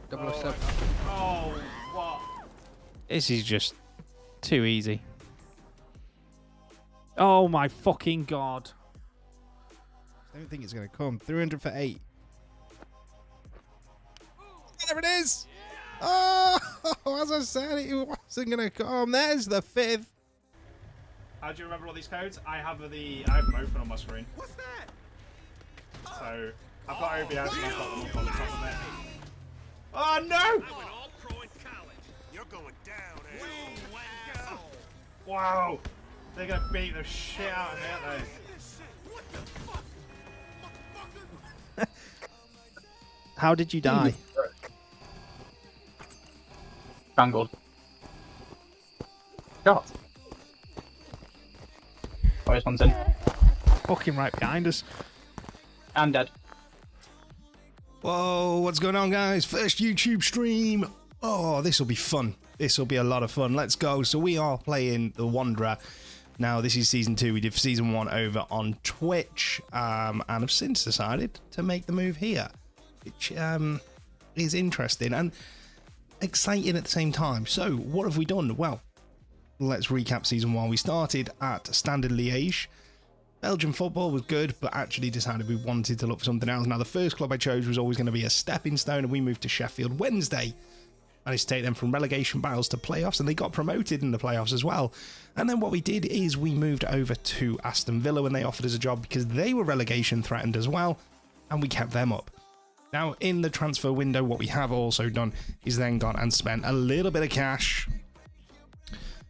007. Oh, what? This is just too easy. Oh my fucking god. I don't think it's going to come. 300 for 8. There it is. Oh, as I said, it wasn't going to come. There's the 5th. How do you remember all these codes? I have both on my screen. What's that? So I've got OBS and I've got them up on the top of it. Oh no! I went all pro in college. You're going down, eh? Wow! They're gonna beat the shit out of me, aren't they? How did you die? Strangled. God. Oh, this one's in. Fucking right behind us. I'm dead. Whoa, what's going on, guys? First YouTube stream. Oh, this will be fun. This will be a lot of fun. Let's go. So we are playing The Wanderer. Now, this is Season 2. We did Season 1 over on Twitch. And have since decided to make the move here. Which is interesting and exciting at the same time. So, what have we done? Well, let's recap Season 1. We started at Standard Liège. Belgian football was good, but actually decided we wanted to look for something else. Now, the first club I chose was always going to be a stepping stone, and we moved to Sheffield Wednesday. Managed to take them from relegation battles to playoffs, and they got promoted in the playoffs as well. And then what we did is we moved over to Aston Villa when they offered us a job because they were relegation threatened as well, and we kept them up. Now, in the transfer window, what we have also done is then gone and spent a little bit of cash.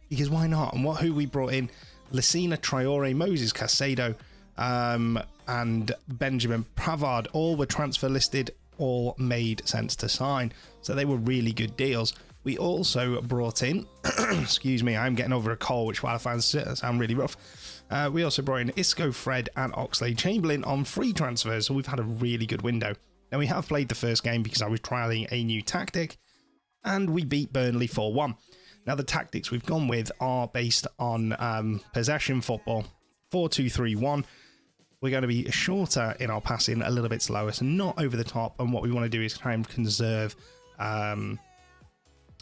Because why not? And who we brought in? Lucina Traore, Moses Caicedo, and Benjamin Pavard. All were transfer listed, all made sense to sign. So they were really good deals. We also brought in, excuse me, I'm getting over a cold, which while I find sound really rough. We also brought in Isco, Fred, and Oxlade-Chamberlain on free transfers. So we've had a really good window. Now, we have played the first game because I was trialing a new tactic, and we beat Burnley 4-1. Now, the tactics we've gone with are based on possession football, 4-2-3-1. We're going to be shorter in our passing, a little bit slower, so not over the top. And what we want to do is try and conserve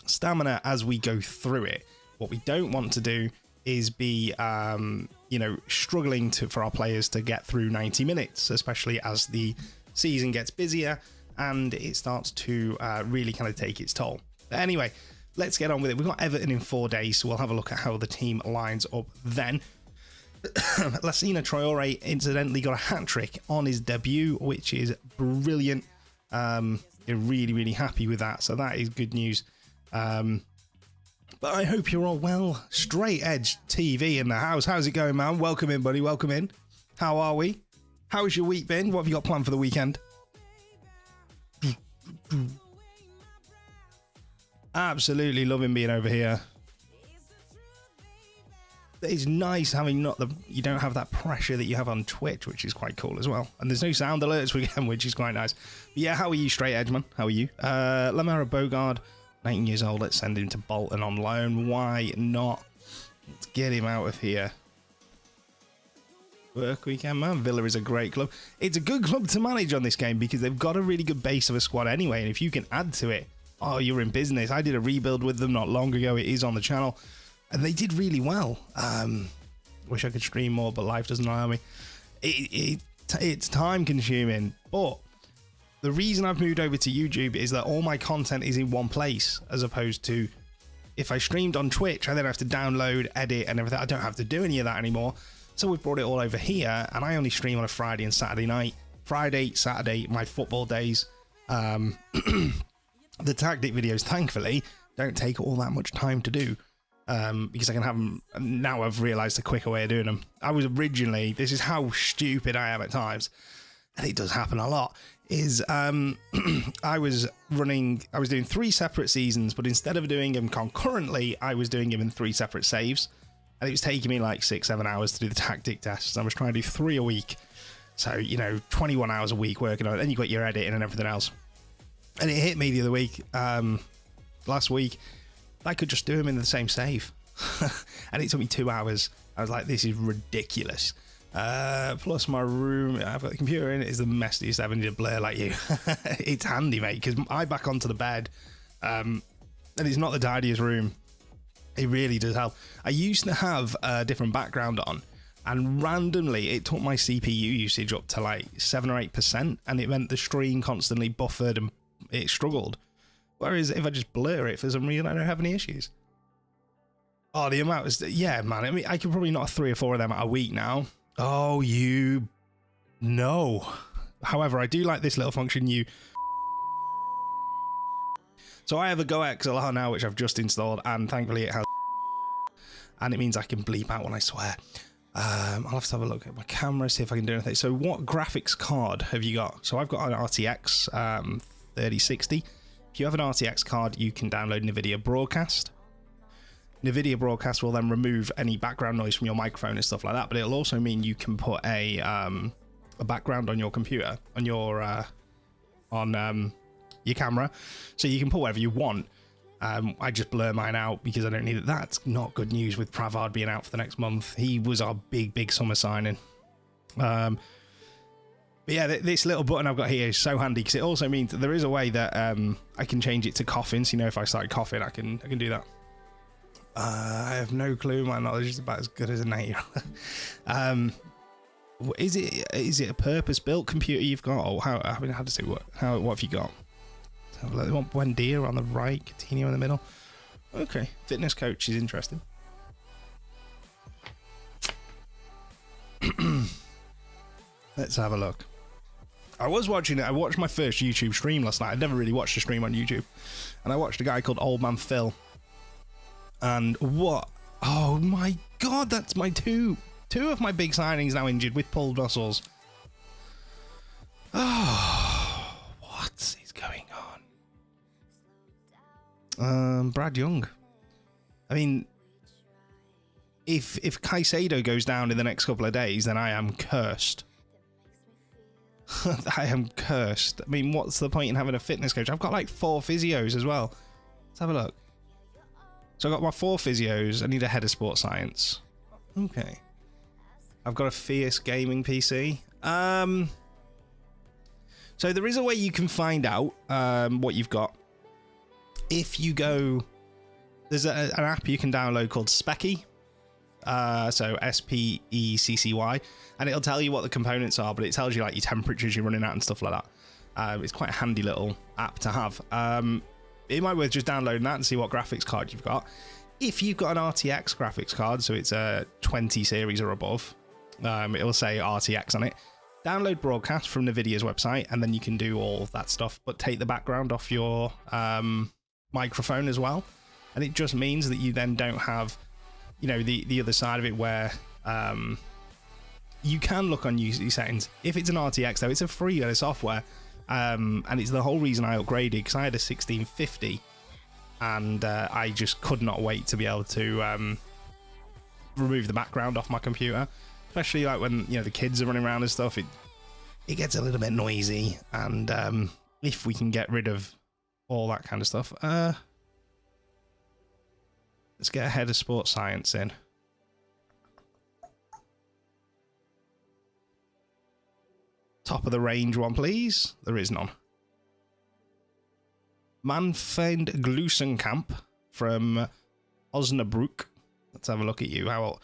stamina as we go through it. What we don't want to do is be, struggling for our players to get through 90 minutes, especially as the season gets busier and it starts to really kind of take its toll. But anyway, let's get on with it. We've got Everton in 4 days, so we'll have a look at how the team lines up then. Lucina Traore incidentally got a hat-trick on his debut, which is brilliant. You're really, really happy with that, so that is good news. But I hope you're all well. Straight Edge TV in the house. How's it going, man? Welcome in, buddy. Welcome in. How are we? How's your week been? What have you got planned for the weekend? Absolutely loving being over here. It's nice having you don't have that pressure that you have on Twitch, which is quite cool as well. And there's no sound alerts again, which is quite nice. But yeah, how are you, Straight Edge, man? How are you? Lamara Bogard, 19 years old. Let's send him to Bolton on loan. Why not? Let's get him out of here. Work weekend, man. Villa is a great club. It's a good club to manage on this game because they've got a really good base of a squad anyway. And if you can add to it, oh, you're in business. I did a rebuild with them not long ago. It is on the channel. And they did really well. Wish I could stream more, but life doesn't allow me. It's time consuming. But the reason I've moved over to YouTube is that all my content is in one place, as opposed to if I streamed on Twitch, I then have to download, edit, and everything. I don't have to do any of that anymore. So we've brought it all over here, and I only stream on a Friday and Saturday night. Friday, Saturday, my football days. The tactic videos, thankfully, don't take all that much time to do. Because I can have them. Now I've realised a quicker way of doing them. I was originally, this is how stupid I am at times, and it does happen a lot, is I was doing 3 separate seasons, but instead of doing them concurrently, I was doing them in 3 separate saves. And it was taking me like 6-7 hours to do the tactic tests. I was trying to do 3 a week. So, 21 hours a week working on it. Then you got your editing and everything else. And it hit me the other week, last week, I could just do them in the same save. And it took me 2 hours. I was like, this is ridiculous. Plus my room, I've got the computer in it, is the messiest ever. Need a blur like you. It's handy, mate, because I back onto the bed, and it's not the tidiest room. It really does help. I used to have a different background on, and randomly it took my CPU usage up to like 7 or 8%, and it meant the stream constantly buffered and it struggled. Whereas if I just blur it, for some reason I don't have any issues. Oh, the amount is, yeah, man. I mean, I could probably knock 3 or 4 of them out a week now. Oh, you no. However, I do like this little function. So I have a Go XLR now, which I've just installed, and thankfully it has, and it means I can bleep out when I swear. I'll have to have a look at my camera, see if I can do anything. So what graphics card have you got? So I've got an RTX 3060. If you have an RTX card, you can download NVIDIA Broadcast. NVIDIA Broadcast will then remove any background noise from your microphone and stuff like that, but it'll also mean you can put a background on your computer, on your camera, so you can put whatever you want. I just blur mine out because I don't need it. That's not good news with Pravard being out for the next month. He was our big summer signing. But yeah, this little button I've got here is so handy because it also means that there is a way that I can change it to coughing. So, you know, if I start coughing, I can do that. I have no clue. My knowledge is about as good as an 8-year-old. Is it a purpose-built computer you've got, or how does it work? What have you got? So, they want Buendia on the right, Coutinho in the middle. Okay, fitness coach is interesting. Let's have a look. I was watching it. I watched my first YouTube stream last night. I'd never really watched a stream on YouTube, and I watched a guy called Old Man Phil. And what? Oh my god, that's my two of my big signings now injured with pulled muscles. Oh, what is going on? Brad Young. I mean, if Caicedo goes down in the next couple of days, then I am cursed. I am cursed. I mean, what's the point in having a fitness coach? I've got like 4 physios as well. Let's have a look. So I've got my 4 physios. I need a head of sports science. Okay. I've got a Fierce gaming PC. So there is a way you can find out what you've got. If you go... There's an app you can download called Specky. So SPECCY. And it'll tell you what the components are, but it tells you like your temperatures you're running at and stuff like that. It's quite a handy little app to have. It might be worth just downloading that and see what graphics card you've got. If you've got an RTX graphics card, so it's a 20 series or above, it'll say RTX on it. Download Broadcast from NVIDIA's website, and then you can do all of that stuff, but take the background off your microphone as well. And it just means that you then don't have, you know, the other side of it where you can look on UC settings. If it's an RTX, though, it's a free bit of software. And it's the whole reason I upgraded, because I had a 1650 and I just could not wait to be able to remove the background off my computer, especially like when, you know, the kids are running around and stuff. It gets a little bit noisy, and if we can get rid of all that kind of stuff, let's get a head of sports science in. Top of the range one, please. There is none. Manfred Glusenkamp from Osnabrück. Let's have a look at you. Oh,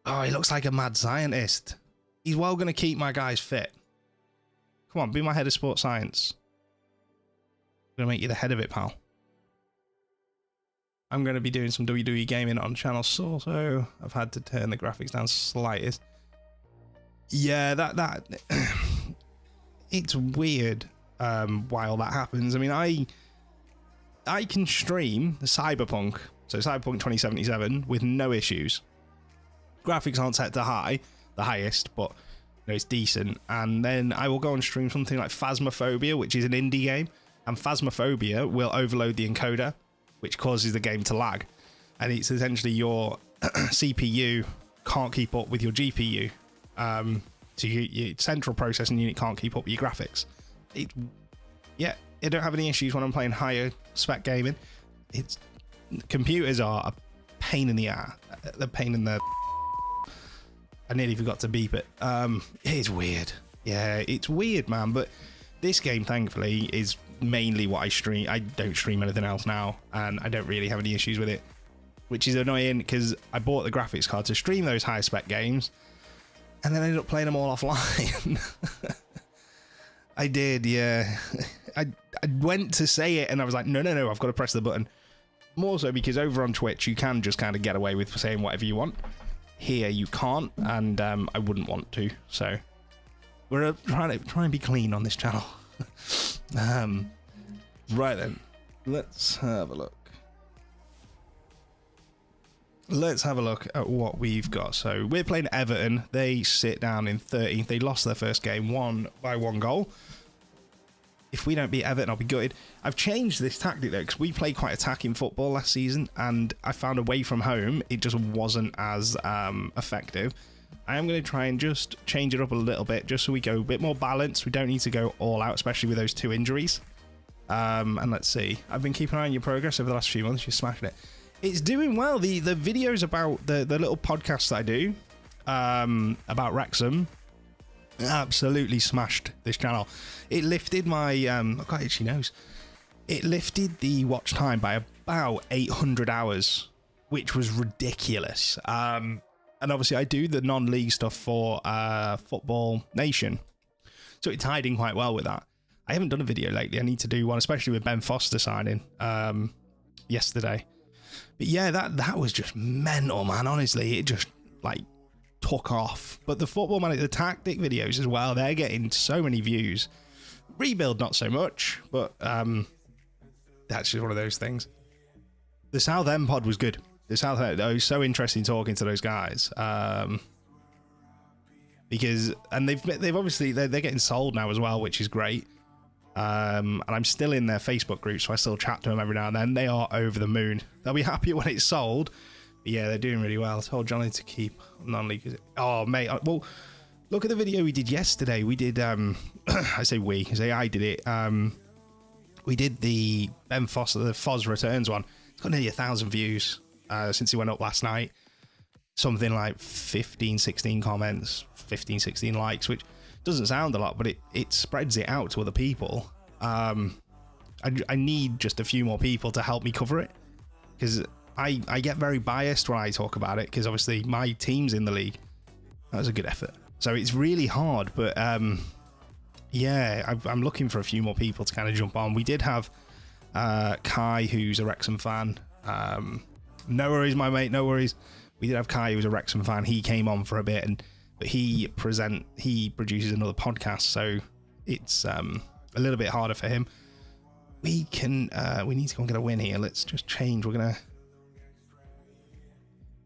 he looks like a mad scientist. He's well going to keep my guys fit. Come on, be my head of sports science. I'm going to make you the head of it, pal. I'm going to be doing some WWE gaming on channel Source, so I've had to turn the graphics down slightest. Yeah, that it's weird while that happens. I mean, I can stream the Cyberpunk, so Cyberpunk 2077, with no issues. Graphics aren't set to the highest, but you know, it's decent. And then I will go and stream something like Phasmophobia, which is an indie game, and Phasmophobia will overload the encoder, which causes the game to lag. And it's essentially your CPU can't keep up with your GPU. So your central processing unit can't keep up with your graphics. Yeah, I don't have any issues when I'm playing higher spec gaming. Computers are a pain in the ass. They're a pain in the... I nearly forgot to beep it. It's weird. Yeah, it's weird, man. But this game, thankfully, is mainly what I stream. I don't stream anything else now, and I don't really have any issues with it, which is annoying because I bought the graphics card to stream those high spec games, and then I ended up playing them all offline. I did, yeah. I went to say it, and I was like, no, I've got to press the button. More so because over on Twitch, you can just kind of get away with saying whatever you want. Here, you can't, and I wouldn't want to. So we're trying to be clean on this channel. Right then, let's have a look. Let's have a look at what we've got. So we're playing Everton. They sit down in 13th. They lost their first game by one goal. If we don't beat Everton, I'll be gutted. I've changed this tactic though, because we played quite attacking football last season, and I found away from home it just wasn't as effective. I am going to try and just change it up a little bit, just so we go a bit more balanced. We don't need to go all out, especially with those 2 injuries. And let's see. I've been keeping an eye on your progress over the last few months. You're smashing it. It's doing well. The videos about the little podcasts that I do about Wrexham absolutely smashed this channel. It lifted my God, she knows. It lifted the watch time by about 800 hours, which was ridiculous. And obviously I do the non-league stuff for Football Nation, so it tied in quite well with that. I haven't done a video lately. I need to do one, especially with Ben Foster signing yesterday. But yeah, that was just mental, man. Honestly, it just like took off. But the Football Manager, the tactic videos as well, they're getting so many views. Rebuild not so much, but that's just one of those things. The Southend pod was good. The Southend, it was so interesting talking to those guys, because they've obviously they're getting sold now as well, which is great. And I'm still in their Facebook group, so I still chat to them every now and then. They are over the moon. They'll be happy when it's sold. But yeah, they're doing really well. I told Johnny to keep non-league. Oh, mate. Well, look at the video we did yesterday. We did, I say I did it. We did the Ben Foster, the Foz Returns one. It's got nearly 1,000 views since it went up last night. Something like 15, 16 comments, 15, 16 likes, which doesn't sound a lot, but it spreads it out to other people. I need just a few more people to help me cover it, because I get very biased when I talk about it, because obviously my team's in the league. That was a good effort. So it's really hard, but yeah, I'm looking for a few more people to kind of jump on. We did have Kai, who's a Wrexham fan. No worries, my mate, no worries. We did have Kai, who's a Wrexham fan. He came on for a bit, but he produces another podcast, so it's a little bit harder for him. We need to go and get a win here. Let's just change. We're gonna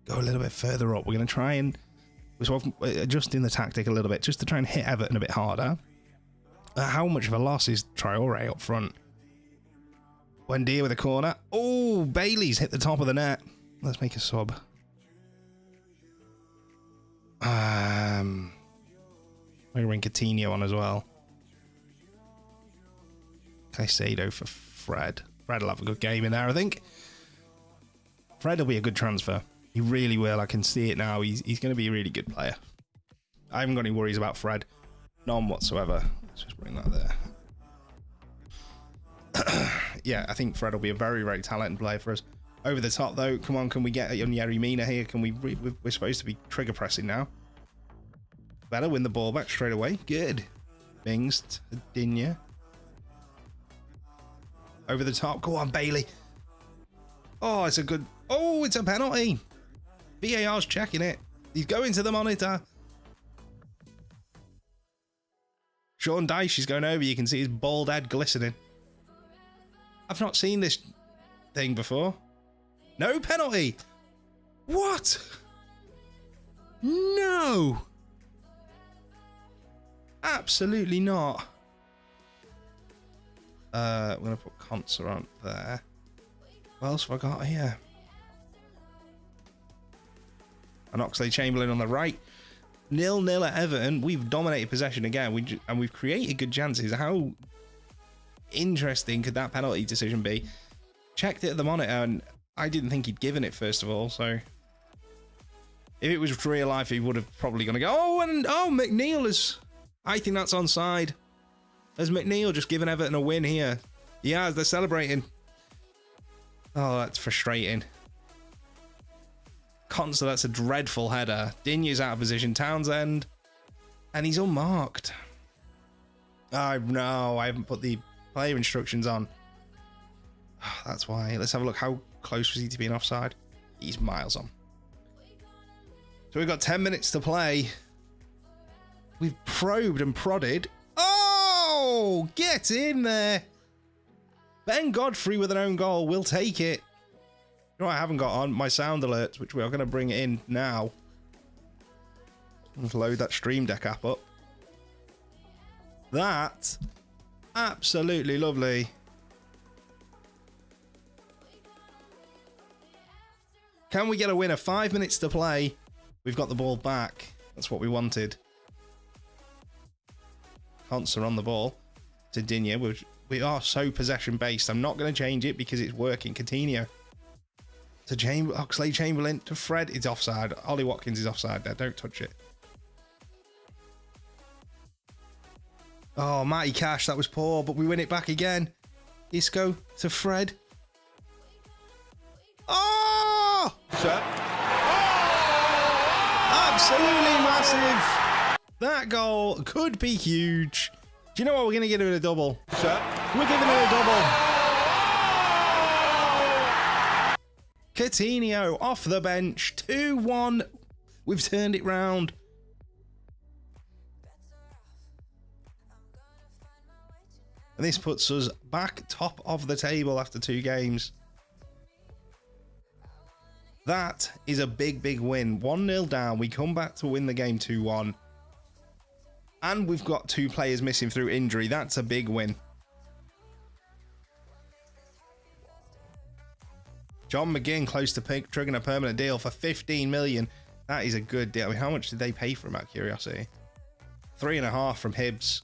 go a little bit further up. We're gonna try and adjusting the tactic a little bit, just to try and hit Everton a bit harder. How much of a loss is Traore up front? Wendy with a corner. Oh, Bailey's hit the top of the net. Let's make a sub. I'm gonna bring Coutinho on as well. Caicedo for Fred. Fred will have a good game in there, I think. Fred will be a good transfer. He really will. I can see it now. He's going to be a really good player. I haven't got any worries about Fred. None whatsoever. Let's just bring that there. Yeah, I think Fred will be a very, very talented player for us. Over the top, though. Come on, can we get on Yerry Mina here? Can we're supposed to be trigger pressing now. Better win the ball back straight away. Good. Bings to Dinya. Over the top. Go on, Bailey. Oh, it's a good... Oh, it's a penalty. VAR's checking it. He's going to the monitor. Sean Dyche is going over. You can see his bald head glistening. I've not seen this thing before. No penalty. What? No. Absolutely not. We're going to put Concert on there. What else have I got here? And Oxlade-Chamberlain on the right. 0-0 at Everton. We've dominated possession again. And we've created good chances. How interesting could that penalty decision be? Checked it at the monitor and I didn't think he'd given it, first of all, so If it was real life, he would have probably gonna go, McNeil is... I think that's onside. Has McNeil just given Everton a win here? Yeah, they're celebrating. Oh, that's frustrating. Conser, that's a dreadful header. Digne's out of position. Townsend. And he's unmarked. No, I haven't put the player instructions on. Oh, that's why. Let's have a look. How close was he to being offside? He's miles on. So we've got 10 minutes to play. We've probed and prodded. Oh, get in there. Ben Godfrey with an own goal. We'll take it. You know what I haven't got on? My sound alerts, which we are going to bring in now. Let's load that Stream Deck app up. That, absolutely lovely. Can we get a winner? 5 minutes to play. We've got the ball back. That's what we wanted. Conser on the ball to Digne. We are so possession based. I'm not going to change it because it's working. Coutinho to Oxlade-Chamberlain to Fred. It's offside. Ollie Watkins is offside there. Don't touch it. Oh, Matty Cash. That was poor, but we win it back again. Isco to Fred. Oh! Sir. Absolutely massive. That goal could be huge. Do you know what? We're going to give it a double. Sir. We're giving it a double. Coutinho off the bench. 2-1. We've turned it round. And this puts us back top of the table after 2 games. That is a big, big win. 1-0 down. We come back to win the game 2-1. And we've got 2 players missing through injury. That's a big win. John McGinn close to triggering a permanent deal for 15 million. That is a good deal. I mean, how much did they pay for him, out of curiosity? 3.5 from Hibs.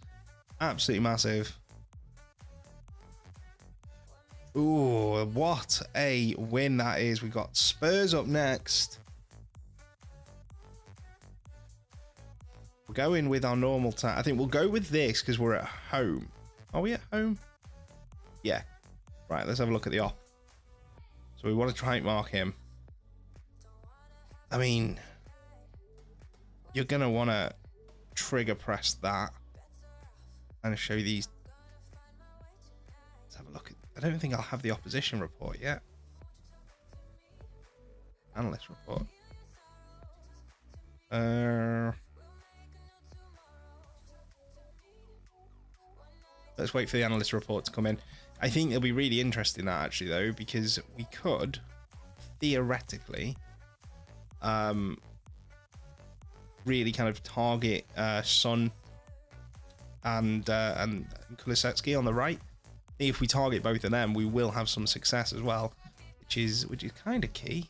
Absolutely massive. Ooh, what a win that is. We've got Spurs up next. We're going with our normal time. I think we'll go with this because we're at home. Are we at home? Yeah. Right, let's have a look at the op. So we want to try and mark him. I mean, you're going to want to trigger press that and show these. Let's have a look at. I don't think I'll have the opposition report yet. Analyst report. Let's wait for the analyst report to come in. I think it'll be really interesting that actually though, because we could theoretically really kind of target Son and Kulusevski on the right. If we target both of them, we will have some success as well, which is kind of key.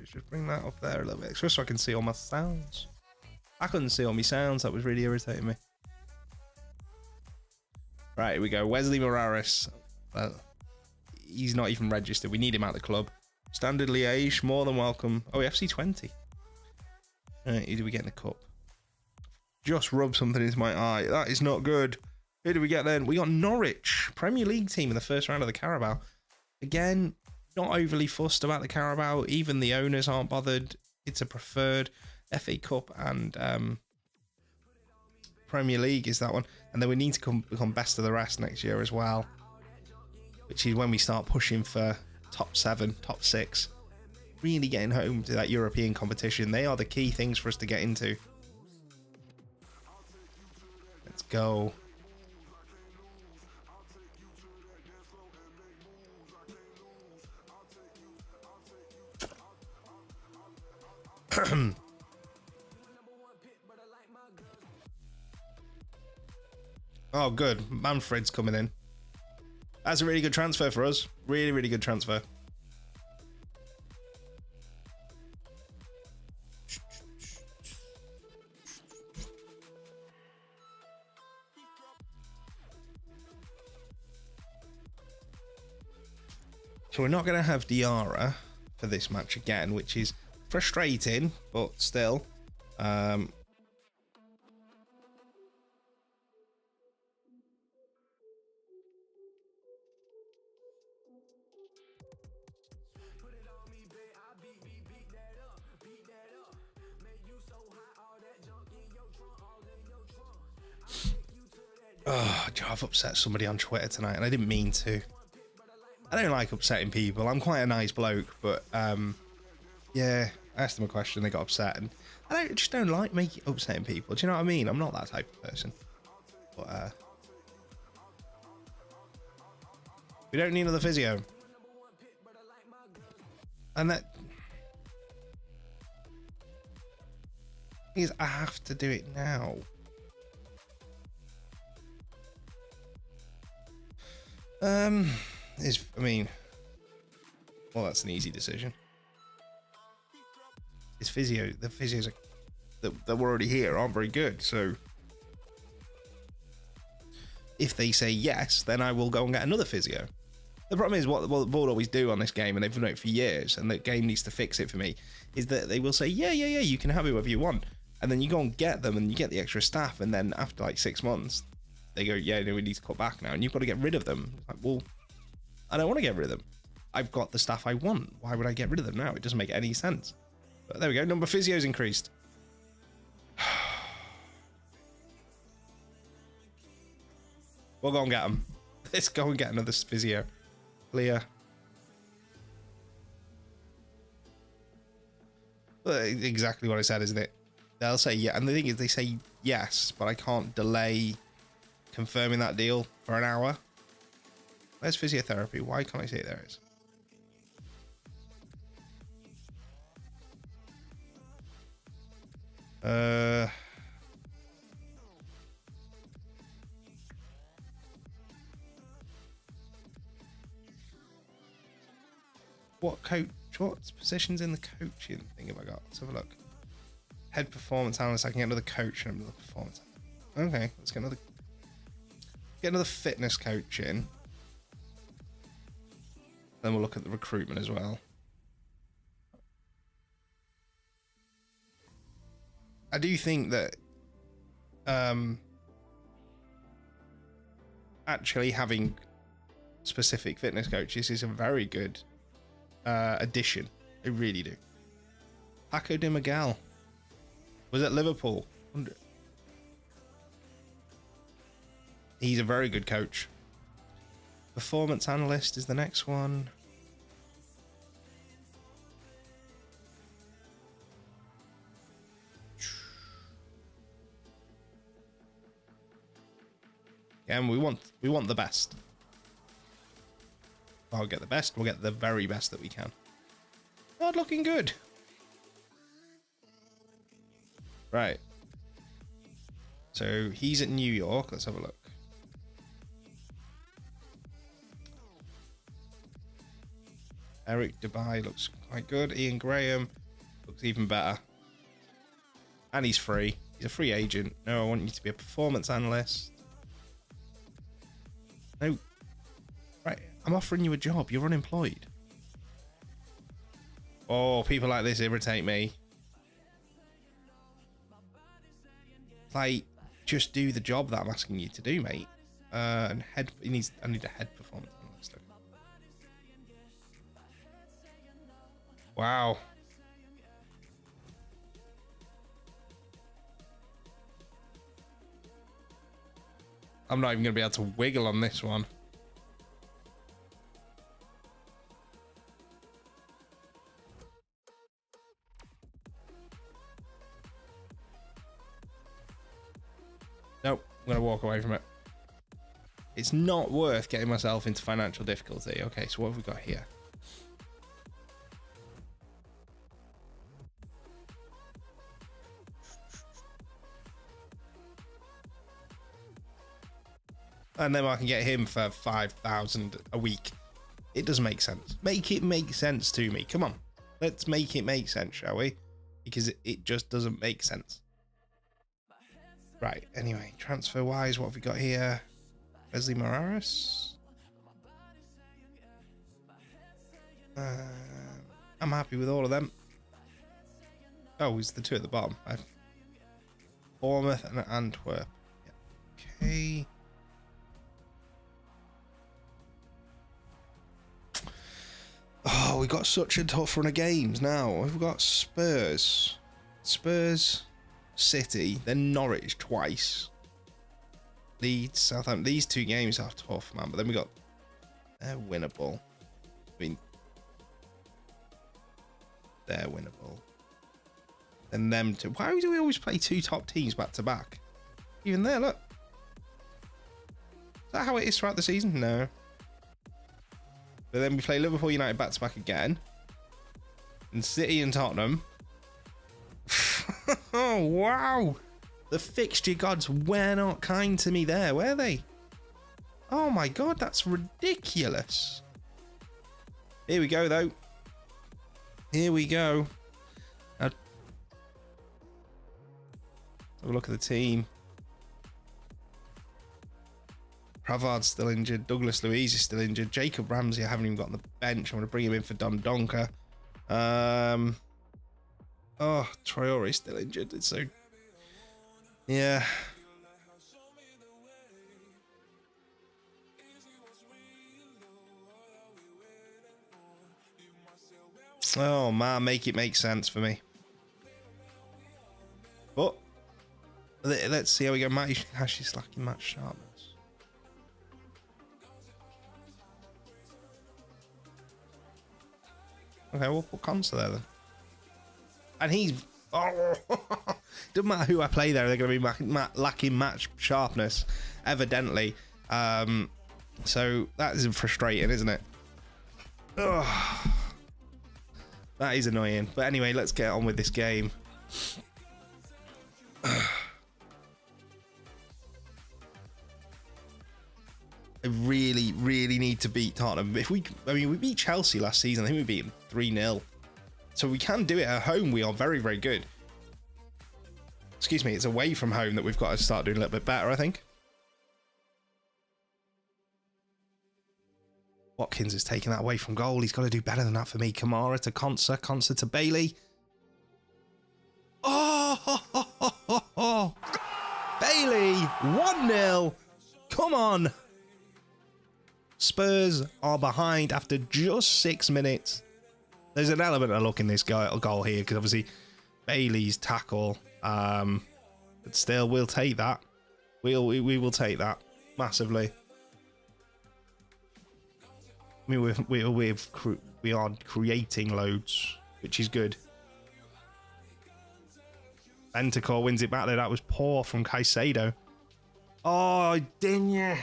Just bring that up there a little bit, just so I can see all my sounds. I couldn't see all my sounds. That was really irritating me. Right, here we go. Wesley Morales. Well, he's not even registered. We need him at the club. Standard Liège, more than welcome. Oh, FC 20. Right, who do we get in the cup? Just rubbed something into my eye. That is not good. Who do we get then? We got Norwich, Premier League team in the first round of the Carabao. Again, not overly fussed about the Carabao. Even the owners aren't bothered. It's a preferred. FA Cup and Premier League is that one. And then we need to become best of the rest next year as well, which is when we start pushing for top 7, top 6. Really getting home to that European competition. They are the key things for us to get into. Let's go. Oh, good. Manfred's coming in. That's a really good transfer for us. Really, really good transfer. So we're not going to have Diarra for this match again, which is frustrating, but still. Oh, I've upset somebody on Twitter tonight, and I didn't mean to. I don't like upsetting people. I'm quite a nice bloke, but yeah, I asked them a question, they got upset, and I just don't like upsetting people. Do you know what I mean? I'm not that type of person. But we don't need another physio, and that is I have to do it now. I mean, well, that's an easy decision. The physios that were already here aren't very good, so if they say yes, then I will go and get another physio. The problem is what the board always do on this game, and they've done it for years, and the game needs to fix it for me, is that they will say, yeah, you can have whoever you want, and then you go and get them, and you get the extra staff, and then after like 6 months, they go, yeah, no, we need to cut back now, and you've got to get rid of them. It's like, well, I don't want to get rid of them. I've got the staff I want. Why would I get rid of them now? It doesn't make any sense. But there we go. Number of physios increased. We'll go and get them. Let's go and get another physio. Clear. Well, exactly what I said, isn't it? They'll say yeah, and the thing is, they say yes, but I can't delay confirming that deal for an hour. Where's physiotherapy? Why can't I see it? There it is. What positions in the coaching thing have I got? Let's have a look. Head performance analyst. I can get another coach and another performance. Okay, let's get another fitness coach in. Then we'll look at the recruitment as well. I do think that actually having specific fitness coaches is a very good addition. I really do. Paco de Miguel was at Liverpool. He's a very good coach. Performance analyst is the next one. And we want the best. I'll get the best. We'll get the very best that we can. Not looking good. Right. So he's at New York. Let's have a look. Eric Dubai looks quite good. Ian Graham looks even better. And he's free. He's a free agent. No, I want you to be a performance analyst. No. Right. I'm offering you a job. You're unemployed. Oh, people like this irritate me. Like, just do the job that I'm asking you to do, mate. And I need a head performance analyst. Wow. I'm not even going to be able to wiggle on this one. Nope, I'm going to walk away from it. It's not worth getting myself into financial difficulty. Okay, so what have we got here? And then I can get him for 5,000 a week. It doesn't make sense. Make it make sense to me. Come on. Let's make it make sense, shall we? Because it just doesn't make sense. Right, anyway, transfer-wise, what have we got here? Wesley Morales. I'm happy with all of them. Oh, it's the two at the bottom. Bournemouth and Antwerp. Yeah. Okay. Oh, we got such a tough run of games now. We've got Spurs, City, then Norwich twice. Leeds, Southampton. These two games are tough, man. But then we got they're winnable. I mean, they're winnable. And them two. Why do we always play two top teams back to back? Even there, look. Is that how it is throughout the season? No. But then we play Liverpool United back to back again. And City and Tottenham. Oh, wow. The fixture gods were not kind to me there, were they? Oh my god, that's ridiculous. Here we go, though. Here we go. Now, have a look at the team. Pravard's still injured. Douglas Luiz is still injured. Jacob Ramsey, I haven't even got on the bench. I'm going to bring him in for Don Donker. Oh, Traore's still injured. It's so... Yeah. Oh, man, make it make sense for me. But let's see how we go. Matty Ashley slacking match sharpness. Okay, we'll put Consa there then. And he's... Oh, doesn't matter who I play there, they're going to be lacking match sharpness, evidently. So that is frustrating, isn't it? Ugh. That is annoying. But anyway, let's get on with this game. I really, really need to beat Tottenham. We beat Chelsea last season. I think we beat them 3-0. So we can do it at home. We are very, very good. Excuse me, it's away from home that we've got to start doing a little bit better, I think. Watkins is taking that away from goal. He's got to do better than that for me. Kamara to Konsa. Konsa to Bailey. Oh! Bailey, 1-0. Come on. Spurs are behind after just 6 minutes. There's an element of luck in this goal here because obviously Bailey's tackle. But still, we'll take that. We will take that massively. I mean, we are creating loads, which is good. Bentancur wins it back there. That was poor from Caicedo. Oh, Digne.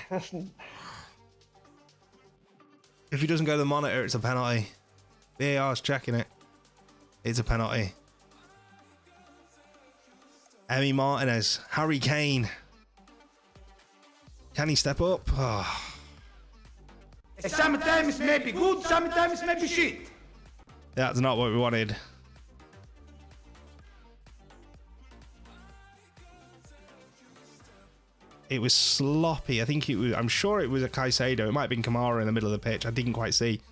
If he doesn't go to the monitor, it's a penalty. VAR's checking it. It's a penalty. Emi Martinez. Harry Kane. Can he step up? Oh. Sometimes maybe good, sometimes maybe shit. That's not what we wanted. It was sloppy. I think it was. I'm sure it was a Caicedo. It might have been Kamara in the middle of the pitch. I didn't quite see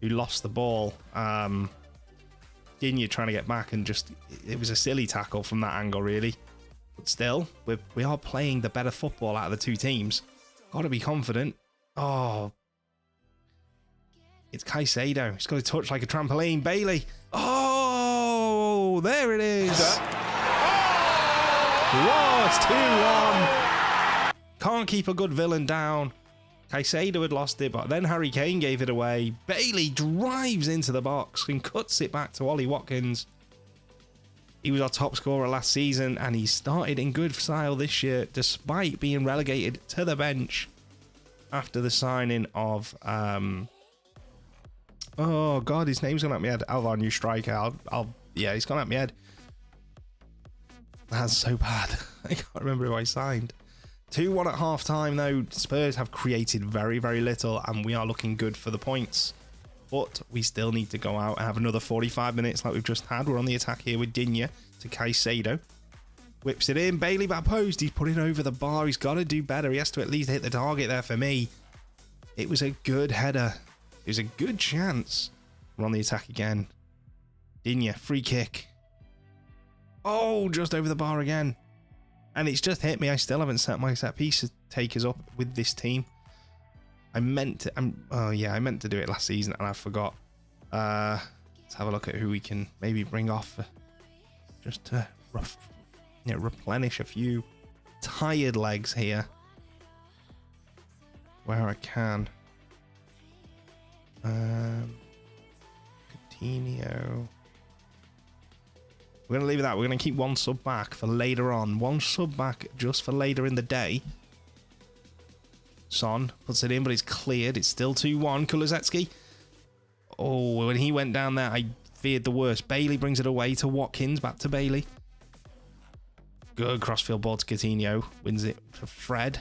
who lost the ball. Digne trying to get back and just... It was a silly tackle from that angle, really. But still, we are playing the better football out of the two teams. Got to be confident. Oh. It's Caicedo. He's got to touch like a trampoline. Bailey. Oh, there it is. Whoa, it's 2-1. Can't keep a good villain down. Caicedo had lost it, but then Harry Kane gave it away. Bailey drives into the box and cuts it back to Ollie Watkins. He was our top scorer last season, and he started in good style this year, despite being relegated to the bench after the signing of... oh, God, his name's gone out my head. Our new striker. Yeah, he's gone out my head. That's so bad. I can't remember who I signed. 2-1 at half-time, though. Spurs have created very, very little, and we are looking good for the points. But we still need to go out and have another 45 minutes like we've just had. We're on the attack here with Digne to Caicedo. Whips it in. Bailey back post. He's putting over the bar. He's got to do better. He has to at least hit the target there for me. It was a good header. It was a good chance. We're on the attack again. Dinya, free kick. Oh, just over the bar again. And it's just hit me. I still haven't set my set piece takers up with this team. I meant to do it last season and I forgot. Let's have a look at who we can maybe bring off just to replenish a few tired legs here where I can. Coutinho. We're going to leave it that. We're going to keep one sub back for later on. One sub back just for later in the day. Son puts it in, but it's cleared. It's still 2-1. Kulusevski. Oh, when he went down there, I feared the worst. Bailey brings it away to Watkins. Back to Bailey. Good crossfield ball to Coutinho. Wins it for Fred.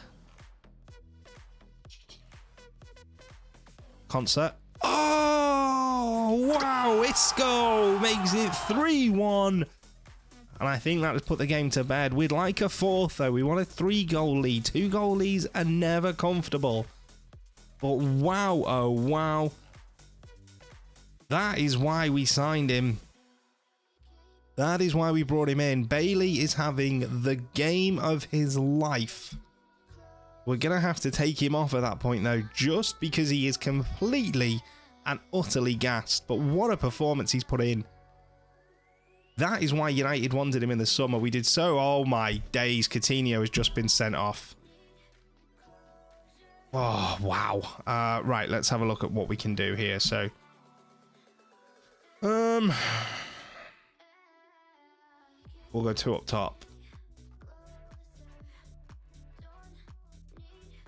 Concert. Oh, wow. Isco makes it 3-1. And I think that has put the game to bed. We'd like a fourth, though. We want a 3-goal lead. 2-goal leads are never comfortable. But wow, oh wow. That is why we signed him. That is why we brought him in. Bailey is having the game of his life. We're going to have to take him off at that point, though, just because he is completely and utterly gassed. But what a performance he's put in. That is why United wanted him in the summer. We did so. Oh, my days. Coutinho has just been sent off. Oh, wow. Right, let's have a look at what we can do here. So, we'll go 2 up top.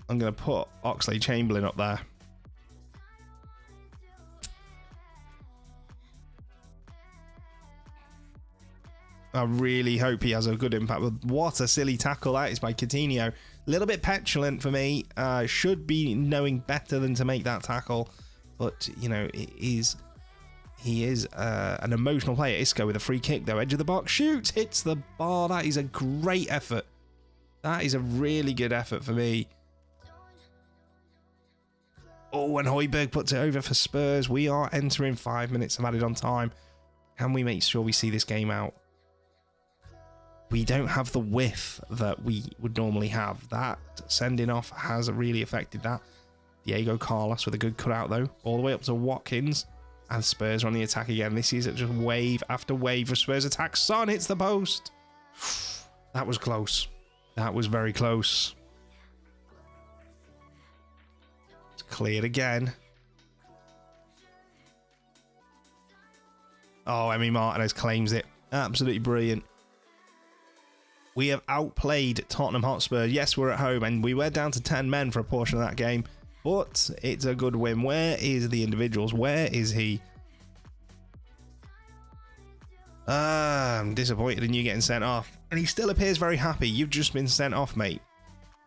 I'm going to put Oxlade-Chamberlain up there. I really hope he has a good impact. But what a silly tackle that is by Coutinho. A little bit petulant for me. Should be knowing better than to make that tackle. But, you know, he is an emotional player. Isco with a free kick, though. Edge of the box. Shoots. Hits the bar. That is a great effort. That is a really good effort for me. Oh, and Højbjerg puts it over for Spurs. We are entering 5 minutes of added on time. Can we make sure we see this game out? We don't have the width that we would normally have. That sending off has really affected that. Diego Carlos with a good cutout, though. All the way up to Watkins. And Spurs are on the attack again. This is just wave after wave for Spurs attack. Son hits the post. That was close. That was very close. It's cleared again. Oh, Emi Martinez claims it. Absolutely brilliant. We have outplayed Tottenham Hotspur. Yes, we're at home, and we were down to 10 men for a portion of that game, but it's a good win. Where is the individuals? Where is he? I'm disappointed in you getting sent off. And he still appears very happy. You've just been sent off, mate.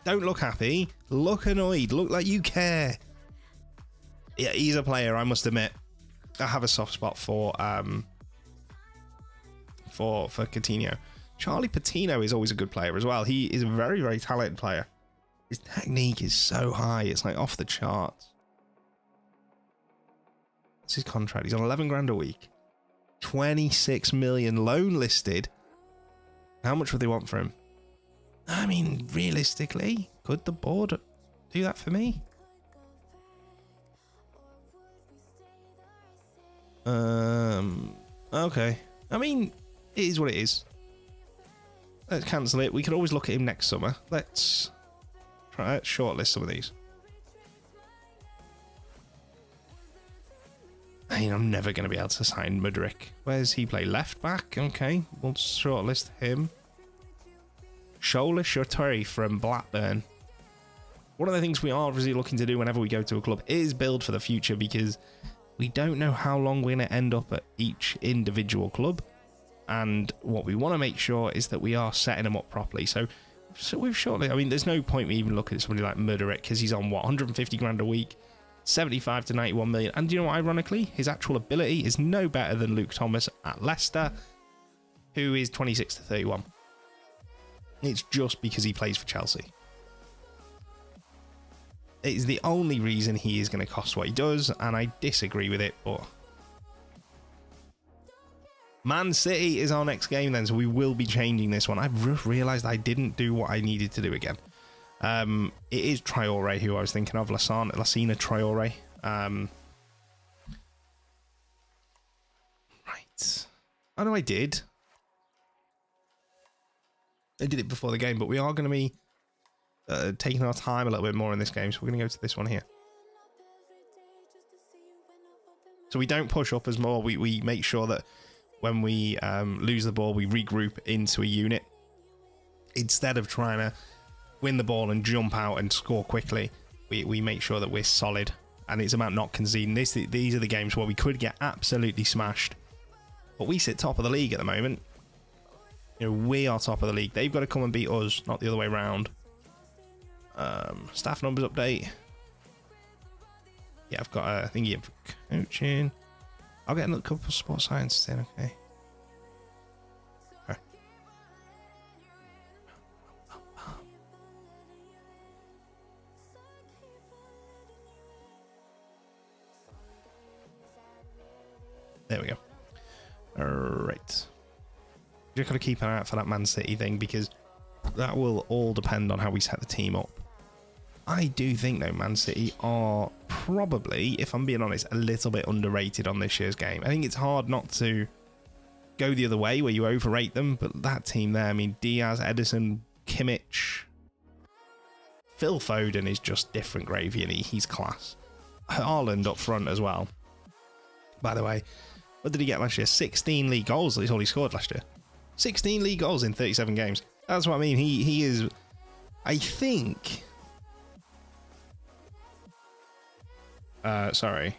Don't look happy. Look annoyed. Look like you care. Yeah, he's a player, I must admit. I have a soft spot for Coutinho. Charlie Patino is always a good player as well. He is a very, very talented player. His technique is so high. It's like off the charts. What's his contract? He's on 11 grand a week. 26 million loan listed. How much would they want for him? I mean, realistically, could the board do that for me? Okay. I mean, it is what it is. Let's cancel it. We could always look at him next summer. Let's try to shortlist some of these. I mean, I'm never going to be able to sign Mudryk. Where's he play? Left back? Okay, we'll shortlist him. Shola Shoturi from Blackburn. One of the things we are obviously looking to do whenever we go to a club is build for the future, because we don't know how long we're going to end up at each individual club. And what we want to make sure is that we are setting them up properly. So we've shortly, I mean, there's no point me even looking at somebody like Mudryk, because he's on what, 150 grand a week, 75 to 91 million. And you know what, ironically, his actual ability is no better than Luke Thomas at Leicester, who is 26 to 31. It's just because he plays for Chelsea. It's the only reason he is going to cost what he does, and I disagree with it, but Man City is our next game then, so we will be changing this one. I've just realised I didn't do what I needed to do again. It is Traore who I was thinking of, Lassina Traore. Right. I know I did. I did it before the game, but we are going to be taking our time a little bit more in this game, so we're going to go to this one here. So we don't push up as more. We make sure that when we lose the ball, we regroup into a unit. Instead of trying to win the ball and jump out and score quickly, we make sure that we're solid. And it's about not conceding. These are the games where we could get absolutely smashed. But we sit top of the league at the moment. You know, we are top of the league. They've got to come and beat us, not the other way around. Staff numbers update. Yeah, I've got a thingy for coaching. I'll get a couple of sports science in, okay. There we go. Alright. Just got to keep an eye out for that Man City thing, because that will all depend on how we set the team up. I do think, though, Man City are probably, if I'm being honest, a little bit underrated on this year's game. I think it's hard not to go the other way where you overrate them, but that team there, I mean, Diaz, Edison, Kimmich, Phil Foden is just different gravy, and he's class. Haaland up front as well. By the way, what did he get last year? 16 league goals is all he scored last year. 16 league goals in 37 games. That's what I mean. He is, I think... sorry.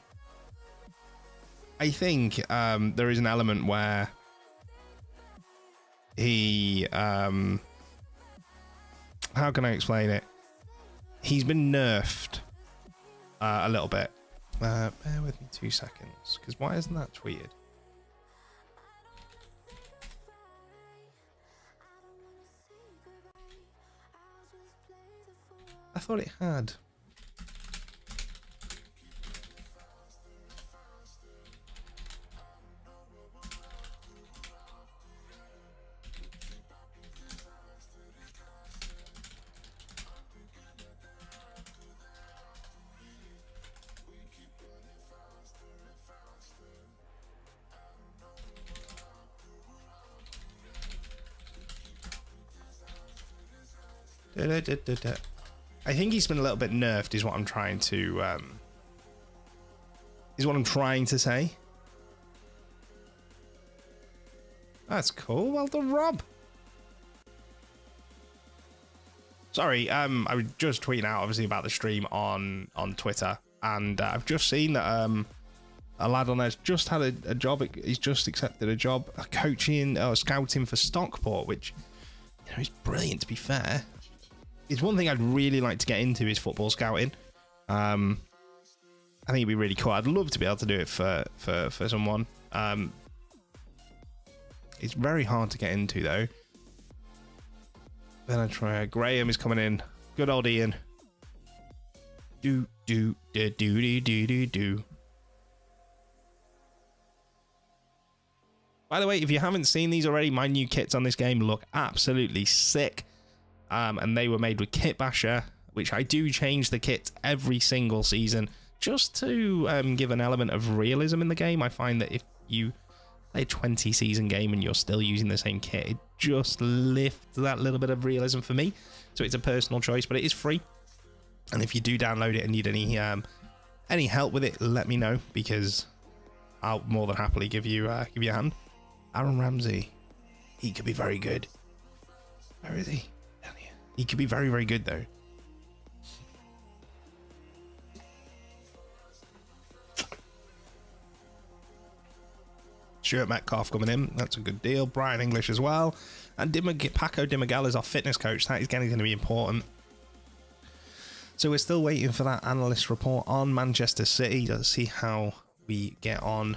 I think there is an element where he... how can I explain it? He's been nerfed a little bit. Bear with me 2 seconds, because why isn't that tweeted? I thought it had. I think he's been a little bit nerfed, is what I'm trying to say. That's cool. Well done, Rob. Sorry, I was just tweeting out obviously about the stream on Twitter, and I've just seen that a lad on there's just had a job. He's just accepted a job, coaching or scouting for Stockport, which, you know, is brilliant. To be fair, it's one thing I'd really like to get into is football scouting. I think it'd be really cool. I'd love to be able to do it for someone. It's very hard to get into though. Then I try. Graham is coming in. Good old Ian. Do. By the way, if you haven't seen these already, my new kits on this game look absolutely sick. And they were made with Kit Basher, which I do change the kit every single season just to give an element of realism in the game. I find that if you play a 20 season game and you're still using the same kit, it just lifts that little bit of realism for me. So it's a personal choice, but it is free. And if you do download it and need any help with it, let me know, because I'll more than happily give you a hand. Aaron Ramsey, he could be very good. Where is he? Down here. He could be very, very good though. Stuart Metcalf coming in. That's a good deal. Brian English as well. And Paco Dimagal is our fitness coach. That is going to be important. So we're still waiting for that analyst report on Manchester City. Let's see how we get on.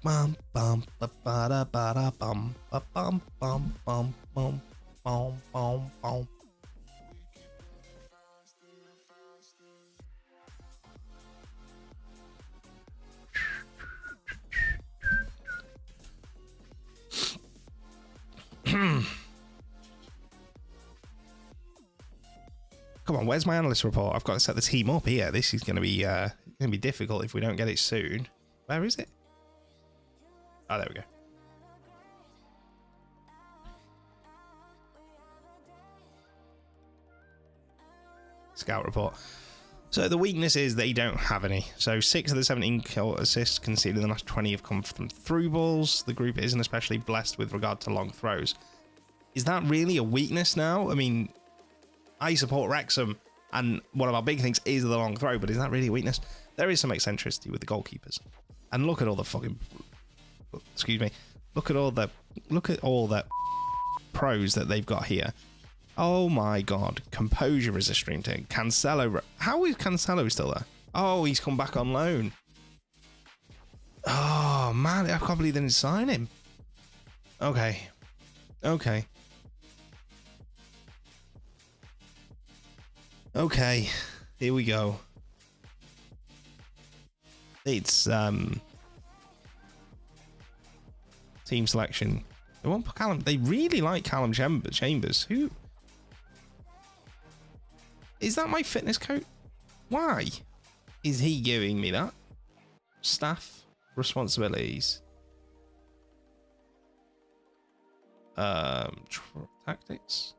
Bum bum ba ba da ba da bum ba bum bum bum bum bum bum bum. Come on, where's my analyst report? I've got to set the team up here. This is going to be difficult if we don't get it soon. Where is it? Oh, there we go. Scout report. So the weakness is they don't have any. So 6 of the 17 kill assists conceded in the last 20 have come from through balls. The group isn't especially blessed with regard to long throws. Is that really a weakness now? I mean, I support Wrexham, and one of our big things is the long throw, but is that really a weakness? There is some eccentricity with the goalkeepers. And look at all the fucking... Excuse me. Look at all the pros that they've got here. Oh my god. Composure is a stream thing. Cancelo. How is Cancelo still there? Oh, he's come back on loan. Oh man, I can't believe they didn't sign him. Okay. Okay. Okay. Here we go. It's team selection. They want Callum. They really like Callum Chambers. Who? Is that my fitness coach? Why is he giving me that? Staff responsibilities. Tactics.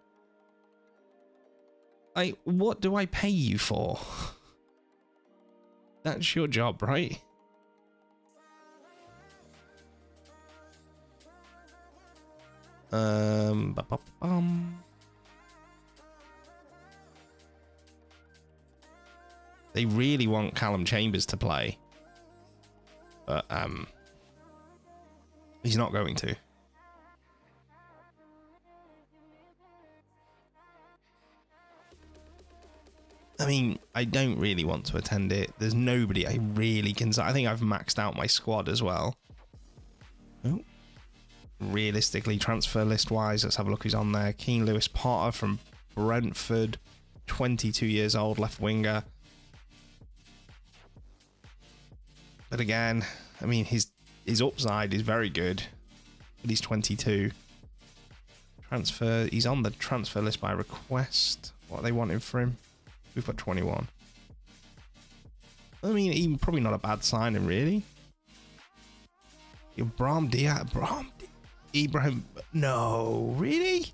Like, what do I pay you for? That's your job, right? They really want Callum Chambers to play, but he's not going to. I mean, I don't really want to attend it. There's nobody I really can... I think I've maxed out my squad as well. Oh. Realistically, transfer list-wise, let's have a look who's on there. Keane Lewis Potter from Brentford, 22 years old, left winger. But again, I mean, his upside is very good, but he's 22. Transfer, he's on the transfer list by request. What are they wanting for him? We've got 21. I mean, even probably not a bad signing, really. Your Ibrahim. No, really?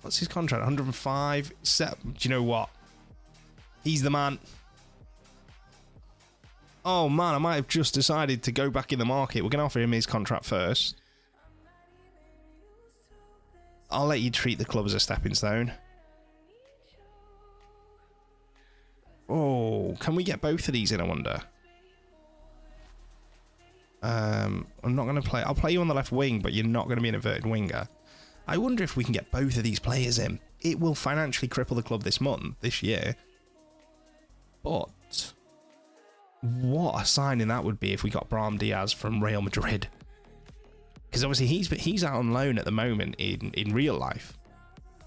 What's his contract? 105. Do you know what? He's the man. Oh man, I might have just decided to go back in the market. We're going to offer him his contract first. I'll let you treat the club as a stepping stone. Oh, can we get both of these in, I wonder? I'm not going to play... I'll play you on the left wing, but you're not going to be an inverted winger. I wonder if we can get both of these players in. It will financially cripple the club this year. But what a signing that would be if we got Brahim Diaz from Real Madrid. Because obviously he's out on loan at the moment in real life.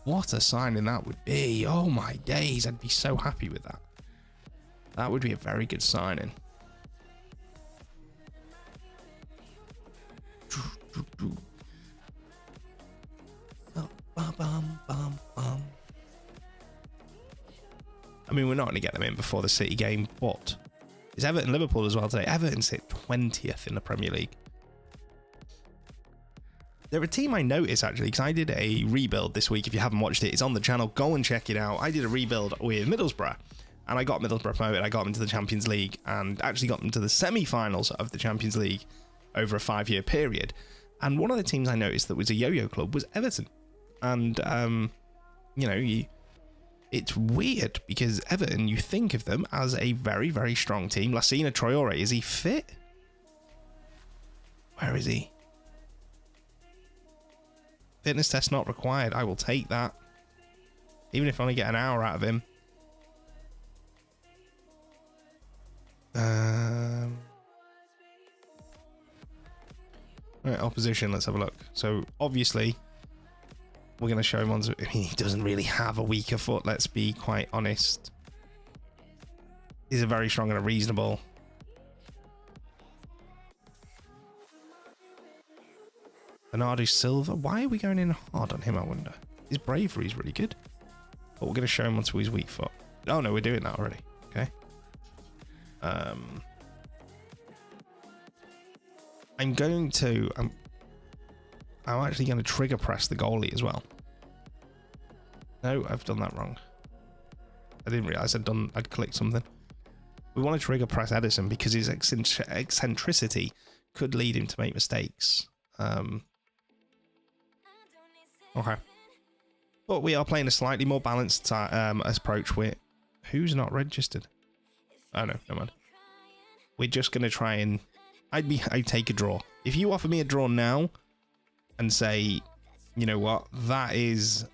What a signing that would be. Oh my days, I'd be so happy with that. That would be a very good signing. I mean, we're not going to get them in before the City game, but it's Everton Liverpool as well today. Everton sit 20th in the Premier League. They're a team I noticed, actually, because I did a rebuild this week. If you haven't watched it, it's on the channel. Go and check it out. I did a rebuild with Middlesbrough, and I got Middlesbrough promoted. I got them into the Champions League, and actually got them to the semi-finals of the Champions League over a 5-year period. And one of the teams I noticed that was a yo-yo club was Everton. And, you know, it's weird, because Everton, you think of them as a very, very strong team. Lassina Traore, is he fit? Where is he? Fitness test not required. I will take that. Even if I only get an hour out of him. Right, opposition, let's have a look. So, obviously, we're going to show him on... I mean, he doesn't really have a weaker foot, let's be quite honest. He's a very strong and a reasonable. Bernardo Silva. Why are we going in hard on him, I wonder? His bravery is really good. But we're going to show him onto his weak foot. Oh, no, we're doing that already. Okay. I'm actually going to trigger press the goalie as well. No, I've done that wrong. I didn't realize I'd clicked something. We want to trigger press Edison because his eccentricity could lead him to make mistakes. Okay. But we are playing a slightly more balanced approach with... Who's not registered? Oh, no, never mind. We're just going to try and... I'd take a draw. If you offer me a draw now and say, you know what, that is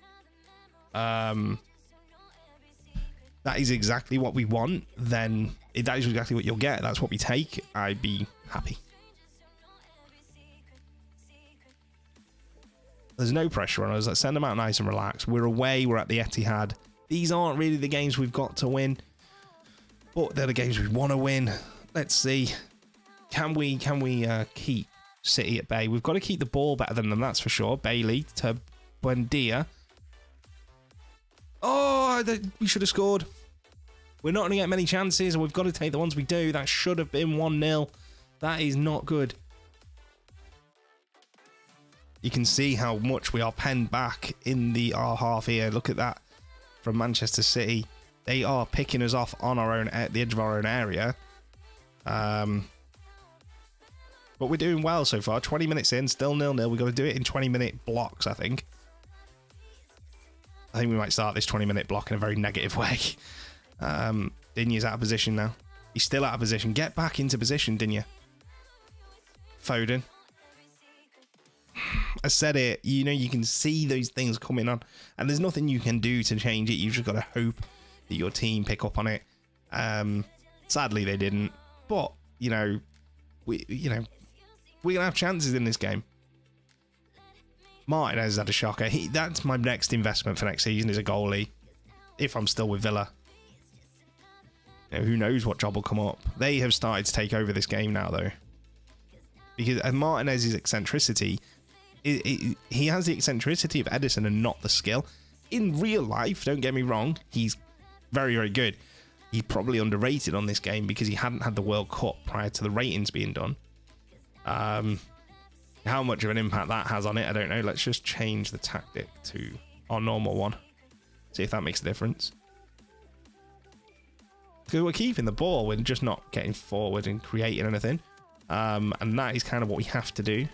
exactly what we want, then that is exactly what you'll get. That's what we take. I'd be happy. There's no pressure on us. Let's send them out nice and relaxed. We're away. We're at the Etihad. These aren't really the games we've got to win, but they're the games we want to win. Let's see. Can we keep City at bay? We've got to keep the ball better than them, that's for sure. Bailey to Buendia. Oh, we should have scored. We're not going to get many chances, and we've got to take the ones we do. That should have been 1-0. That is not good. You can see how much we are penned back in our half here. Look at that from Manchester City. They are picking us off on our own, at the edge of our own area. But we're doing well so far. 20 minutes in, still 0-0. We've got to do it in 20-minute blocks, I think. I think we might start this 20-minute block in a very negative way. Digne's out of position now. He's still out of position. Get back into position, Digne. Foden. I said it. You know, you can see those things coming on, and there's nothing you can do to change it. You've just got to hope that your team pick up on it. Sadly, they didn't. But we're gonna have chances in this game. Martinez had a shocker. That's my next investment for next season, is a goalie. If I'm still with Villa, who knows what job will come up. They have started to take over this game now, though, because Martinez's eccentricity. He has the eccentricity of Edison and not the skill. In real life, don't get me wrong, he's very, very good. He's probably underrated on this game because he hadn't had the World Cup prior to the ratings being done. How much of an impact that has on it, I don't know. Let's just change the tactic to our normal one. See if that makes a difference. Because we're keeping the ball, we're just not getting forward and creating anything. And that is kind of what we have to do.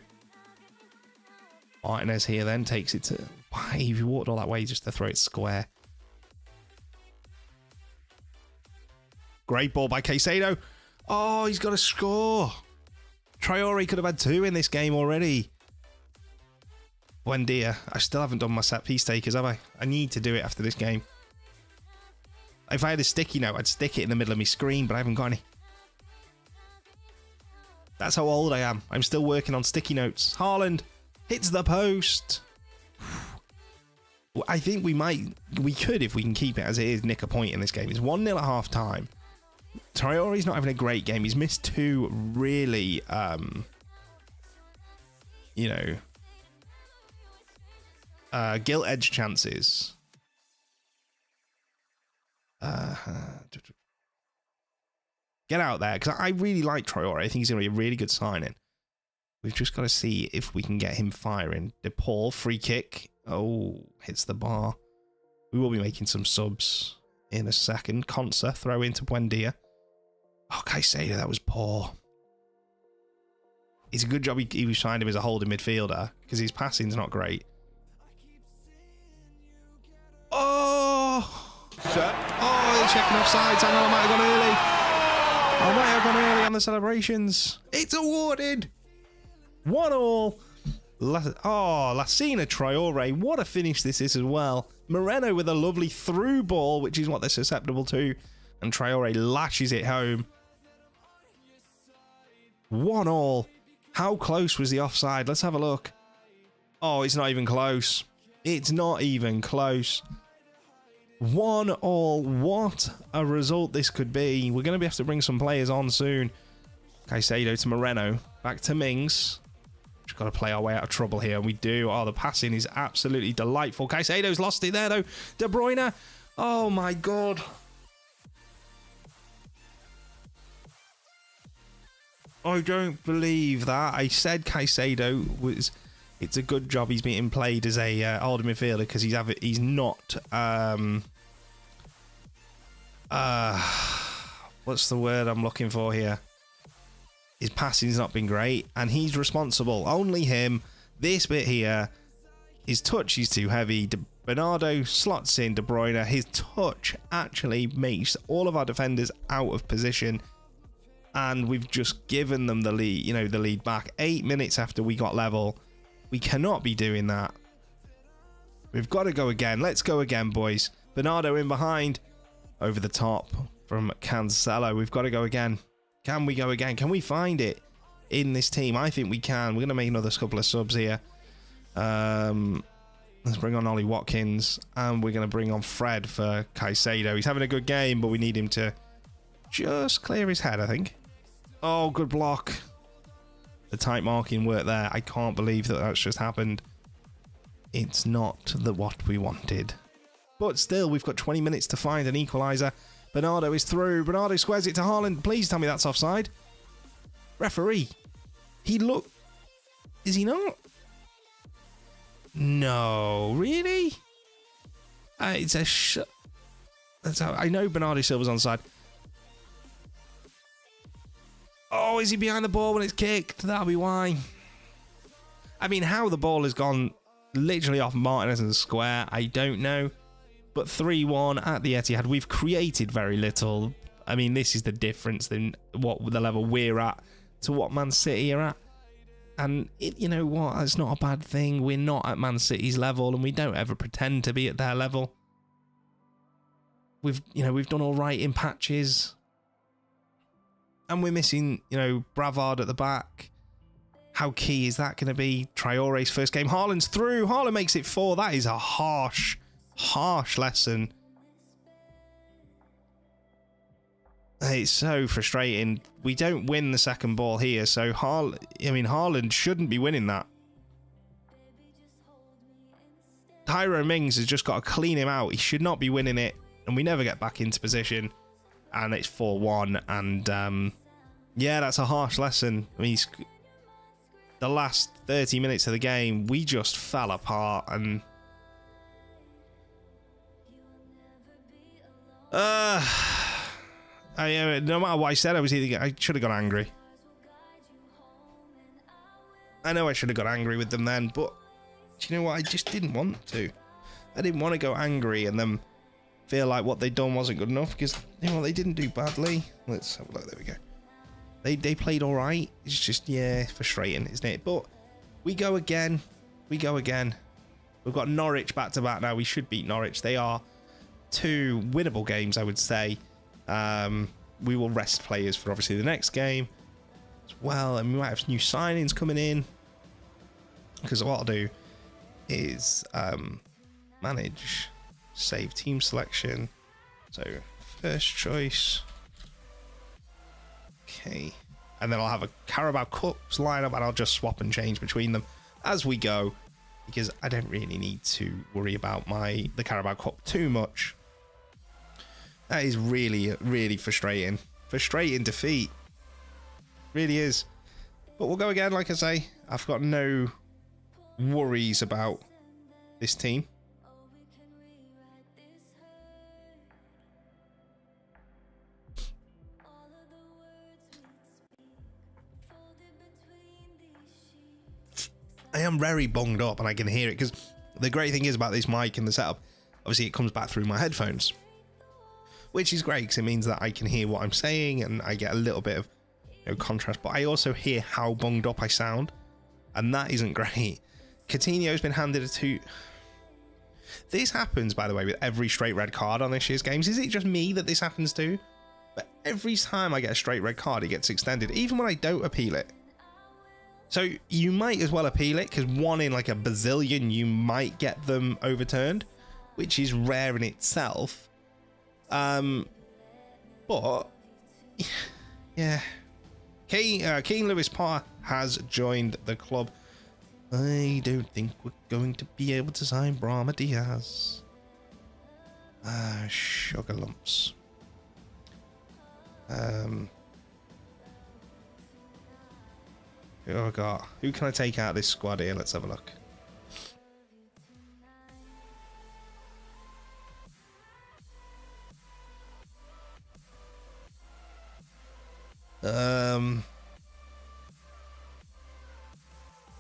Martinez here then takes it to... Why have you walked all that way just to throw it square? Great ball by Caicedo. Oh, he's got to score. Traore could have had 2 in this game already. Buendia. I still haven't done my set piece takers, have I? I need to do it after this game. If I had a sticky note, I'd stick it in the middle of my screen, but I haven't got any. That's how old I am. I'm still working on sticky notes. Haaland hits the post. I think we could, if we can keep it as it is, nick a point in this game. It's 1-0 at half time. Traore's not having a great game. He's missed 2 really, gilt edge chances. Get out there, because I really like Traore. I think he's going to be a really good signing. We've just got to see if we can get him firing. DePaul, free kick. Oh, hits the bar. We will be making some subs in a second. Consa, throw into Buendia. Oh, Caicedo, that was poor. It's a good job he signed him as a holding midfielder, because his passing's not great. Oh! Oh, they're checking offsides. I know I might have gone early. I might have gone early on the celebrations. It's awarded. 1-1. Lassina Traore. What a finish this is as well. Moreno with a lovely through ball, which is what they're susceptible to. And Traore lashes it home. 1-1. How close was the offside? Let's have a look. Oh, it's not even close. It's not even close. 1-1. What a result this could be. We're going to have to bring some players on soon. Caicedo to Moreno. Back to Mings. Just got to play our way out of trouble here, and we do. Oh, the passing is absolutely delightful. Caicedo's lost it there, though. De Bruyne. Oh, my God. I don't believe that. I said Caicedo was... It's a good job he's being played as a older midfielder because he's not... what's the word I'm looking for here? His passing's not been great, and he's responsible. Only him. This bit here, his touch is too heavy. Bernardo slots in De Bruyne. His touch actually makes all of our defenders out of position, and we've just given them the lead. The lead back 8 minutes after we got level. We cannot be doing that. We've got to go again. Let's go again, boys. Bernardo in behind, over the top from Cancelo. We've got to go again. Can we go again? Can we find it in this team? I think we can. We're going to make another couple of subs here. Let's bring on Ollie Watkins, and we're going to bring on Fred for Caicedo. He's having a good game, but we need him to just clear his head, I think. Oh, good block. The tight marking worked there. I can't believe that that's just happened. It's not what we wanted. But still, we've got 20 minutes to find an equaliser. Bernardo is through. Bernardo squares it to Haaland. Please tell me that's offside. Referee. Is he not? No. Really? It's a That's how I know Bernardo Silva's onside. Oh, is he behind the ball when it's kicked? That'll be why. I mean, how the ball has gone literally off Martinez's square, I don't know. But 3-1 at the Etihad. We've created very little. I mean, this is the difference in what the level we're at to what Man City are at. And you know what? That's not a bad thing. We're not at Man City's level, and we don't ever pretend to be at their level. We've done all right in patches. And we're missing, Bravard at the back. How key is that going to be? Traore's first game. Haaland's through. Haaland makes it 4. That is a harsh lesson. It's so frustrating. We don't win the second ball here, so Haaland shouldn't be winning that. Tyrone Mings has just got to clean him out. He should not be winning it, and we never get back into position. And it's 4-1, and yeah, that's a harsh lesson. I mean, the last 30 minutes of the game, we just fell apart, and no matter what I said, I should have got angry. I know I should have got angry with them then, but do you know what? I just didn't want to. I didn't want to go angry and then feel like what they'd done wasn't good enough, because they didn't do badly. Let's have a look. There we go. They played all right. It's just, it's frustrating, isn't it? But we go again. We've got Norwich back to back now. We should beat Norwich. They are 2 winnable games, I would say. We will rest players for obviously the next game as well, and we might have new signings coming in, because what I'll do is manage, save team selection. So first choice, okay, and then I'll have a Carabao Cups lineup, and I'll just swap and change between them as we go, because I don't really need to worry about the Carabao Cup too much. That is really, really frustrating. Frustrating defeat. Really is. But we'll go again, like I say. I've got no worries about this team. I am very bunged up, and I can hear it, because the great thing is about this mic and the setup, obviously it comes back through my headphones, which is great because it means that I can hear what I'm saying and I get a little bit of contrast, but I also hear how bunged up I sound, and that isn't great. Coutinho's been handed a 2. This happens, by the way, with every straight red card on this year's games. Is it just me that this happens to? But every time I get a straight red card, it gets extended, even when I don't appeal it. So you might as well appeal it, because 1 in like a bazillion you might get them overturned, which is rare in itself. But yeah, Keane Lewis Potter has joined the club. I don't think we're going to be able to sign Brahma Diaz. Sugar lumps. Who have I got? Who can I take out of this squad here? Let's have a look.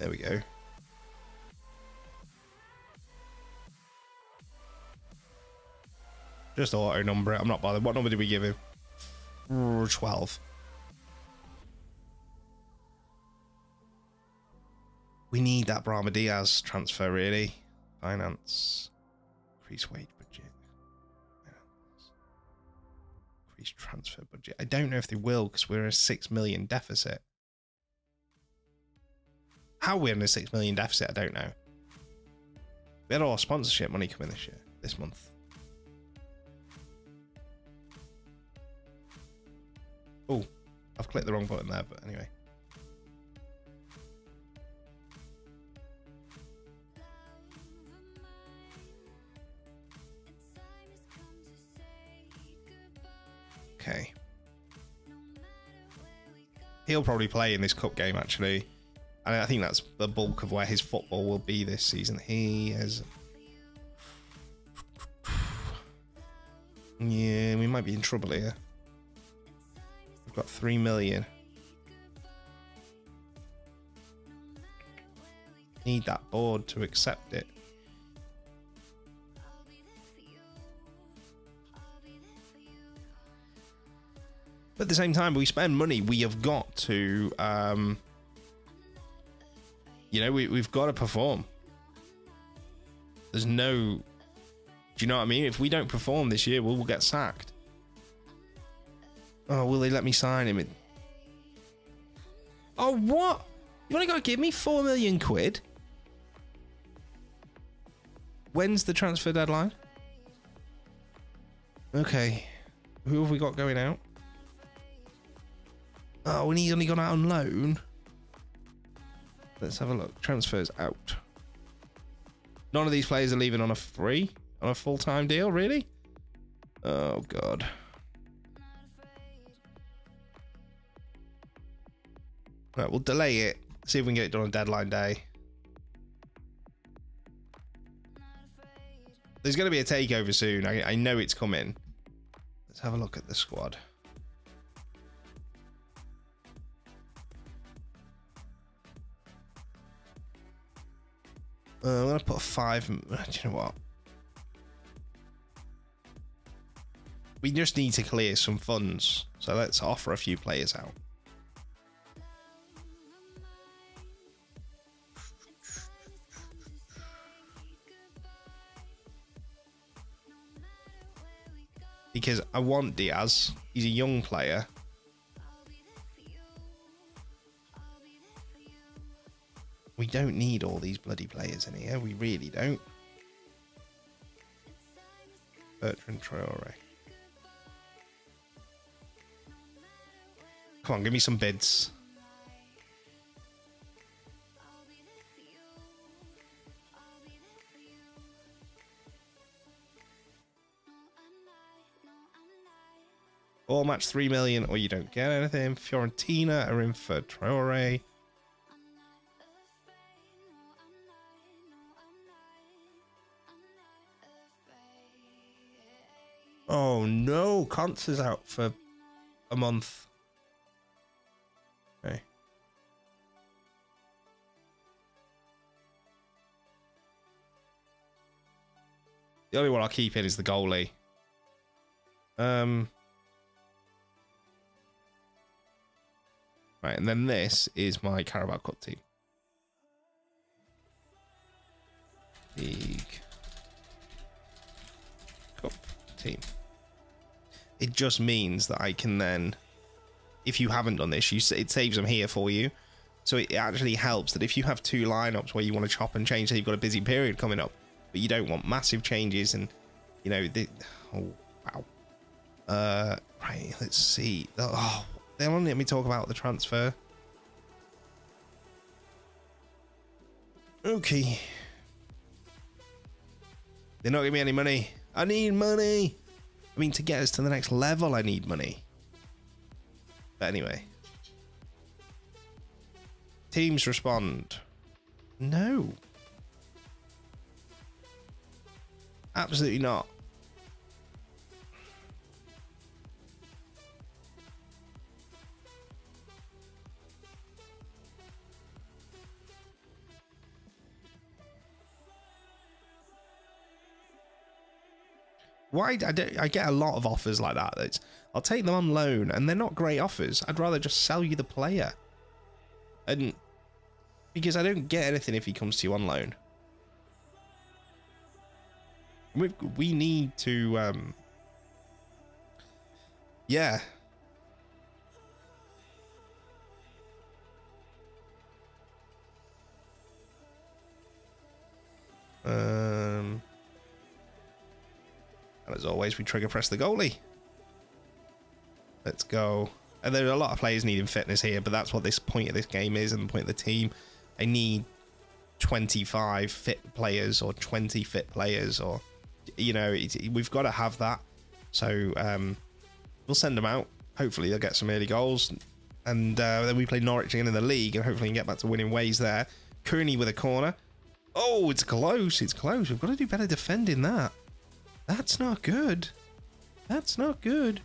There we go. Just auto number it. I'm not bothered. What number did we give him? 12. We need that Brahma Diaz transfer, really. Finance. Increase wage budget. Finance. Increase transfer budget. I don't know if they will because we're a 6 million deficit. How we're in a 6 million deficit, I don't know. We had all our sponsorship money come in this month. Oh, I've clicked the wrong button there, but anyway. Okay. He'll probably play in this cup game, actually. And I think that's the bulk of where his football will be this season. He is... Yeah, we might be in trouble here. We've got 3 million. Need that board to accept it. But at the same time, we spend money. We have got to... you know, we've got to perform. There's no... Do you know what I mean? If we don't perform this year, we'll get sacked. Oh, will they let me sign him? Oh, what? You only got to give me 4 million quid? When's the transfer deadline? Okay. Who have we got going out? Oh, and he's only gone out on loan. Let's have a look. Transfers out. None of these players are leaving on a free, on a full-time deal, really? Oh, God. Right, we'll delay it. See if we can get it done on deadline day. There's going to be a takeover soon. I know it's coming. Let's have a look at the squad. I'm going to put a 5. Do you know what? We just need to clear some funds. So let's offer a few players out. Because I want Diaz. He's a young player. We don't need all these bloody players in here. We really don't. Bertrand Traore. Come on, give me some bids. All match 3 million or you don't get anything. Fiorentina are in for Traore. Oh no, Conts is out for a month. Okay. The only one I'll keep in is the goalie. Right, and then this is my Carabao Cup team. League Cup team. It just means that I can then, if you haven't done this, it saves them here for you. So it actually helps that if you have 2 lineups where you want to chop and change, so you've got a busy period coming up, but you don't want massive changes and, you know, oh, wow. Right, let's see. Oh, they won't let me talk about the transfer. Okay. They're not giving me any money. I need money. I mean, to get us to the next level, I need money. But anyway. Teams respond. No. Absolutely not. Why I get a lot of offers like that. I'll take them on loan, and they're not great offers. I'd rather just sell you the player, and because I don't get anything if he comes to you on loan. We need to, yeah. And as always, we trigger press the goalie. Let's go. And there are a lot of players needing fitness here, but that's what this point of this game is, and the point of the team. I need 25 fit players or 20 fit players, or, you know, we've got to have that. So we'll send them out. Hopefully they'll get some early goals, and then we play Norwich again in the league, and hopefully we can get back to winning ways there. Cooney with a corner. Oh, it's close. It's close. We've got to do better defending that. That's not good. That's not good.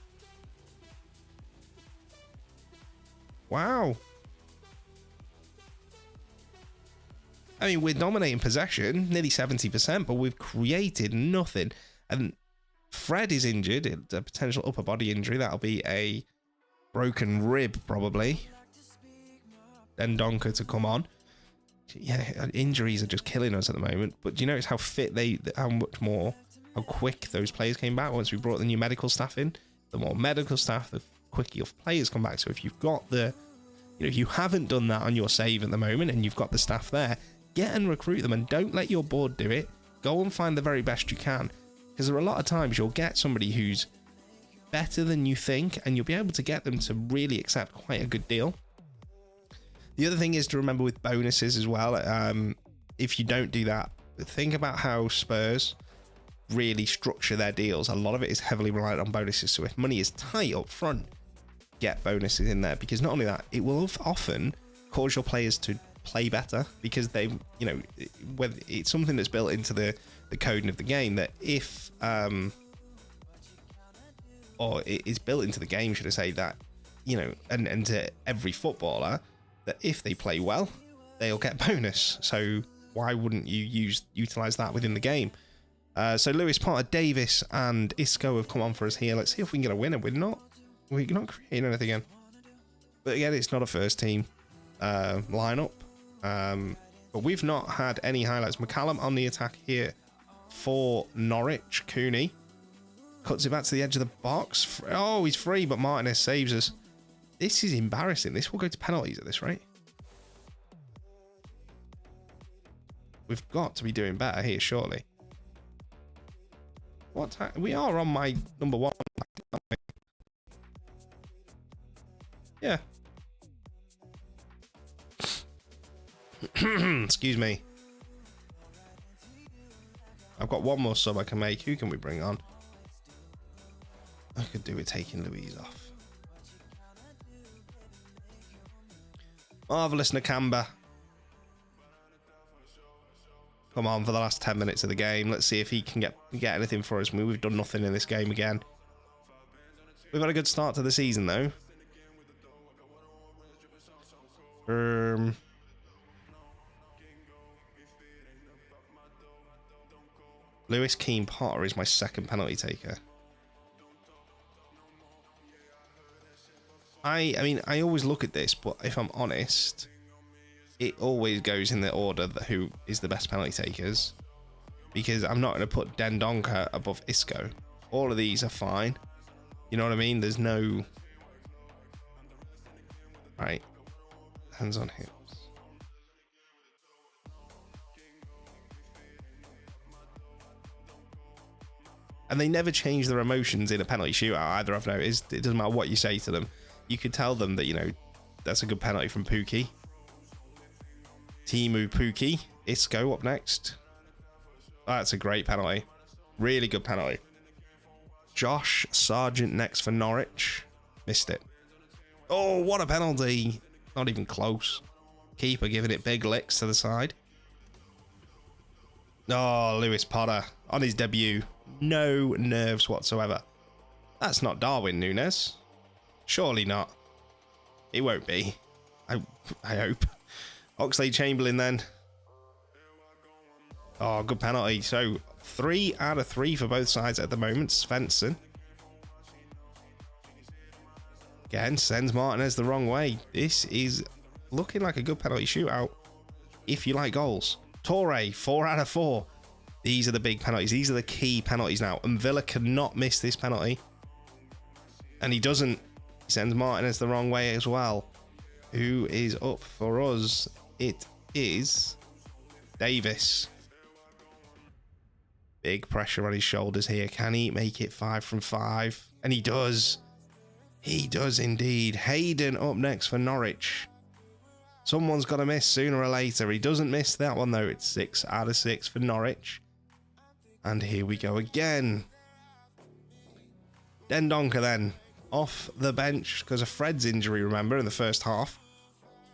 Wow. I mean, we're dominating possession, nearly 70%, but we've created nothing. And Fred is injured, a potential upper body injury. That'll be a broken rib, probably. Then Donker to come on. Yeah, injuries are just killing us at the moment. But do you notice how fit how quick those players came back once we brought the new medical staff in? The more medical staff, the quicker your players come back. So if you've got the, you know, if you haven't done that on your save at the moment and you've got the staff there, get and recruit them, and don't let your board do it. Go and find the very best you can, because there are a lot of times you'll get somebody who's better than you think, and you'll be able to get them to really accept quite a good deal. The other thing is to remember with bonuses as well. If you don't do that, think about how Spurs really structure their deals. A lot of it is heavily reliant on bonuses. So if money is tight up front, get bonuses in there, because not only that, it will often cause your players to play better, because they, you know, whether it's something that's built into the coding of the game, that if or it is built into the game, should I say, that, you know, and to every footballer, that if they play well, they'll get bonus. So why wouldn't you utilize that within the game? So Lewis, Potter, Davis, and Isco have come on for us here. Let's see if we can get a winner. We're not creating anything again. But again, it's not a first team lineup. But we've not had any highlights. McCallum on the attack here for Norwich. Cooney cuts it back to the edge of the box. Oh, he's free, but Martinez saves us. This is embarrassing. This will go to penalties at this rate. We've got to be doing better here, surely. What time? We are on my number one. Yeah. Excuse me. I've got one more sub I can make. Who can we bring on? I could do with taking Louise off. Marvellous Nakamba. Come on for the last 10 minutes of the game. Let's see if he can get anything for us. I mean, we've done nothing in this game again. We've had a good start to the season, though. Lewis Keane Potter is my second penalty taker. I mean, I always look at this, but if I'm honest, it always goes in the order that who is the best penalty takers, because I'm not going to put Dendonka above Isco. All of these are fine. You know what I mean? There's no... Right. Hands on hips. And they never change their emotions in a penalty shootout either, I've noticed. It doesn't matter what you say to them. You could tell them that, you know, that's a good penalty from Pookie. Timu Pookie. Isco up next. That's a great penalty. Really good penalty. Josh Sargent next for Norwich. Missed it. Oh, what a penalty. Not even close. Keeper giving it big licks to the side. Oh, Lewis Potter on his debut. No nerves whatsoever. That's not Darwin Núñez. Surely not. It won't be. I hope. Oxlade-Chamberlain then. Oh, good penalty. So 3 out of 3 for both sides at the moment. Svensson. Again, sends Martinez the wrong way. This is looking like a good penalty shootout if you like goals. Torre, 4 out of 4. These are the big penalties. These are the key penalties now. And Villa cannot miss this penalty. And he doesn't. He sends Martinez the wrong way as well. Who is up for us? It is Davis. Big pressure on his shoulders here. Can he make it 5 from 5? And he does. He does indeed. Hayden up next for Norwich. Someone's got to miss sooner or later. He doesn't miss that one though. It's 6 out of 6 for Norwich. And here we go again. Dendoncker then. Off the bench because of Fred's injury, remember, in the first half.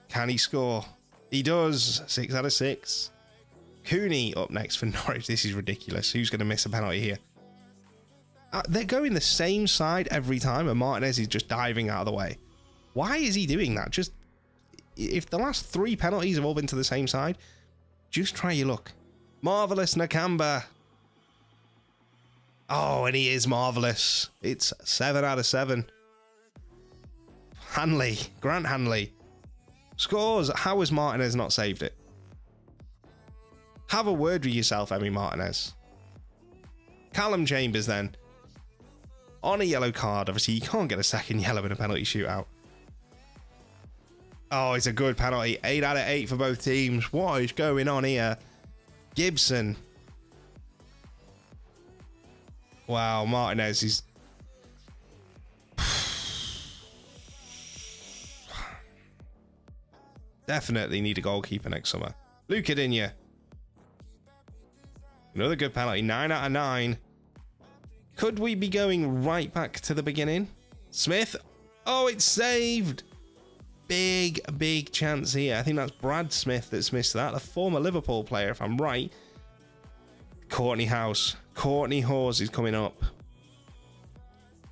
Can he score? He does. 6 out of 6. Cooney up next for Norwich. This is ridiculous. Who's going to miss a penalty here? They're going the same side every time, and Martinez is just diving out of the way. Why is he doing that? Just, if the last 3 penalties have all been to the same side, just try your luck. Marvellous Nakamba. Oh, and he is marvellous. It's 7 out of 7. Hanley. Grant Hanley. Scores. How has Martinez not saved it? Have a word with yourself, Emi Martinez. Callum Chambers then. On a yellow card. Obviously, you can't get a second yellow in a penalty shootout. Oh, it's a good penalty. 8 out of 8 for both teams. What is going on here? Gibson. Wow, Martinez is... Definitely need a goalkeeper next summer. Luca Digne. Another good penalty. 9 out of 9. Could we be going right back to the beginning? Smith. Oh, it's saved. Big chance here. I think that's Brad Smith that's missed that. The former Liverpool player, if I'm right. Courtney House. Courtney Hawes is coming up.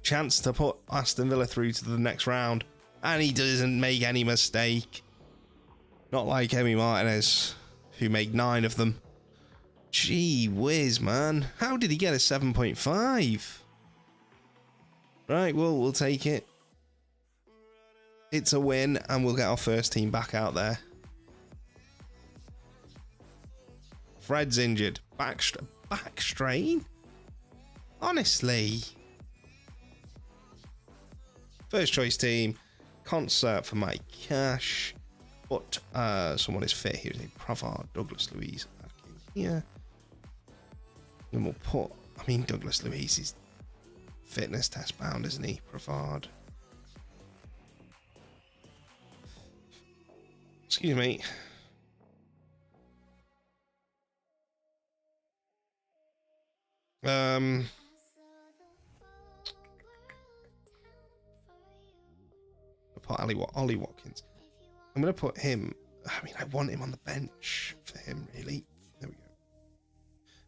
Chance to put Aston Villa through to the next round. And he doesn't make any mistake. Not like Emi Martinez, who made 9 of them. Gee whiz, man. How did he get a 7.5? Right, well, we'll take it. It's a win, and we'll get our first team back out there. Fred's injured. Back strain? Honestly. First choice team. Concert for Mike Cash. But someone is fit here. Provard, Douglas Luiz. Yeah. And we'll put... I mean, Douglas Luiz is fitness test bound, isn't he? Provard. Excuse me. I'll put Ollie Watkins. I'm going to put him... I mean, I want him on the bench for him, really. There we go.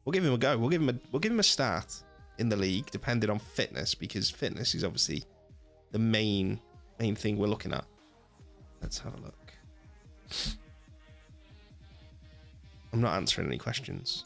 We'll give him a go. We'll give him a start in the league, depending on fitness, because fitness is obviously the main thing we're looking at. Let's have a look. I'm not answering any questions.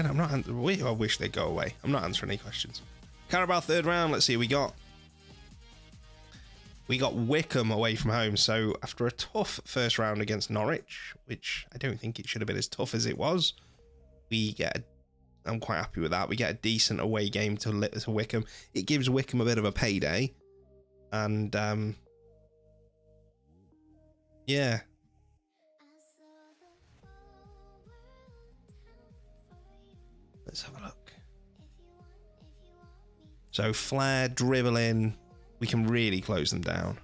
I'm not. I wish they'd go away. I'm not answering any questions. Carabao third round. Let's see what we got. We got Wickham away from home. So after a tough first round against Norwich, which I don't think it should have been as tough as it was, I'm quite happy with that. We get a decent away game to Wickham. It gives Wickham a bit of a payday, and Yeah. Let's have a look. So flair, dribbling, we can really close them down.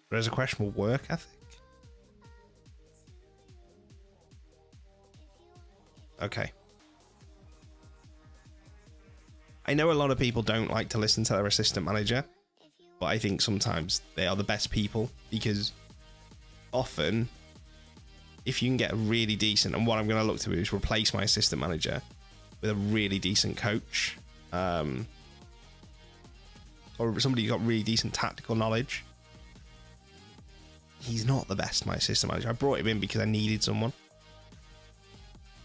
There's a questionable work ethic. Okay. I know a lot of people don't like to listen to their assistant manager, but I think sometimes they are the best people, because often if you can get a really decent, and what I'm going to look to do is replace my assistant manager with a really decent coach, or somebody who's got really decent tactical knowledge. He's not the best, my assistant manager. I brought him in because I needed someone,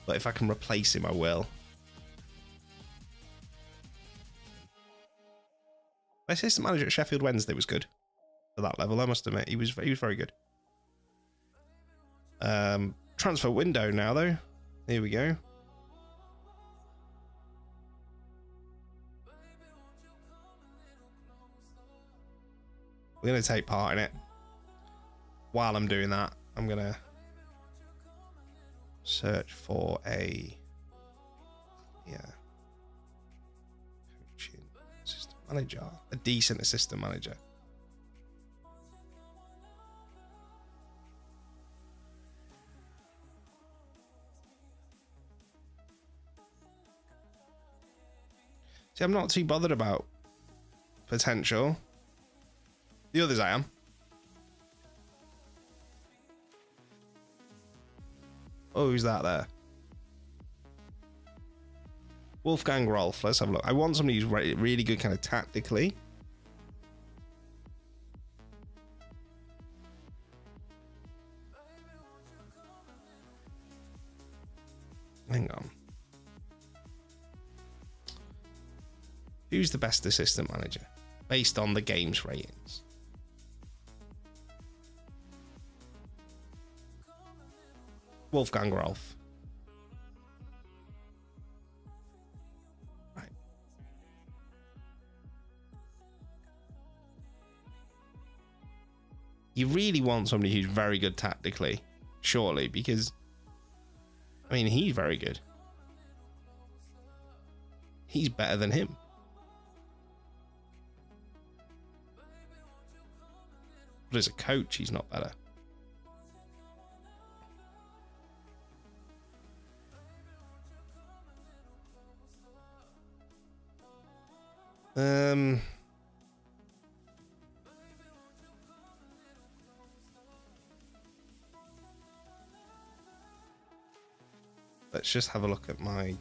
but if I can replace him, I will. My assistant manager at Sheffield Wednesday was good for that level, I must admit. He was very good. Transfer window now, though. Here we go. We're going to take part in it. While I'm doing that, I'm going to search for a coaching assistant manager, a decent assistant manager. See, I'm not too bothered about potential. The others I am. Oh, who's that there? Wolfgang Rolf. Let's have a look. I want somebody who's really good kind of tactically. Hang on. Who's the best assistant manager based on the game's ratings? Wolfgang Rolf. Right. You really want somebody who's very good tactically, surely, because, I mean, he's very good. He's better than him. But as a coach, he's not better. Let's just have a look at my...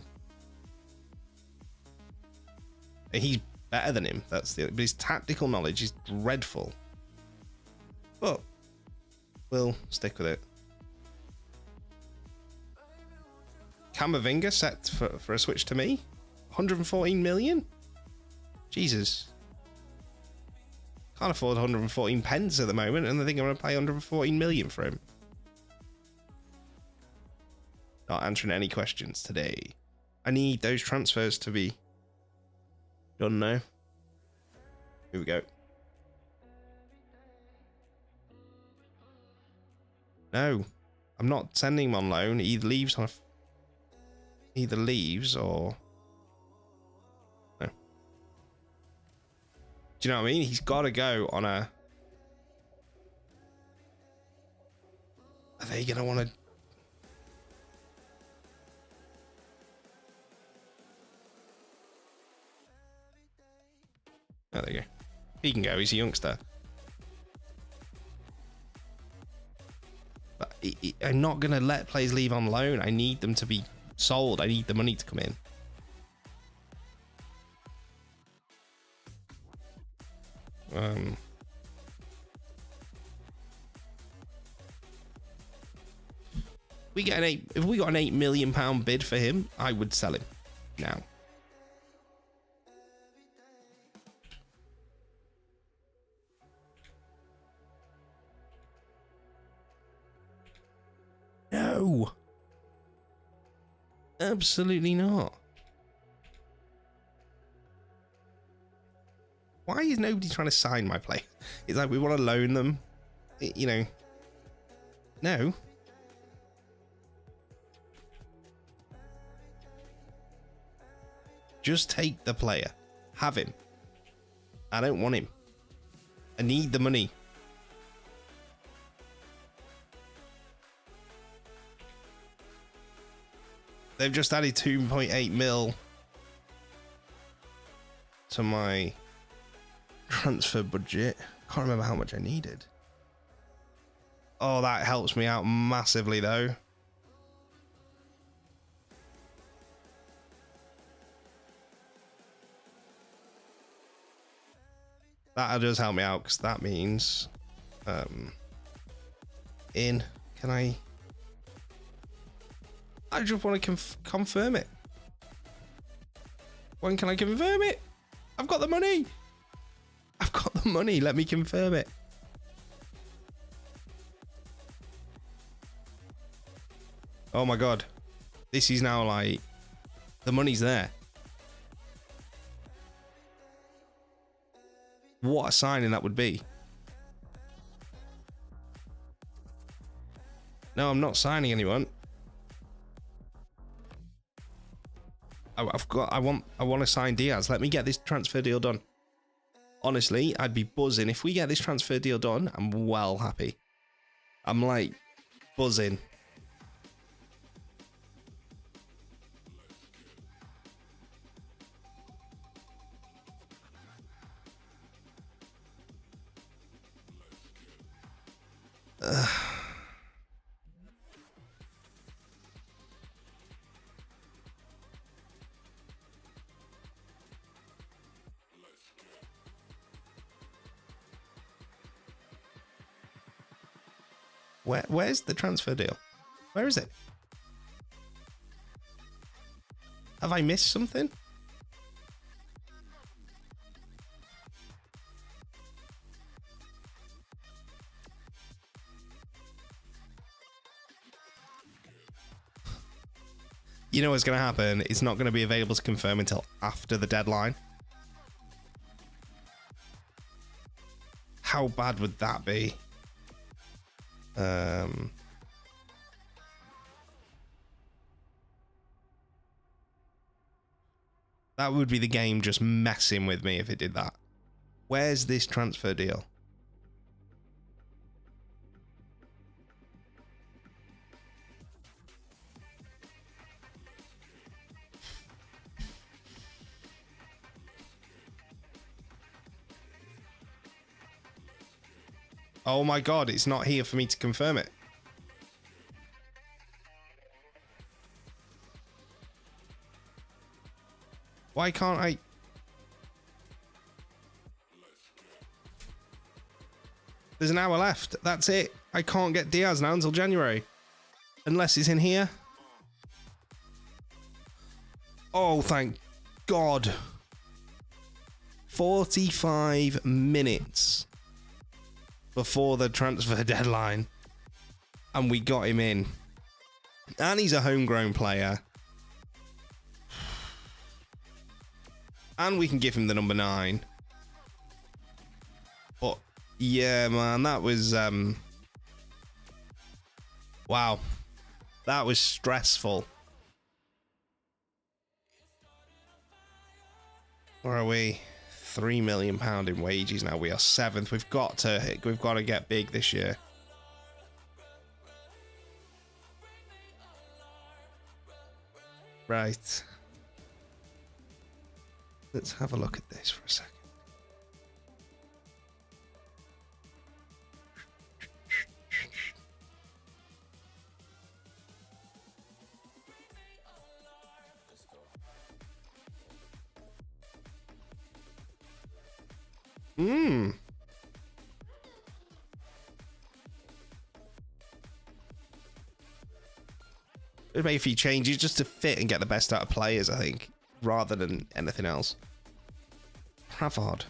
He's better than him. That's the... But his tactical knowledge is dreadful. But we'll stick with it. Camavinga set for a switch to me. 114 million? Jesus. Can't afford 114 pence at the moment, and I think I'm going to pay 114 million for him. Not answering any questions today. I need those transfers to be done now. Here we go. No, I'm not sending him on loan. He either leaves on either leaves or no. Do you know what I mean? He's got to go on a. Are they gonna want to? Oh, there you go. He can go. He's a youngster. But I'm not going to let players leave on loan. I need them to be sold. I need the money to come in. If we got an £8 million bid for him, I would sell him now. No. Absolutely not. Why is nobody trying to sign my play? It's like we want to loan them. You know. No. Just take the player. Have him. I don't want him. I need the money. They've just added 2.8 mil to my transfer budget. Can't remember how much I needed. Oh, that helps me out massively though. That does help me out because that means can I just want to confirm it. When can I confirm it? I've got the money. I've got the money. Let me confirm it. Oh my god. This is now like the money's there. What a signing that would be. No, I'm not signing anyone. I want to sign Diaz. Let me get this transfer deal done. Honestly, I'd be buzzing. If we get this transfer deal done, I'm well happy. I'm like buzzing. Where's the transfer deal? Where is it? Have I missed something? You know what's going to happen? It's not going to be available to confirm until after the deadline. How bad would that be? That would be the game just messing with me if it did that. Where's this transfer deal? Oh my god, it's not here for me to confirm it. Why can't I? There's an hour left. That's it. I can't get Diaz now until January. Unless it's in here. Oh, thank God. 45 minutes before the transfer deadline. And we got him in. And he's a homegrown player. And we can give him the number 9. But yeah, man, that was wow. That was stressful. Where are we? £3 million in wages now. We are 7th. We've got to get big this year. Right. Let's have a look at this for a second. We've made a few changes just to fit and get the best out of players, I think, rather than anything else. Pravard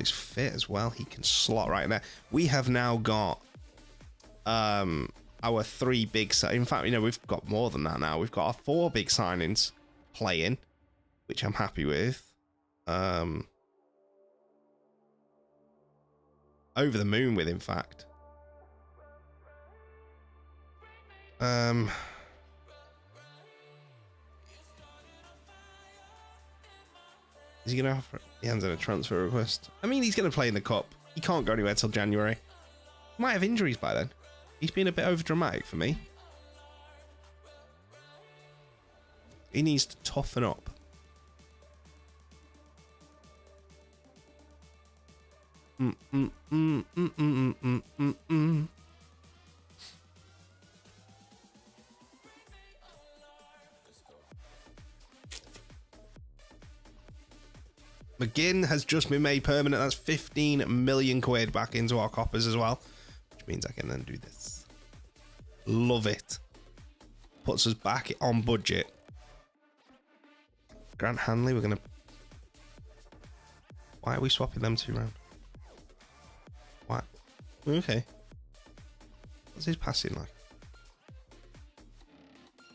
is fit as well. He can slot right in there. We have now got our 3 big... In fact, you know, we've got more than that now. We've got our 4 big signings playing, which I'm happy with. over the moon with, in fact. Is he going to offer? He hands in a transfer request. I mean, he's going to play in the cup. He can't go anywhere till January. He might have injuries by then. He's been a bit over dramatic for me. He needs to toughen up. McGinn has just been made permanent. That's 15 million quid back into our coppers as well, which means I can then do this. Love it. Puts us back on budget. Grant Hanley, we're going to... Why are we swapping them two round? Why? Okay. What's his passing like?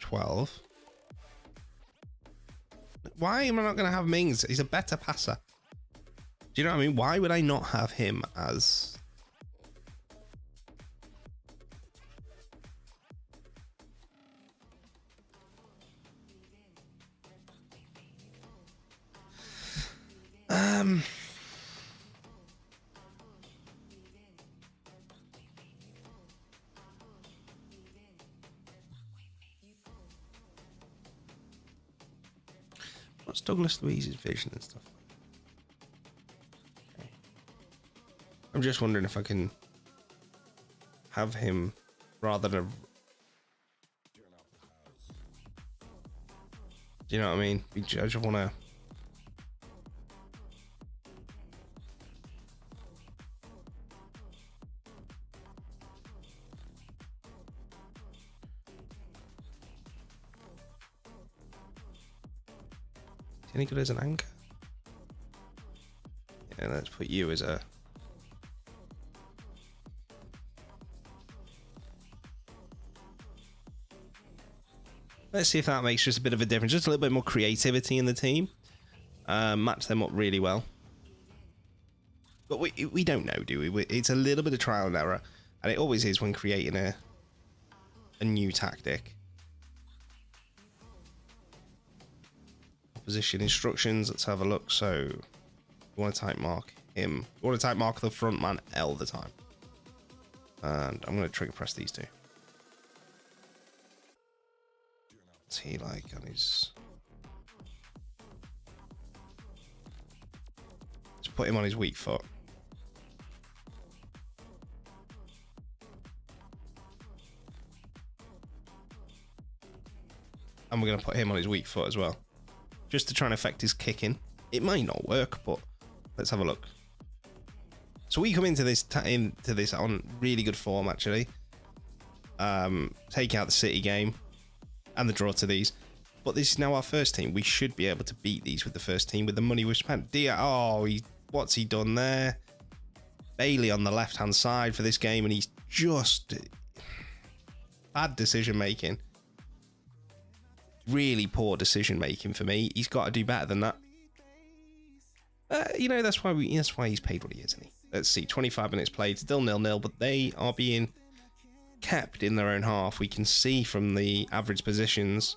12. Why am I not going to have Mings? He's a better passer. Do you know what I mean? Why would I not have him as... What's Douglas Luiz's vision and stuff? Okay. I'm just wondering if I can have him rather than... Do you know what I mean? I just want to... Any good as an anchor? Yeah, let's put you as a... Let's see if that makes just a bit of a difference. Just a little bit more creativity in the team. Match them up really well. But we don't know, do we? It's a little bit of trial and error. And it always is when creating a new tactic. Position instructions, let's have a look. So you want to type mark him, you want to type mark the front man L the time, and I'm going to trigger press these two. What's he like on his... Let's put him on his weak foot. And we're going to put him on his weak foot as well, just to try and affect his kicking. It might not work, but let's have a look. So we come into this on really good form, actually. Take out the City game and the draw to these. But this is now our first team. We should be able to beat these with the first team with the money we've spent. What's he done there? Bailey on the left-hand side for this game, and he's just... Bad decision making. Really poor decision making for me. He's got to do better than that. You know, that's why he's paid what he is, isn't he? Let's see, 25 minutes played, still 0-0, but they are being kept in their own half. We can see from the average positions,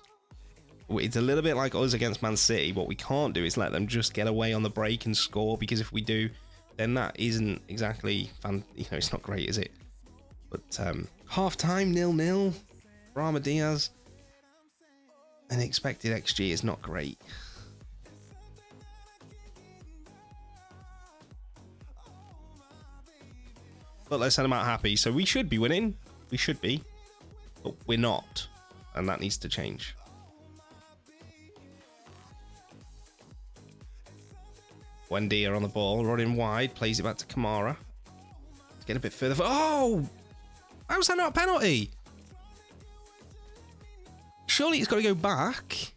it's a little bit like us against Man City. What we can't do is let them just get away on the break and score, because if we do, then that isn't exactly it's not great, is it? But half time 0-0, Brahma Diaz. And expected XG is not great. But let's send them out happy. So we should be winning. We should be. But we're not. And that needs to change. Wendy are on the ball. Running wide. Plays it back to Kamara. Let's get a bit further. Oh! How's that not a penalty? Surely it's got to go back.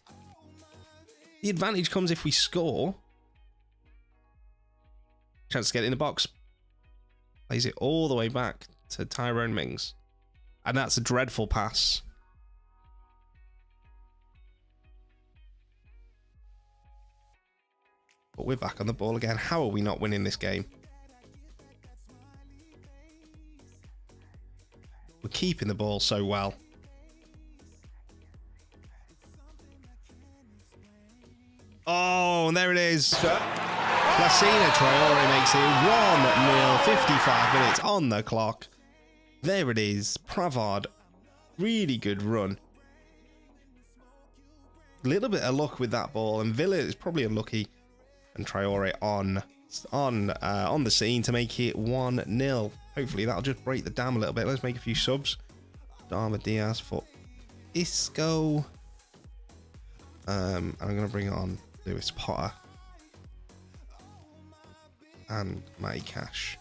The advantage comes if we score. Chance to get it in the box. Plays it all the way back to Tyrone Mings. And that's a dreadful pass. But we're back on the ball again. How are we not winning this game? We're keeping the ball so well. Oh, and there it is. Placina Traore makes it 1-0, 55 minutes on the clock. There it is. Pravard, really good run. Little bit of luck with that ball, and Villa is probably unlucky. And Traore on the scene to make it 1-0. Hopefully that'll just break the dam a little bit. Let's make a few subs. Dharma Diaz for Isco. I'm going to bring on Lewis Potter and Matty Cash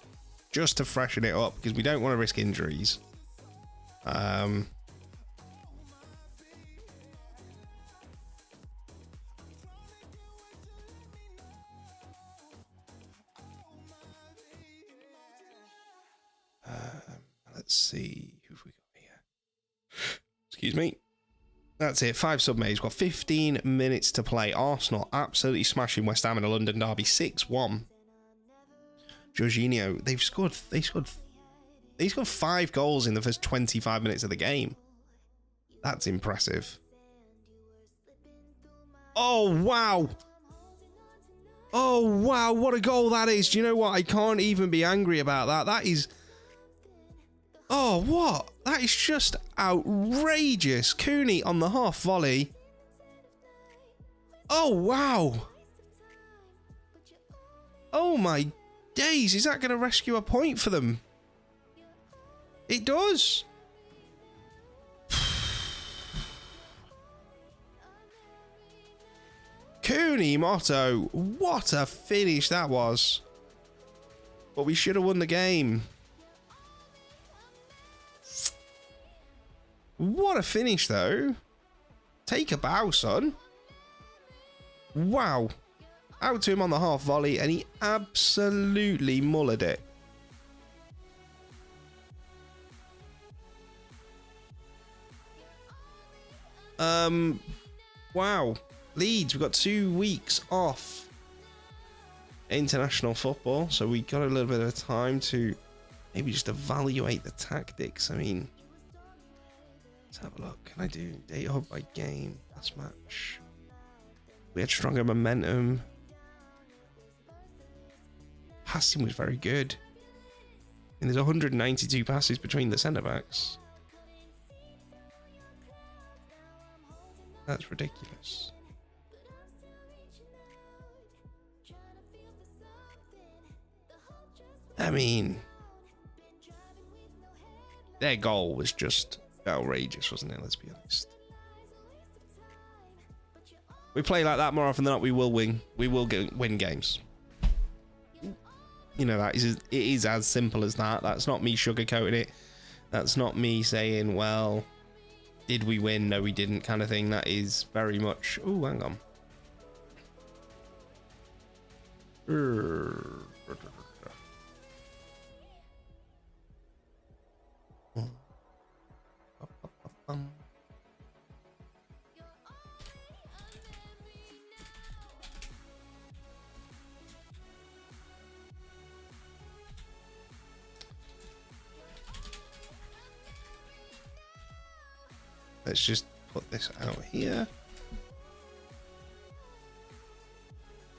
just to freshen it up because we don't want to risk injuries. Let's see who we got here. Excuse me. That's it. 5 sub-mates. We've got 15 minutes to play. Arsenal absolutely smashing West Ham in a London derby. 6-1. Jorginho, they scored 5 goals in the first 25 minutes of the game. That's impressive. Oh, wow. Oh, wow. What a goal that is. Do you know what? I can't even be angry about that. That is... Oh, what? That is just outrageous. Cooney on the half volley. Oh, wow. Oh, my days. Is that going to rescue a point for them? It does. Cooney Motto. What a finish that was. But we should have won the game. What a finish, though. Take a bow, son. Wow. Out to him on the half volley, and he absolutely mullered it. Wow. Leeds, we've got 2 weeks off international football, so we got a little bit of time to maybe just evaluate the tactics. I mean... Let's have a look. Can I do data hub by game? Last match. We had stronger momentum. Passing was very good. And there's 192 passes between the centre backs. That's ridiculous. I mean, their goal was just outrageous, wasn't it? Let's be honest. We play like that more often than not, we will win. We will win games. You know, it is as simple as that. That's not me sugarcoating it. That's not me saying, well, did we win? No, we didn't, kind of thing. That is very much... Oh, hang on. Let's just put this out here.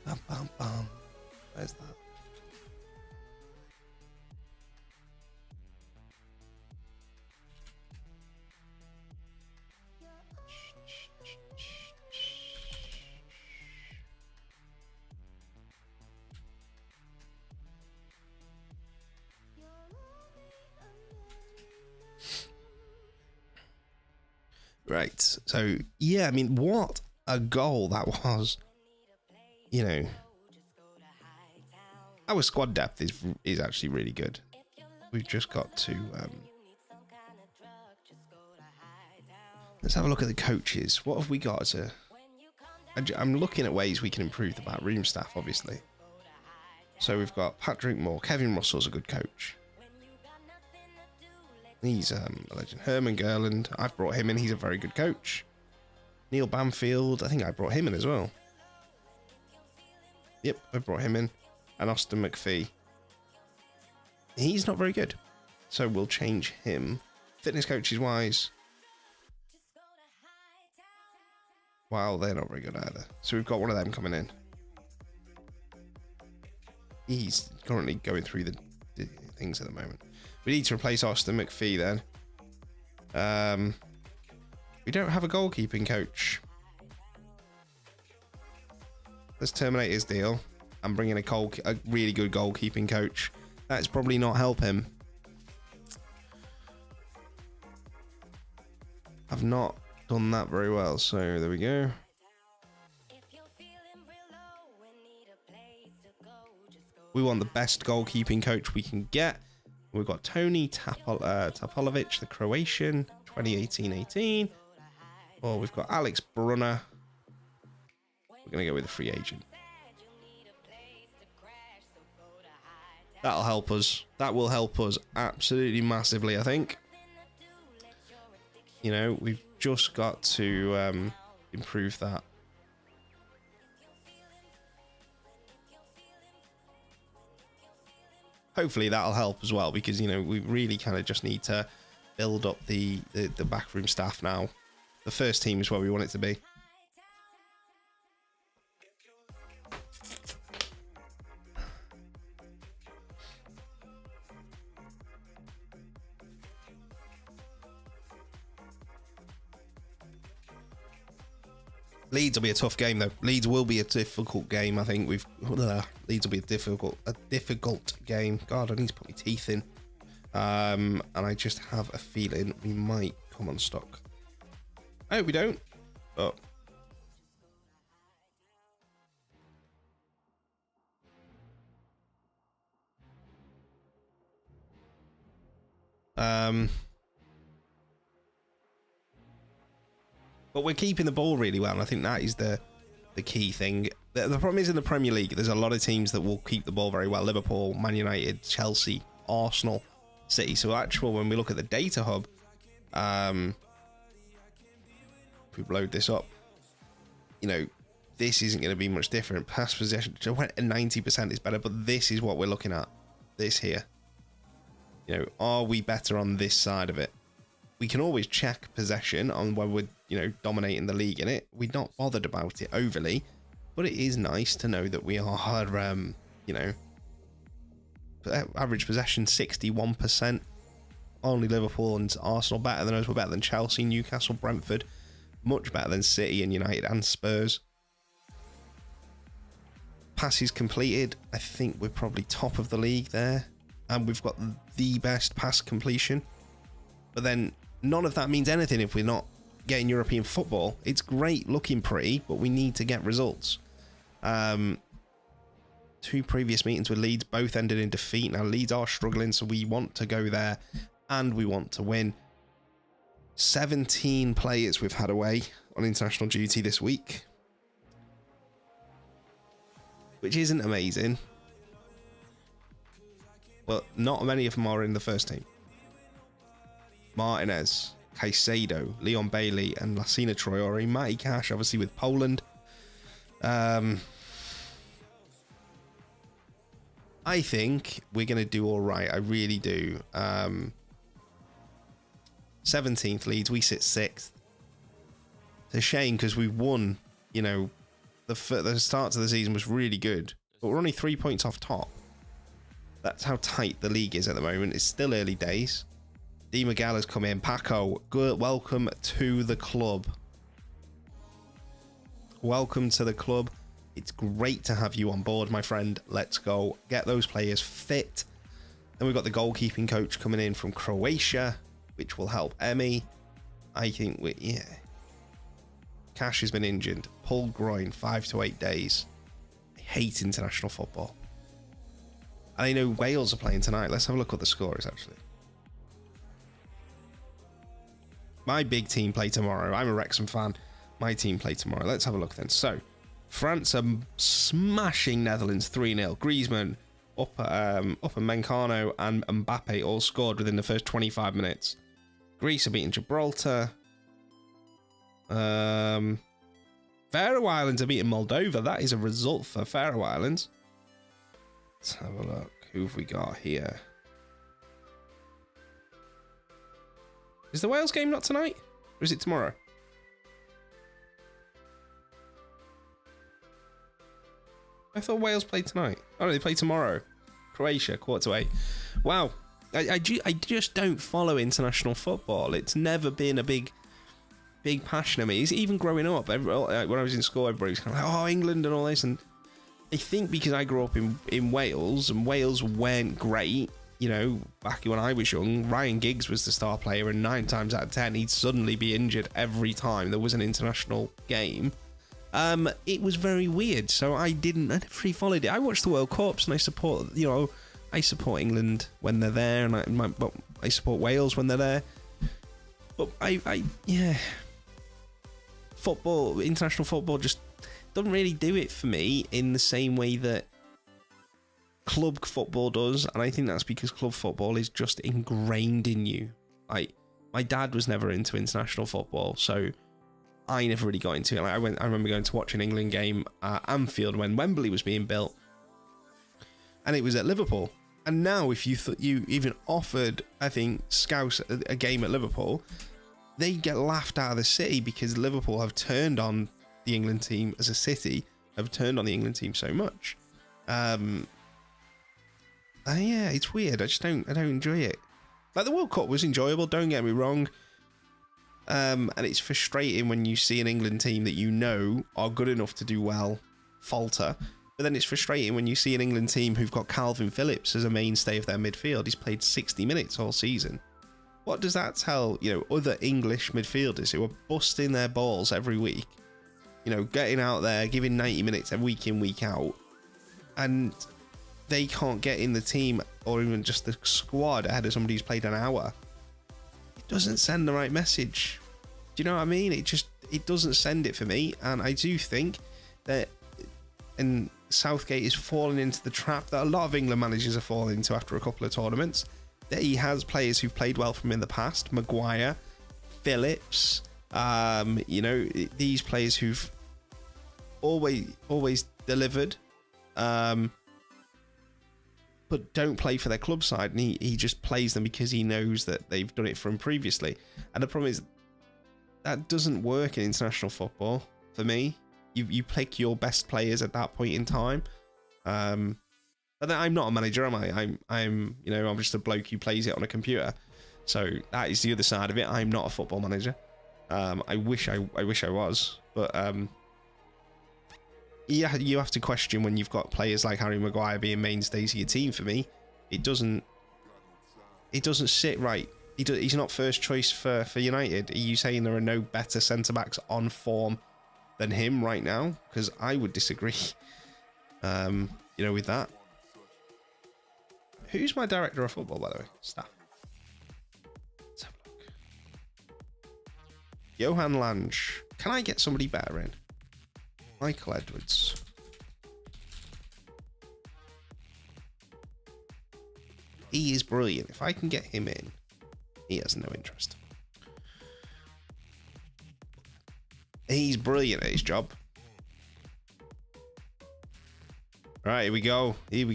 Bam, bam, bam. Where's that? Right, so yeah, I mean, what a goal that was. You know, our squad depth is actually really good. We've just got to let's have a look at the coaches. What have we got as a... I'm looking at ways we can improve the backroom staff, obviously. So we've got Patrick Moore. Kevin Russell's a good coach. He's a legend. Herman Gerland, I've brought him in. He's a very good coach. Neil Bamfield, I think I brought him in as well. Yep, I brought him in. And Austin McPhee. He's not very good. So we'll change him. Fitness coaches wise, wow, they're not very good either. So we've got one of them coming in. He's currently going through the things at the moment. We need to replace Austin McPhee then. We don't have a goalkeeping coach. Let's terminate his deal and bring in a really good goalkeeping coach. That's probably not help him. I've not done that very well, so there we go. We want the best goalkeeping coach we can get. We've got Tony Tapolovic, the Croatian, 2018-18. Or we've got Alex Brunner. We're going to go with a free agent. That'll help us. That will help us absolutely massively, I think. You know, we've just got to improve that. Hopefully that'll help as well, because, you know, we really kind of just need to build up the backroom staff now. The first team is where we want it to be. Leeds will be a tough game, though. Leeds will be a difficult game. I think Leeds will be a difficult game. God, I need to put my teeth in. And I just have a feeling we might come unstuck. I hope we don't. But but we're keeping the ball really well, and I think that is the key thing. The problem is in the Premier League, there's a lot of teams that will keep the ball very well. Liverpool, Man United, Chelsea, Arsenal, City. So actually, when we look at the data hub, if we load this up, you know, this isn't going to be much different. Pass possession, 90% is better, but this is what we're looking at. This here. You know, are we better on this side of it? We can always check possession on when we're, you know, dominating the league in it. We're not bothered about it overly, but it is nice to know that we are, you know, average possession 61%. Only Liverpool and Arsenal better than us. We're better than Chelsea, Newcastle, Brentford. Much better than City and United and Spurs. Passes completed. I think we're probably top of the league there. And we've got the best pass completion. But then none of that means anything if we're not getting European football. It's great looking pretty, but we need to get results. 2 previous meetings with Leeds both ended in defeat. Now Leeds are struggling, so we want to go there and we want to win. 17 players we've had away on international duty this week, which isn't amazing, but not many of them are in the first team. Martinez, Caicedo, Leon Bailey, and Lassina Traore. Matty Cash, obviously, with Poland. I think we're going to do all right. I really do. 17th Leeds, we sit 6th. It's a shame because we won, you know, the start of the season was really good, but we're only 3 points off top. That's how tight the league is at the moment. It's still early days. Di Miguel has come in. Paco, good. Welcome to the club. Welcome to the club. It's great to have you on board, my friend. Let's go get those players fit. Then we've got the goalkeeping coach coming in from Croatia, which will help Emmy. I think yeah. Cash has been injured. Pulled groin, 5 to 8 days. I hate international football. And I know Wales are playing tonight. Let's have a look what the score is, actually. My big team play tomorrow. I'm a Wrexham fan. My team play tomorrow. Let's have a look then. So, France are smashing Netherlands 3-0. Griezmann, Upamecano and Mbappe all scored within the first 25 minutes. Greece are beating Gibraltar. Faroe Islands are beating Moldova. That is a result for Faroe Islands. Let's have a look. Who have we got here? Is the Wales game not tonight? Or is it tomorrow? I thought Wales played tonight. Oh, no, they play tomorrow. Croatia, 7:45. Wow. I just don't follow international football. It's never been a big passion of me. Even growing up, when I was in school, everybody was kind of like, oh, England and all this. And I think because I grew up in Wales, and Wales weren't great, you know, back when I was young, Ryan Giggs was the star player, and 9 times out of 10, he'd suddenly be injured every time there was an international game. It was very weird, so I never really followed it. I watched the World Cups, and I support England when they're there, and I support Wales when they're there. But football, international football, just doesn't really do it for me in the same way that club football does, and I think that's because club football is just ingrained in you. My dad was never into international football, so I never really got into it. I remember going to watch an England game at Anfield when Wembley was being built, and it was at Liverpool. And now, if you even offered, I think, Scouse a game at Liverpool, they get laughed out of the city because Liverpool have turned on the England team as a city, have turned on the England team so much. Yeah, it's weird. I don't enjoy it. Like, the World Cup was enjoyable, don't get me wrong. And it's frustrating when you see an England team that you know are good enough to do well falter. But then it's frustrating when you see an England team who've got Calvin Phillips as a mainstay of their midfield. He's played 60 minutes all season. What does that tell, other English midfielders who are busting their balls every week? Getting out there, giving 90 minutes a week in, week out. And they can't get in the team or even just the squad ahead of somebody who's played an hour. It doesn't send the right message. Do you know what I mean? It doesn't send it for me. And I do think that Southgate is falling into the trap that a lot of England managers are falling into after a couple of tournaments. That he has players who've played well from in the past, Maguire, Phillips, these players who've always delivered, but don't play for their club side, and he just plays them because he knows that they've done it for him previously. And the problem is that doesn't work in international football for me. You pick your best players at that point in time. But then I'm not a manager, am I? I'm just a bloke who plays it on a computer. So that is the other side of it. I'm not a football manager. I wish I was, but yeah, you have to question when you've got players like Harry Maguire being mainstays of your team. For me, it doesn't sit right. He's not first choice for United. Are you saying there are no better centre backs on form than him right now? Because I would disagree. With that. Who's my director of football, by the way? Staff. Let's have a look. Johan Lange. Can I get somebody better in? Michael Edwards. He is brilliant. If I can get him in, he has no interest. He's brilliant at his job. Right, here we go. I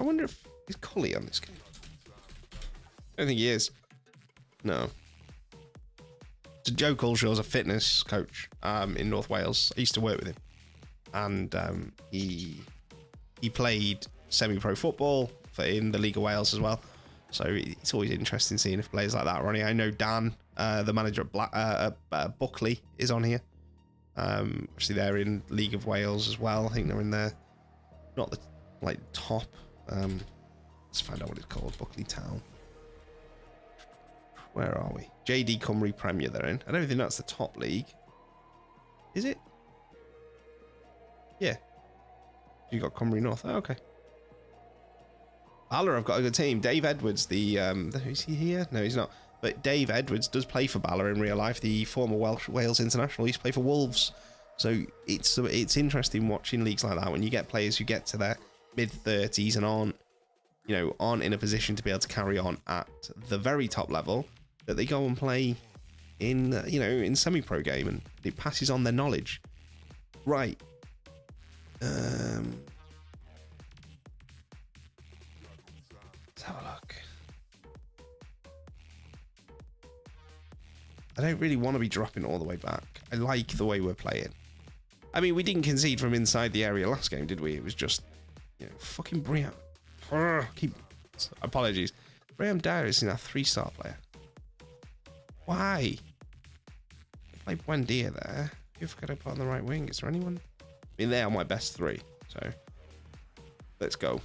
wonder if is Collie on this game. I don't think he is. No. So Joe Culshaw's a fitness coach in North Wales. I used to work with him, and he played semi-pro football in the League of Wales as well. So it's always interesting seeing if players like that are on here. I know Dan, the manager at Buckley, is on here. Actually, they're in League of Wales as well. I think they're in there, not the top. Let's find out what it's called. Buckley Town. Where are we? JD Cymru Premier they're in. I don't think that's the top league. Is it? Yeah. You got Cymru North. Oh, okay. Bala have got a good team. Dave Edwards, is he here? No, he's not. But Dave Edwards does play for Bala in real life. The former Wales international. He used to play for Wolves. So it's interesting watching leagues like that when you get players who get to their mid-30s and aren't in a position to be able to carry on at the very top level, that they go and play in semi-pro game, and it passes on their knowledge. Right. Let's have a look. I don't really want to be dropping all the way back. I like the way we're playing. I mean, we didn't concede from inside the area last game, did we? It was just, you know, fucking Brian. Apologies. Graham Dyer is a 3-star player. Why? I play Buendia there. Who could I put on the right wing? Is there anyone? I mean, they are my best 3. So, let's go.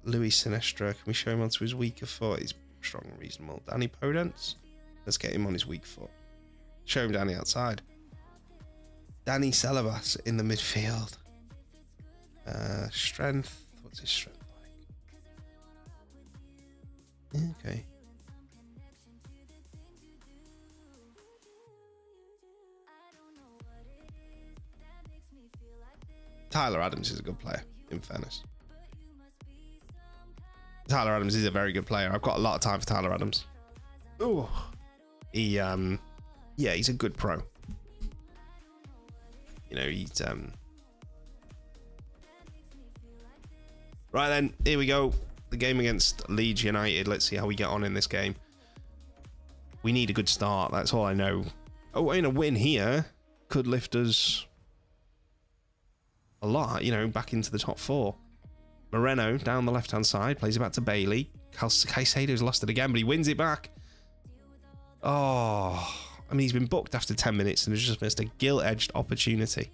Louis Sinestra, can we show him onto his weaker foot? He's strong and reasonable. Danny Podence, let's get him on his weak foot. Show him Danny outside. Danny Celavas in the midfield. Strength, what's his strength like? Okay. Tyler Adams is a good player, in fairness. Tyler Adams is a very good player. I've got a lot of time for Tyler Adams. Oh, yeah, he's a good pro. You know, he's right then. Here we go. The game against Leeds United. Let's see how we get on in this game. We need a good start. That's all I know. Oh, and a win here could lift us a lot. You know, back into the top 4. Moreno down the left-hand side, plays it back to Bailey. Caicedo's lost it again, but he wins it back. Oh, I mean, he's been booked after 10 minutes and has just missed a gilt-edged opportunity.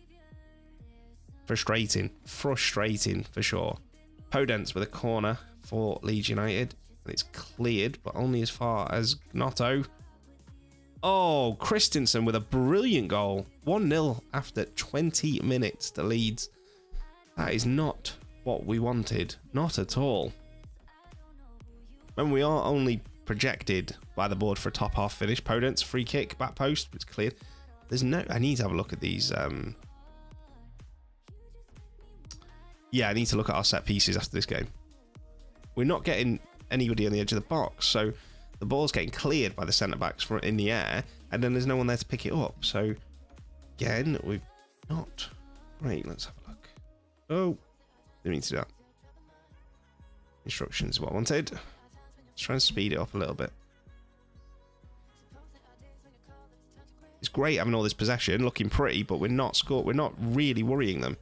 Frustrating for sure. Podence with a corner for Leeds United, and it's cleared, but only as far as Gnotto. Oh, Christensen with a brilliant goal. 1-0 after 20 minutes to Leeds. That is not what we wanted, not at all. When we are only projected by the board for a top half finish. Podence, free kick, back post, it's cleared. There's no, I need to have a look at these. Yeah, I need to look at our set pieces after this game. We're not getting anybody on the edge of the box, so the ball's getting cleared by the centre backs in the air, and then there's no one there to pick it up. So again, we've not. Right, let's have a look. Oh. Didn't mean to do that. Instructions is what I wanted. Let's try and speed it up a little bit. It's great having all this possession, looking pretty, but we're not really worrying them.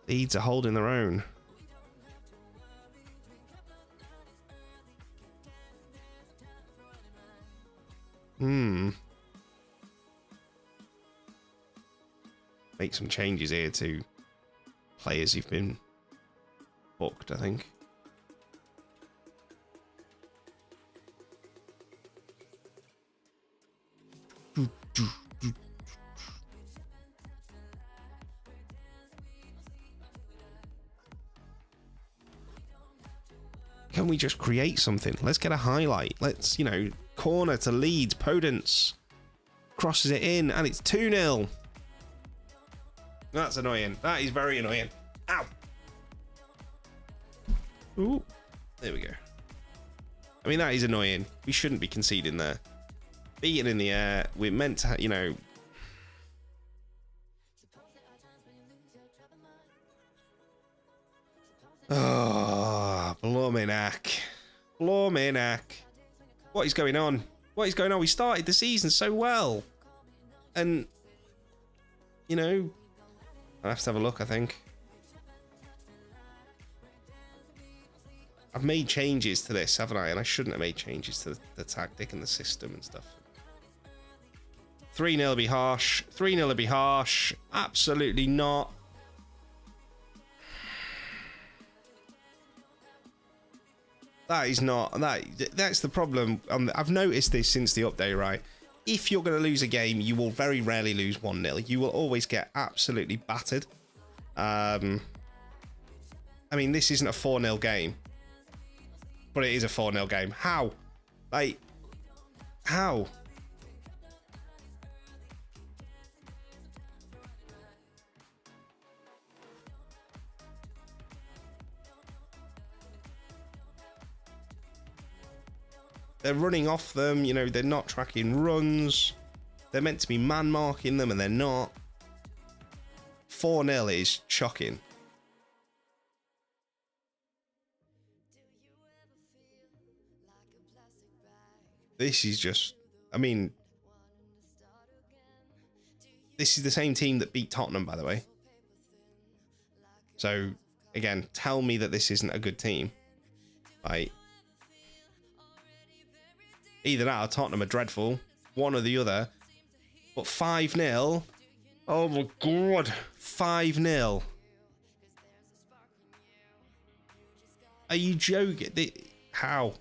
Leeds are holding their own. Make some changes here to players who've been booked, I think. Can we just create something? Let's get a highlight. Let's, you know, corner to Leeds. Podence crosses it in, and it's 2-0. That's annoying. That is very annoying. Ow. Ooh. There we go. I mean, that is annoying. We shouldn't be conceding there. Beaten in the air. We're meant to, you know. Oh, Blumenack. What is going on? What is going on? We started the season so well. And, you know, I'll have to have a look, I think. I've made changes to this, haven't I? And I shouldn't have made changes to the tactic and the system and stuff. 3-0 would be harsh. 3-0 would be harsh. Absolutely not. That is not... That's the problem. I've noticed this since the update, right? If you're going to lose a game, you will very rarely lose 1-0. You will always get absolutely battered. I mean, this isn't a 4-0 game. But it is a 4-0 game. How? Like, How? They're running off them, you know, they're not tracking runs. They're meant to be man marking them and they're not. 4-0 is shocking. This is just, I mean, this is the same team that beat Tottenham, by the way. So, again, tell me that this isn't a good team. Like, either that or Tottenham are dreadful. One or the other. But 5-0. Oh my God. 5-0. Are you joking? How?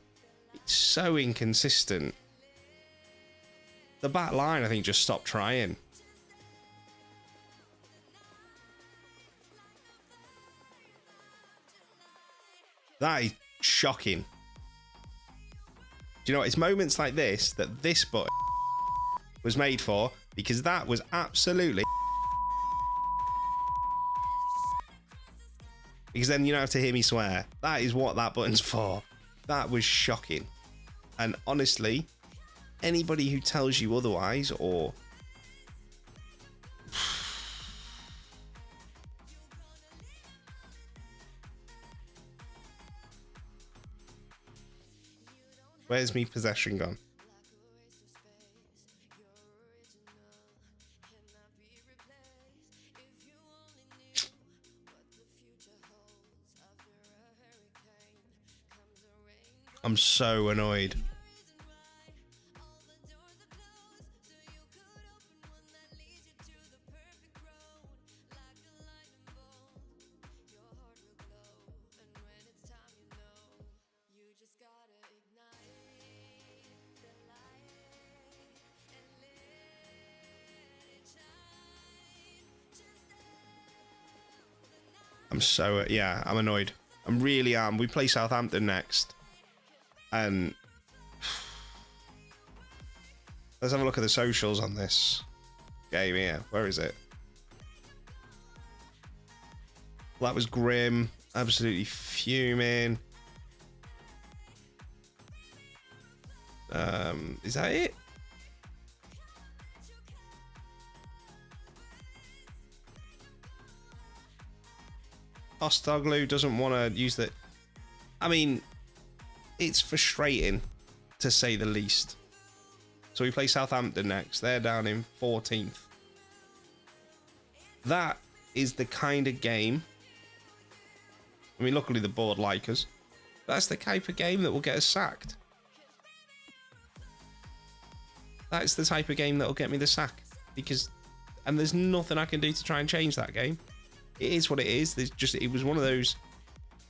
It's so inconsistent. The back line, I think, just stopped trying. That is shocking. Do you know what? It's moments like this that this button was made for, because that was absolutely. Because then you don't have to hear me swear. That is what that button's for. That was shocking. And honestly, anybody who tells you otherwise, or where's me possession gone? I'm so annoyed. I'm so, yeah, I'm annoyed. I really am. We play Southampton next. And let's have a look at the socials on this game here. Where is it? Well, that was grim. Absolutely fuming. Is that it? Ostoglu doesn't want to use the. I mean, it's frustrating, to say the least. So we play Southampton next. They're down in 14th. That is the kind of game. I mean, luckily the board like us. That's the type of game that will get us sacked. That's the type of game that will get me the sack. Because, and there's nothing I can do to try and change that game. It is what it is. There's just, it was one of those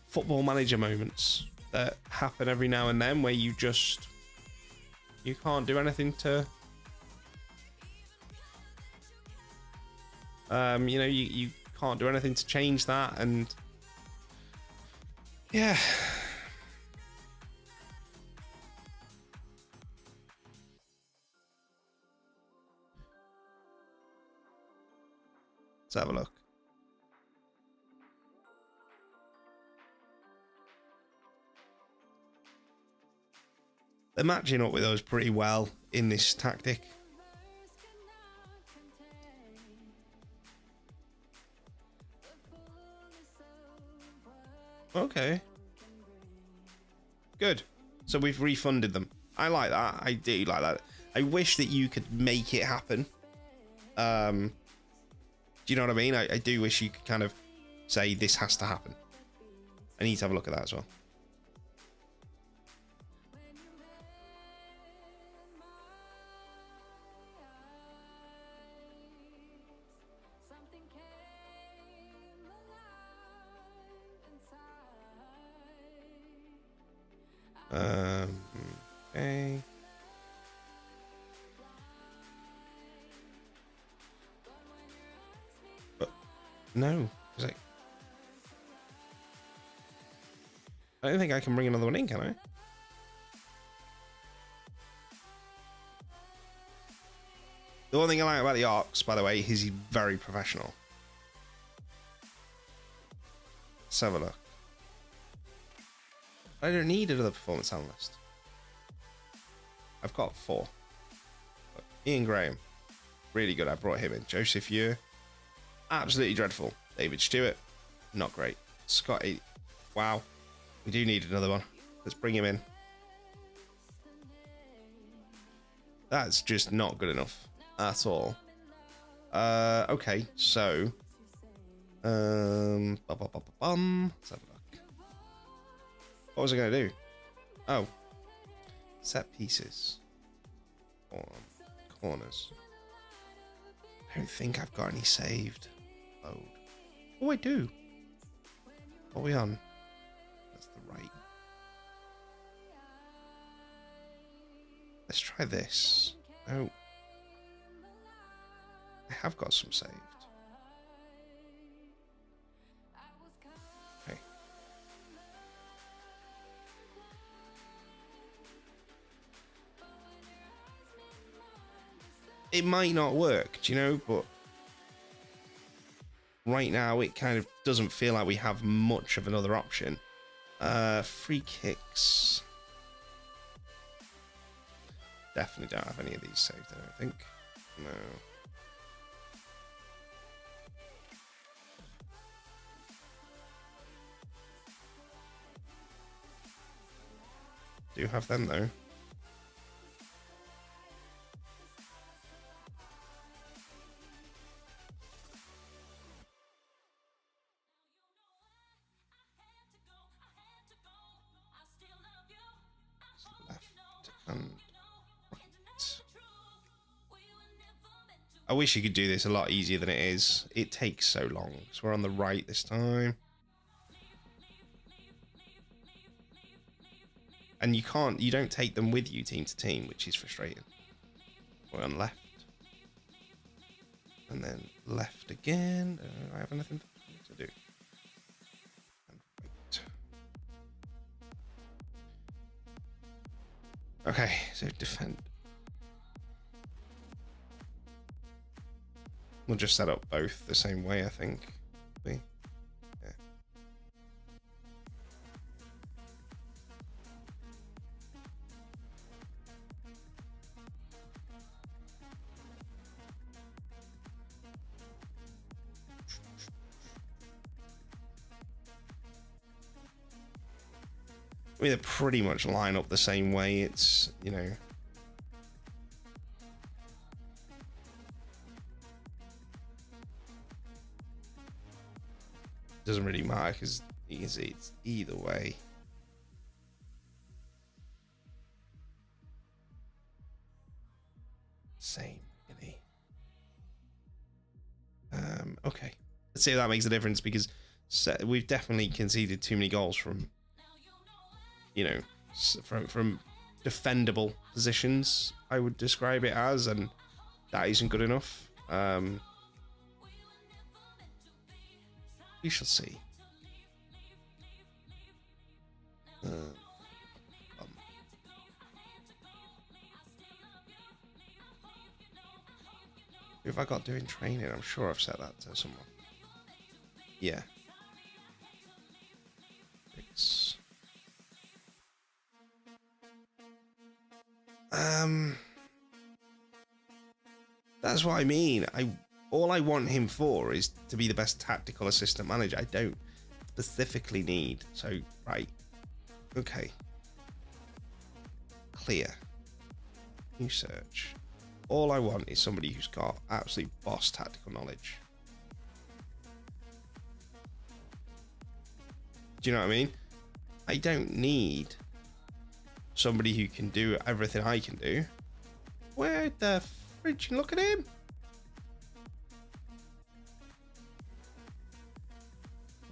football manager moments that happen every now and then where you can't do anything to you know, you can't do anything to change that. And yeah, let's have a look. They're matching up with us pretty well in this tactic. Okay. Good. So we've refunded them. I like that. I do like that. I wish that you could make it happen. Do you know what I mean? I do wish you could kind of say this has to happen. I need to have a look at that as well. Okay. But no, it's like, I don't think I can bring another one in, can I? The one thing I like about the Ox, by the way, is he's very professional. Let's have a look. I don't need another performance analyst. I've got 4. But Ian Graham, really good. I brought him in. Joseph Ure, absolutely dreadful. David Stewart, not great. Scotty, wow. We do need another one. Let's bring him in. That's just not good enough at all. Okay, so let's have a look. What was I going to do? Oh, set pieces on corners. I don't think I've got any saved. Load. Oh, I do. What are we on? That's the right. Let's try this. Oh. I have got some saved. Okay. It might not work, do you know, but right now it kind of doesn't feel like we have much of another option. Free kicks. Definitely don't have any of these saved, I don't think. No. Do have them though. Left and right. I wish you could do this a lot easier than it is. It takes so long. So we're on the right this time. And you don't take them with you team to team, which is frustrating. We're on left. And then left again. I have anything to do. And right. Okay, so defend. We'll just set up both the same way, I think. Yeah. I mean, they pretty much line up the same way. It's, you know. Doesn't really matter because it's either way. Same, really. Okay. Let's see if that makes a difference because we've definitely conceded too many goals from, you know, from defendable positions, I would describe it as, and that isn't good enough. We shall see. Who have I got doing training? I'm sure I've set that to someone. Yeah. Fix. That's what I mean. All I want him for is to be the best tactical assistant manager. I don't specifically need. So, right. Okay. Clear. New search. All I want is somebody who's got absolute boss tactical knowledge. Do you know what I mean? I don't need somebody who can do everything I can do. Where the fridge? Look at him.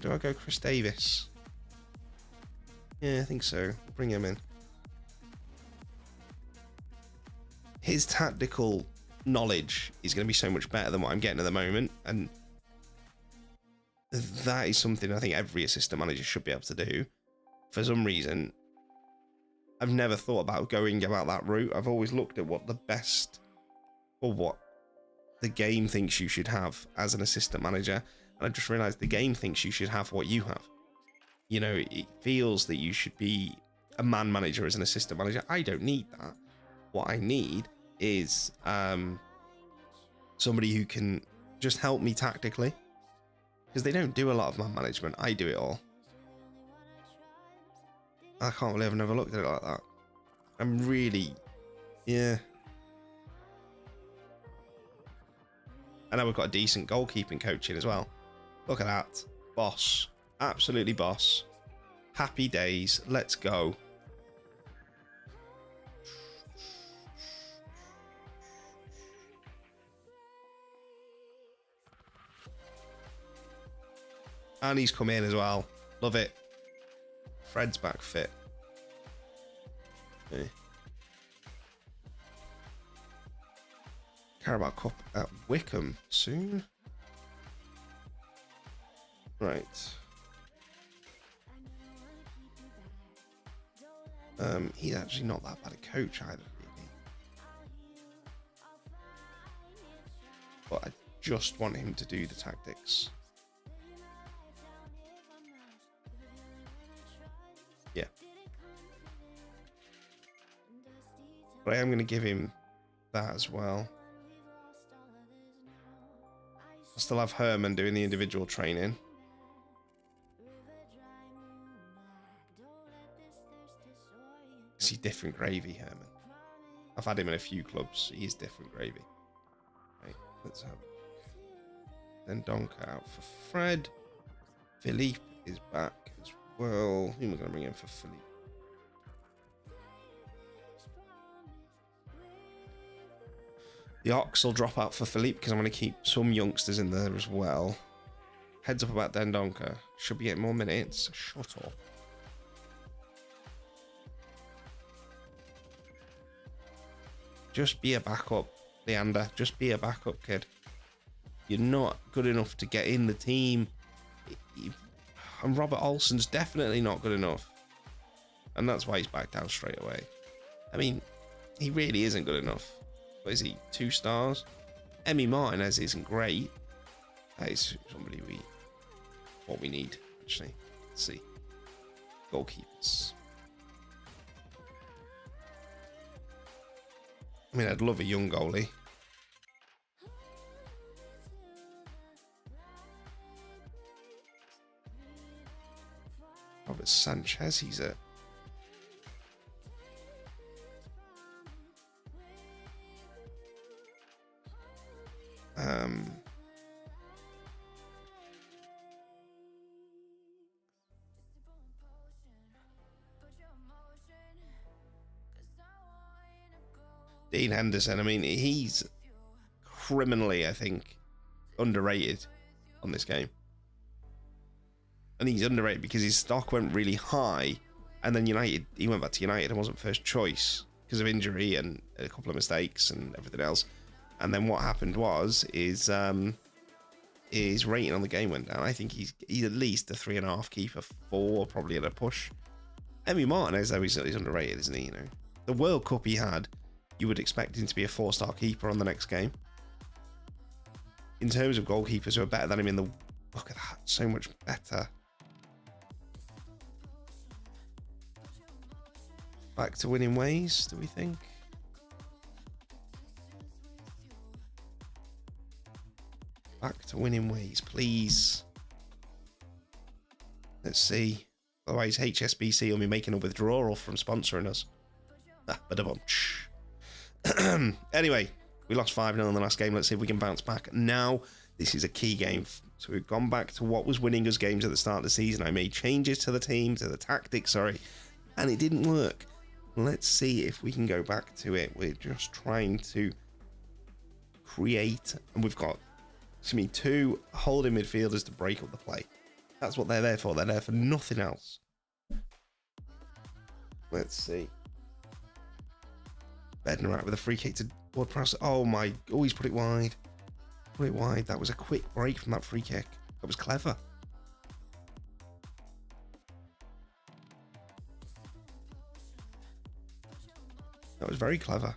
Do I go Chris Davis? Yeah, I think so. Bring him in. His tactical knowledge is going to be so much better than what I'm getting at the moment, and that is something I think every assistant manager should be able to do. For some reason, I've never thought about going about that route. I've always looked at what the best, or what the game thinks you should have as an assistant manager. And I just realized the game thinks you should have what you have. You know, it feels that you should be a man manager as an assistant manager. I don't need that. What I need is somebody who can just help me tactically, because they don't do a lot of man management. I do it all. I can't believe I've never looked at it like that. I'm really, yeah. And now we've got a decent goalkeeping coach in as well. Look at that. Boss. Absolutely boss. Happy days. Let's go. And he's come in as well. Love it. Fred's back fit. Okay. Carabao Cup at Wickham soon. Right. He's actually not that bad a coach either, really. But I just want him to do the tactics. Yeah. But I am going to give him that as well. I still have Herman doing the individual training. Is he different gravy, Herman? I've had him in a few clubs. He is different gravy. Right, let's have then Donker out for Fred. Philippe is back as well. Who am I going to bring in for Philippe? The Ox will drop out for Philippe because I'm going to keep some youngsters in there as well. Heads up about Dendonka. Should be getting more minutes. Shut up. Just be a backup, Leander. Just be a backup, kid. You're not good enough to get in the team. And Robert Olsen's definitely not good enough. And that's why he's back down straight away. I mean, he really isn't good enough. What is he? 2 stars? Emmy Martinez isn't great. That is somebody what we need, actually. Let's see. Goalkeepers. I mean, I'd love a young goalie. Robert Sanchez, he's a... Dean Henderson, I mean, he's criminally, I think, underrated on this game. And he's underrated because his stock went really high, and then he went back to United and wasn't first choice because of injury and a couple of mistakes and everything else. And then what happened is his rating on the game went down. I think he's at least a 3.5 keeper, 4 probably at a push. Emmy Martinez, though, he's underrated, isn't he? You know, the World Cup he had, you would expect him to be a 4-star keeper on the next game. In terms of goalkeepers who are better than him in the... Look at that, so much better. Back to winning ways, do we think? Back to winning ways, please. Let's see. Otherwise, HSBC will be making a withdrawal from sponsoring us. Anyway, we lost 5-0 in the last game. Let's see if we can bounce back. Now, this is a key game. So we've gone back to what was winning us games at the start of the season. I made changes to the team, to the tactics, and it didn't work. Let's see if we can go back to it. We're just trying to create, and we've got 2 holding midfielders to break up the play. That's what they're there for. They're there for nothing else. Let's see. Bednarak with a free kick to Ward-Prowse. Oh my, he's put it wide. Put it wide. That was a quick break from that free kick. That was clever. That was very clever.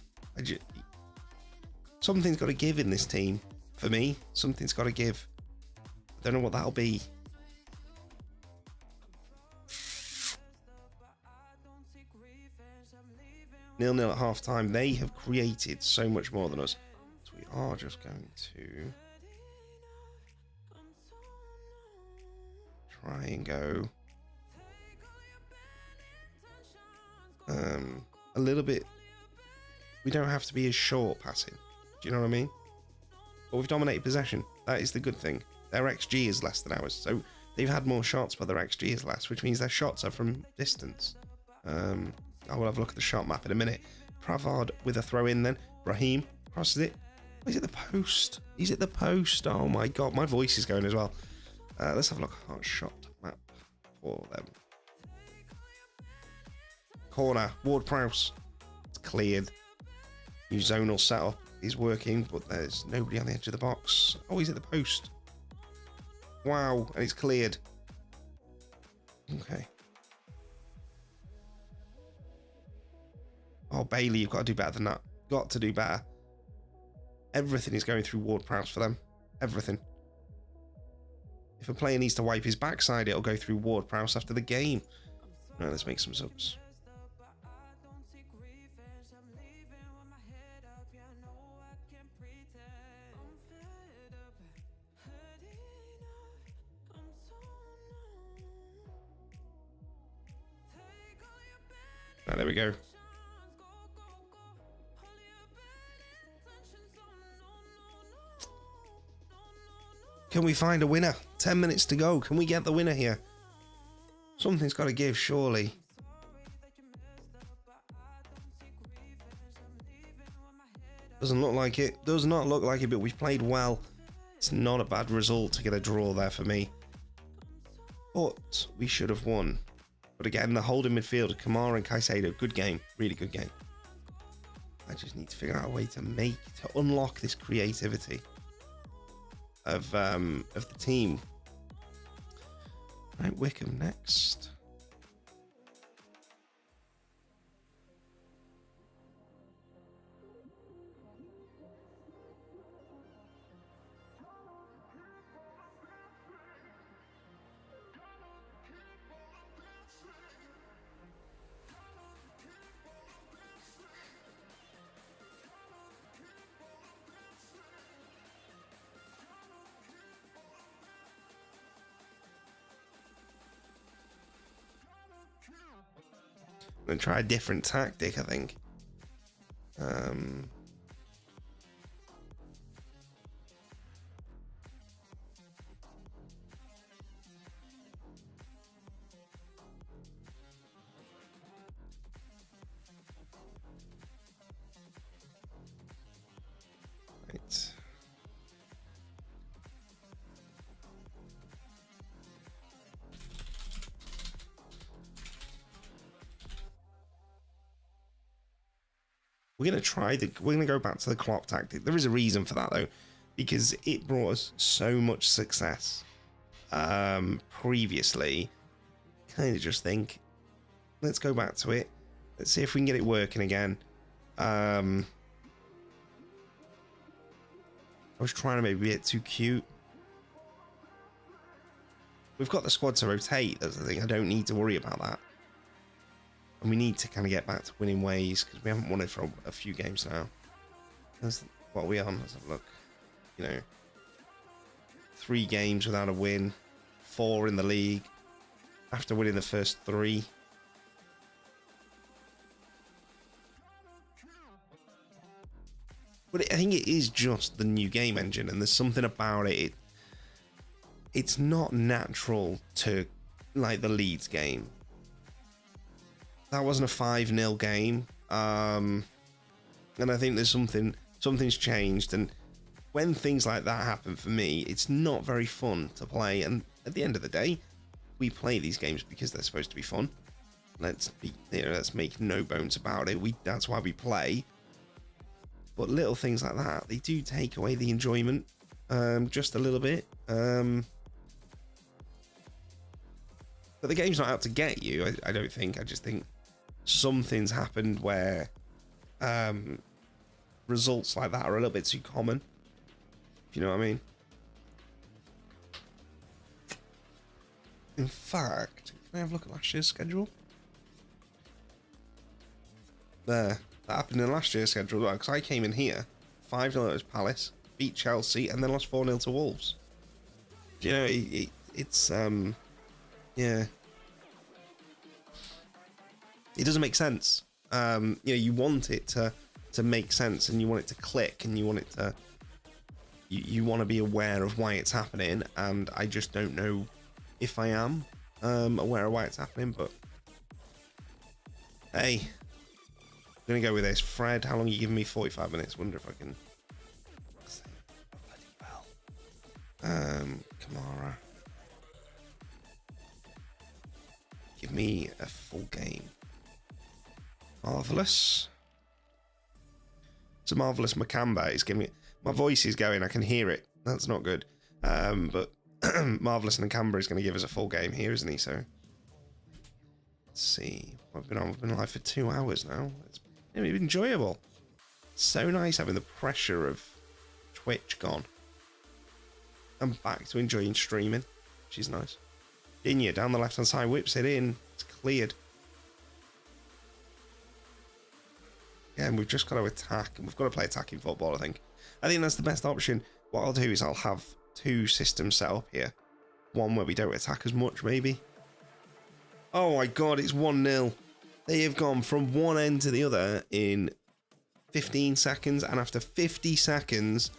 Something's got to give in this team. for me. Something's got to give. I don't know what that'll be. 0-0 at half time. They have created so much more than us. So we are just going to try and go a little bit. We don't have to be as short passing. Do you know what I mean? But we've dominated possession. That is the good thing. Their XG is less than ours. So they've had more shots, but their XG is less, which means their shots are from distance. I will have a look at the shot map in a minute. Pravard with a throw in then. Raheem crosses it. Oh, he's at the post. He's at the post. Oh my god, my voice is going as well. Let's have a look at shot map for them. Corner, Ward-Prowse. It's cleared. New zonal setup is working, but there's nobody on the edge of the box. Oh, he's at the post. Wow, and it's cleared. Okay. Oh, Bailey, you've got to do better than that. Got to do better. Everything is going through Ward-Prowse for them. Everything. If a player needs to wipe his backside, it'll go through Ward-Prowse after the game. Right, let's make some subs. Right, there we go. Can we find a winner? 10 minutes to go. Can we get the winner here? Something's got to give, surely. Doesn't look like it. Does not look like it, but we've played well. It's not a bad result to get a draw there for me. But we should have won. But again, the holding midfield, Kamara and Caicedo, good game. Really good game. I just need to figure out a way to unlock this creativity of the team. Right, Wickham next. And try a different tactic, I think. Right. We're going to go back to the Klopp tactic. There is a reason for that, though, because it brought us so much success previously. Kind of just think, let's go back to it. Let's see if we can get it working again. I was trying to maybe be a bit too cute. We've got the squad to rotate. That's the thing. I don't need to worry about that. And we need to kind of get back to winning ways because we haven't won it for a few games now. That's what we on. Let's have a look. You know, 3 games without a win, 4 in the league after winning the first 3. But I think it is just the new game engine, and there's something about it. It's not natural to like the Leeds game. That wasn't a 5-0 game, and I think there's something's changed. And when things like that happen for me, it's not very fun to play. And at the end of the day, we play these games because they're supposed to be fun. Let's make no bones about it. That's why we play. But little things like that, they do take away the enjoyment, just a little bit. But the game's not out to get you. I don't think. I just think something's happened where results like that are a little bit too common. you know what I mean? In fact, can I have a look at last year's schedule? There. That happened in last year's schedule, because I came in here, 5-0 at Palace, beat Chelsea, and then lost 4-0 to Wolves. You know, it's yeah. It doesn't make sense. You know, you want it to make sense, and you want it to click, and you want it to. You want to be aware of why it's happening, and I just don't know if I am aware of why it's happening. But hey, I'm gonna go with this. Fred, how long are you giving me? 45 minutes. Wonder if I can. Kamara. Give me a full game. Marvellous. It's a marvellous Macamba. It's giving me. My voice is going. I can hear it. That's not good. But Marvellous and Macamba is going to give us a full game here, isn't he? So let's see. I've been live for 2 hours now. It's been enjoyable. So nice having the pressure of Twitch gone. I'm back to enjoying streaming, which is nice. Dinya down the left hand side, whips it in. It's cleared. Yeah, and we've just got to attack, and we've got to play attacking football, I think. I think that's the best option. What I'll do is I'll have 2 systems set up here. One where we don't attack as much, maybe. Oh my god, it's 1-0. They have gone from one end to the other in 15 seconds, and after 50 seconds,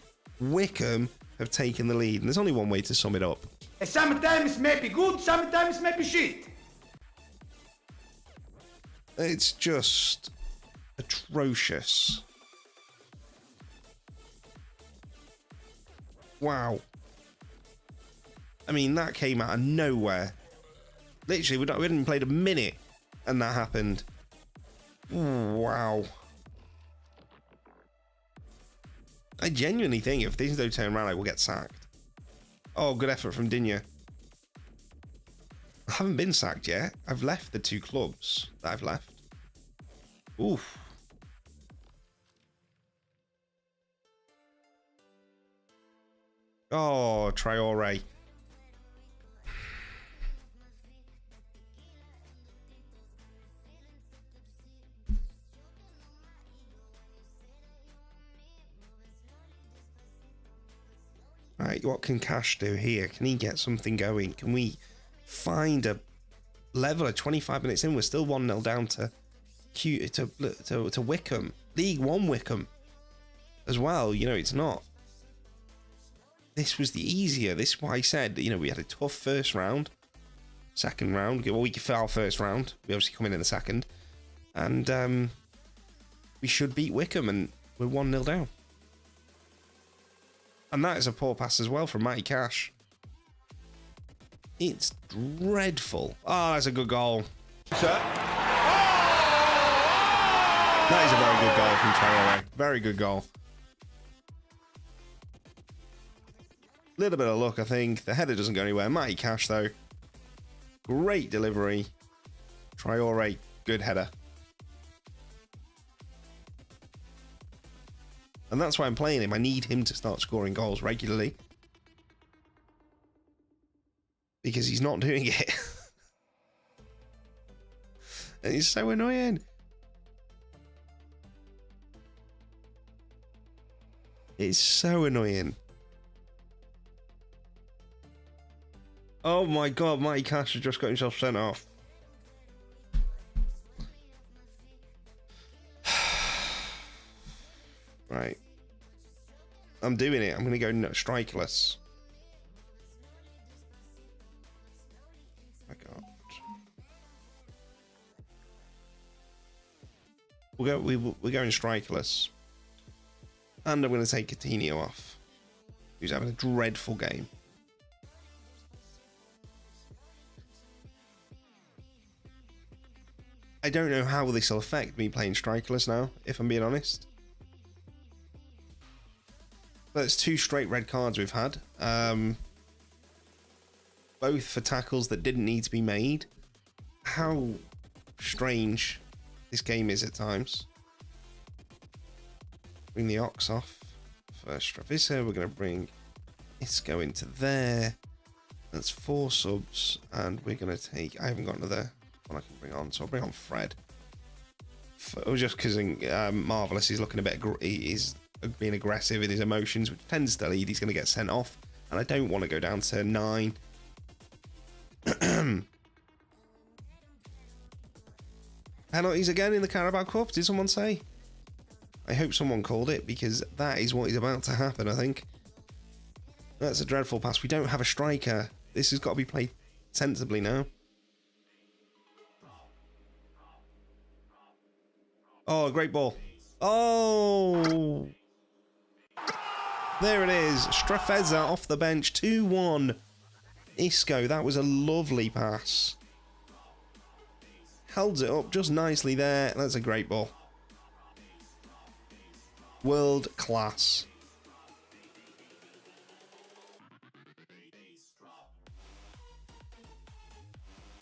Wickham have taken the lead. And there's only one way to sum it up. Sometimes may be good, sometimes may be shit. It's just atrocious. Wow. I mean, that came out of nowhere. Literally, we hadn't even played a minute, and that happened. Wow. I genuinely think if things don't turn around, I will get sacked. Oh, good effort from Dinya. I haven't been sacked yet. I've left the 2 clubs that I've left. Oof. Oh, Traore. Right, what can Cash do here? Can he get something going? Can we find a leveler? 25 minutes in, we're still 1-0 down to Wickham. League One Wickham as well. You know, it's not. This was the easier. This is why I said, you know, we had a tough first round. Second round, well, we failed our first round. We obviously come in the second. And we should beat Wickham, and we're 1-0 down. And that is a poor pass as well from Matty Cash. It's dreadful. Oh, that's a good goal. Sir? That is a very good goal from Traore. Very good goal. Little bit of luck, I think. The header doesn't go anywhere. Matty Cash, though. Great delivery. Traore, good header. And that's why I'm playing him. I need him to start scoring goals regularly. Because he's not doing it. And he's so annoying. It's so annoying. Oh my god, Matty Cash has just got himself sent off. Right. I'm doing it. I'm going to go strikerless. My god. We're going strikerless. And I'm going to take Coutinho off, who's having a dreadful game. I don't know how this will affect me playing strikerless now, if I'm being honest. But it's 2 straight red cards we've had. Both for tackles that didn't need to be made. How strange this game is at times. Bring the Ox off for Stravisa. We're going to bring Isco into there. That's 4 subs, and we're going to take... I haven't got another one I can bring on, so I'll bring on Fred. Just because Marvelous is looking a bit... He's being aggressive in his emotions, which tends to lead. He's going to get sent off, and I don't want to go down to 9. Penalties again in the Carabao Cup, did someone say? I hope someone called it, because that is what is about to happen, I think. That's a dreadful pass. We don't have a striker. This has got to be played sensibly now. Oh, great ball. Oh! There it is. Strafeza off the bench. 2-1. Isco, that was a lovely pass. Held it up just nicely there. That's a great ball. World class.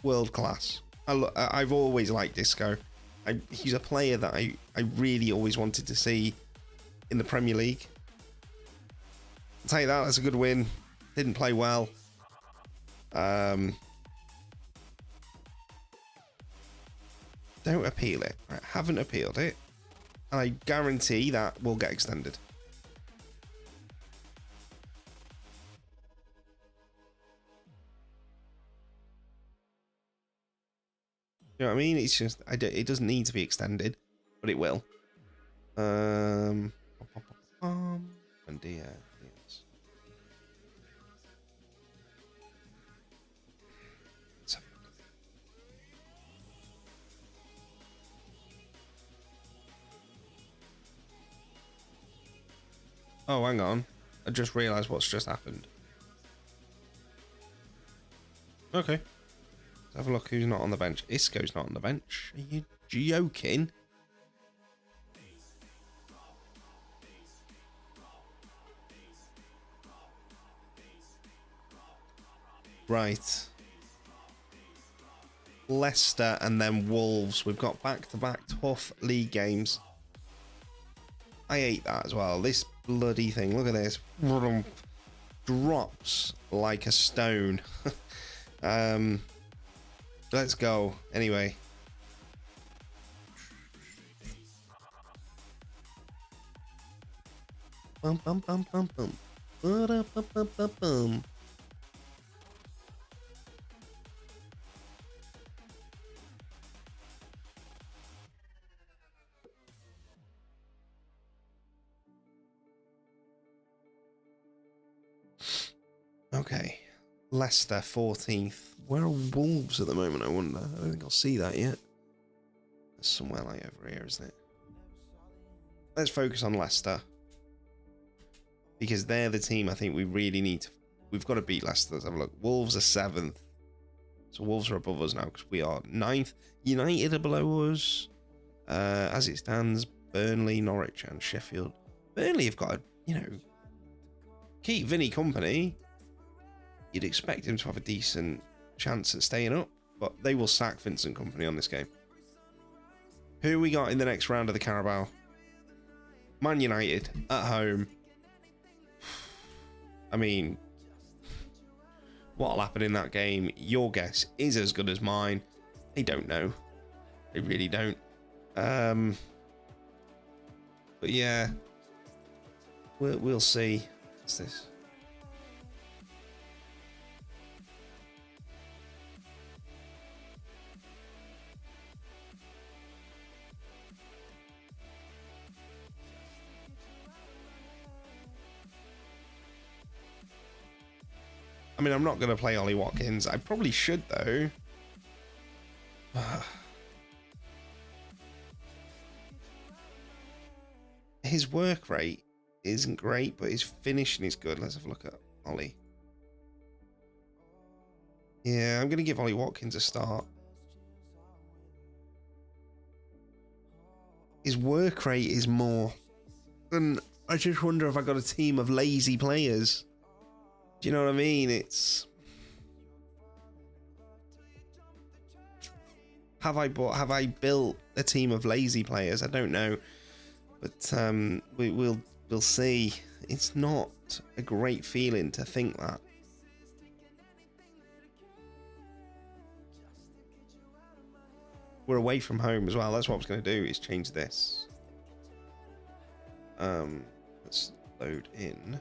World class. I've always liked Isco. He's a player that I really always wanted to see in the Premier League. I'll tell you that, that's a good win. Didn't play well. Don't appeal it. I haven't appealed it. And I guarantee that will get extended. You know what I mean? It's just, it doesn't need to be extended, but it will. And yeah, yes. Let's have a look. Oh, hang on. I just realised what's just happened. Okay. Let's have a look who's not on the bench. Isco's not on the bench. Are you joking? Right. Leicester and then Wolves. We've got back-to-back tough league games. I hate that as well. This bloody thing. Look at this. Drops like a stone. Let's go. Anyway. Bum bum bum bum bum. Ba-da-bum-bum-bum-bum. Okay. Leicester 14th. Where are Wolves at the moment, I wonder? I don't think I'll see that yet. There's somewhere like over here, isn't it? Let's focus on Leicester. Because they're the team I think we really need to... We've got to beat Leicester. Let's have a look. Wolves are 7th. So Wolves are above us now because we are 9th. United are below us. As it stands, Burnley, Norwich and Sheffield. Burnley have got to, you know... keep Vinny company. You'd expect him to have a decent chance at staying up, but they will sack Vincent Kompany on this game. Who we got in the next round of the Carabao? Man United at home. I mean, what'll happen in that game? Your guess is as good as mine. I don't know. I really don't. But yeah, we'll see. What's this? I mean, I'm not going to play Ollie Watkins. I probably should, though. His work rate isn't great, but his finishing is good. Let's have a look at Ollie. Yeah, I'm going to give Ollie Watkins a start. His work rate is more. And I just wonder if I got a team of lazy players. Do you know what I mean? It's... Have I built a team of lazy players? I don't know. But we'll see it's not a great feeling to think that. We're away from home as well. That's what I was going to do, is change this. Let's load in.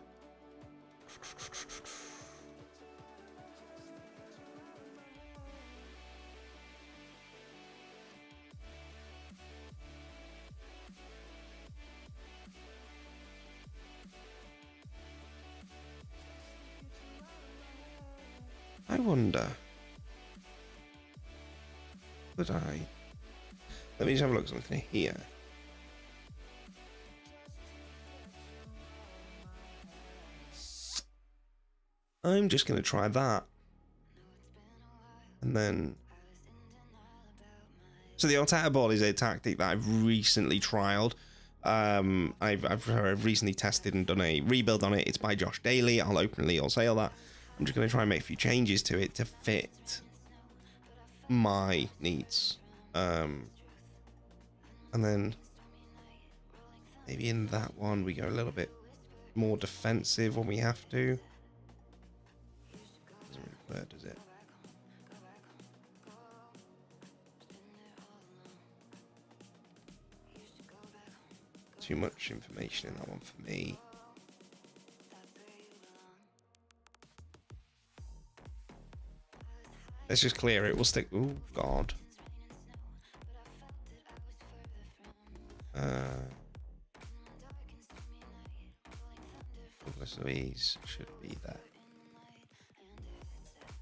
I wonder. Would I? Let me just have a look at something here. I'm just going to try that. And then... So the Arteta ball is a tactic that I've recently trialed. I've recently tested and done a rebuild on it. It's by Josh Daly. I'll openly say all that. I'm just going to try and make a few changes to it to fit my needs. And then maybe in that one we go a little bit more defensive when we have to. Doesn't really work, does it? Too much information in that one for me. Let's just clear it. We'll stick. Oh God. Douglas Louise should be there.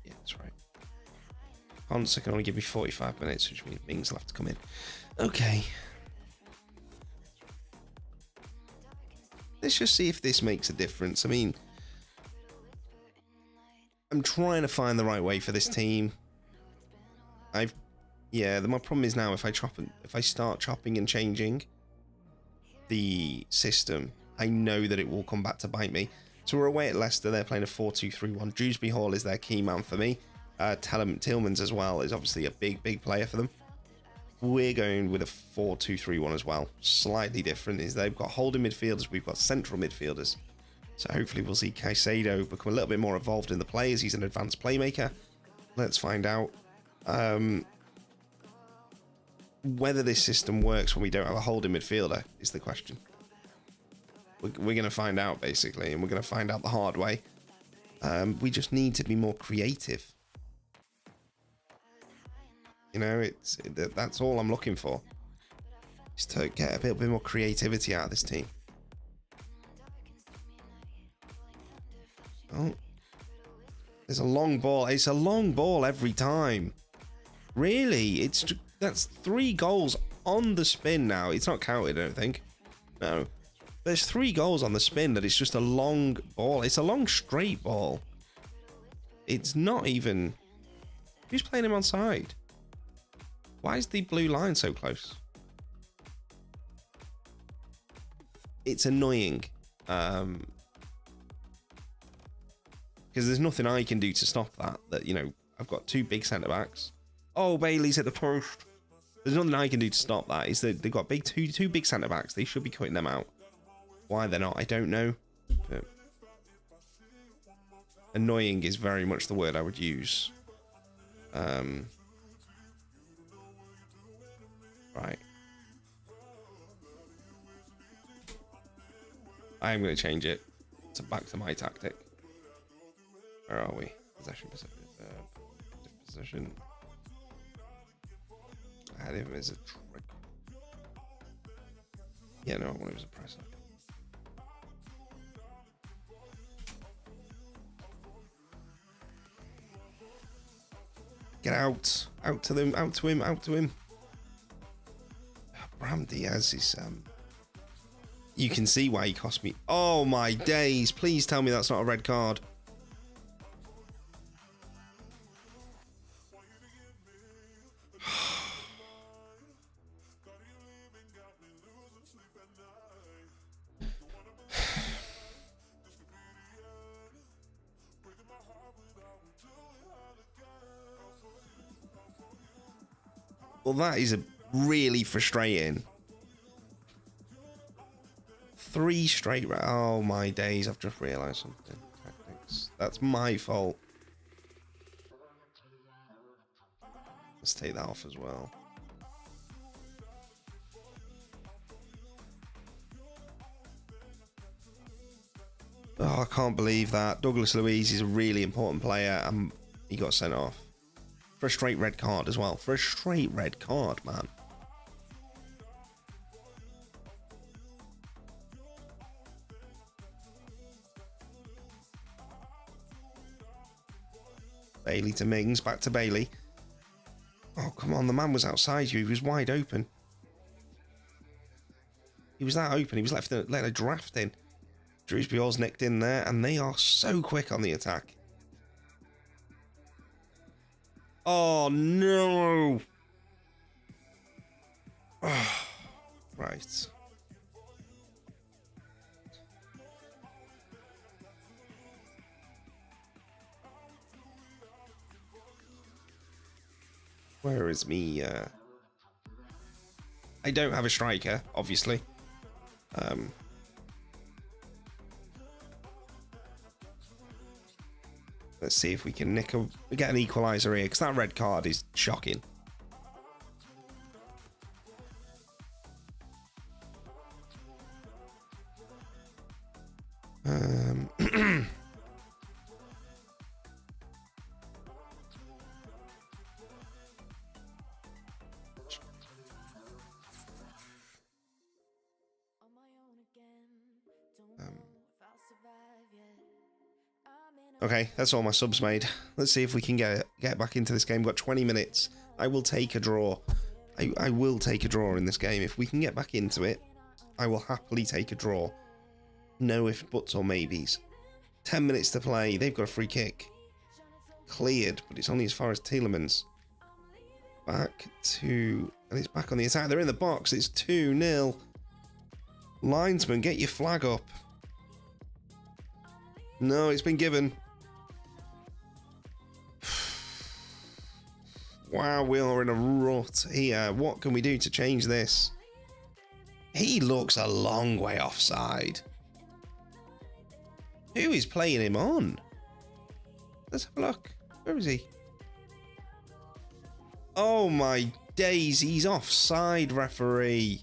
Yeah, that's right. Ponce can only give me 45 minutes, which means Mings will have to come in. Okay. Let's just see if this makes a difference. I mean, I'm trying to find the right way for this team. My problem is now if I start chopping and changing the system, I know that it will come back to bite me. So we're away at Leicester. They're playing a 4-2-3-1. Dewsbury Hall is their key man for me. Tillmans as well is obviously a big player for them. We're going with a 4-2-3-1 as well. Slightly different is they've got holding midfielders. We've got central midfielders. So hopefully we'll see Caicedo become a little bit more involved in the play as he's an advanced playmaker. Let's find out. Whether this system works when we don't have a holding midfielder is the question. We're going to find out, basically, and we're going to find out the hard way. We just need to be more creative. You know, that's all I'm looking for. Is to get a bit more creativity out of this team. Oh. There's a long ball. It's a long ball every time. Really? That's 3 goals on the spin now. It's not counted, I don't think. No. There's 3 goals on the spin that it's just a long ball. It's a long straight ball. It's not even... Who's playing him on side? Why is the blue line so close? It's annoying. Because there's nothing I can do to stop that, you know, I've got 2 big centre-backs. Oh, Bailey's at the post. There's nothing I can do to stop that. Is that they've got two big centre-backs. They should be cutting them out. Why they're not, I don't know. But annoying is very much the word I would use. Right. I am going to change it to back to my tactic. Where are we? Possession. I had him as a trick. Yeah, no, I want him as a presser. Get out. Out to them. Out to him. Out to him. Bram Diaz is... You can see why he cost me... Oh, my days. Please tell me that's not a red card. Well, that is a really frustrating. 3 straight. Oh my days! I've just realised something. Tactics. That's my fault. Let's take that off as well. Oh, I can't believe that. Douglas Luiz is a really important player and he got sent off. For a straight red card as well. For a straight red card, man. Bailey to Mings, back to Bailey. Oh, come on, the man was outside you. He was wide open. He was that open. He was let a draft in. Drewsbury's nicked in there, and they are so quick on the attack. Oh, no. Oh, right. Where is me? I don't have a striker, obviously. Let's see if we can get an equaliser here, because that red card is shocking. Okay, that's all my subs made. Let's see if we can get back into this game. We've got 20 minutes. I will take a draw. I will take a draw in this game. If we can get back into it, I will happily take a draw. No ifs, buts or maybes. 10 minutes to play. They've got a free kick. Cleared, but it's only as far as Tielemans. Back to... And it's back on the attack. They're in the box. It's 2-0. Linesman, get your flag up. No, it's been given. Wow, we are in a rut here. What can we do to change this? He looks a long way offside. Who is playing him on? Let's have a look. Where is he? Oh my days, he's offside, referee.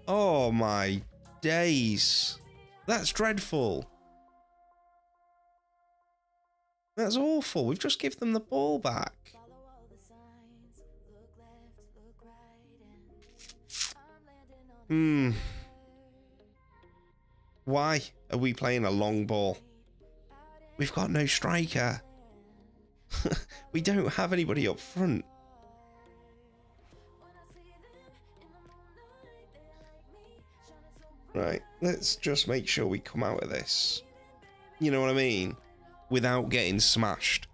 Oh my days. That's dreadful. That's awful. We've just given them the ball back. Why are we playing a long ball? We've got no striker. We don't have anybody up front. Right, let's just make sure we come out of this. You know what I mean? Without getting smashed.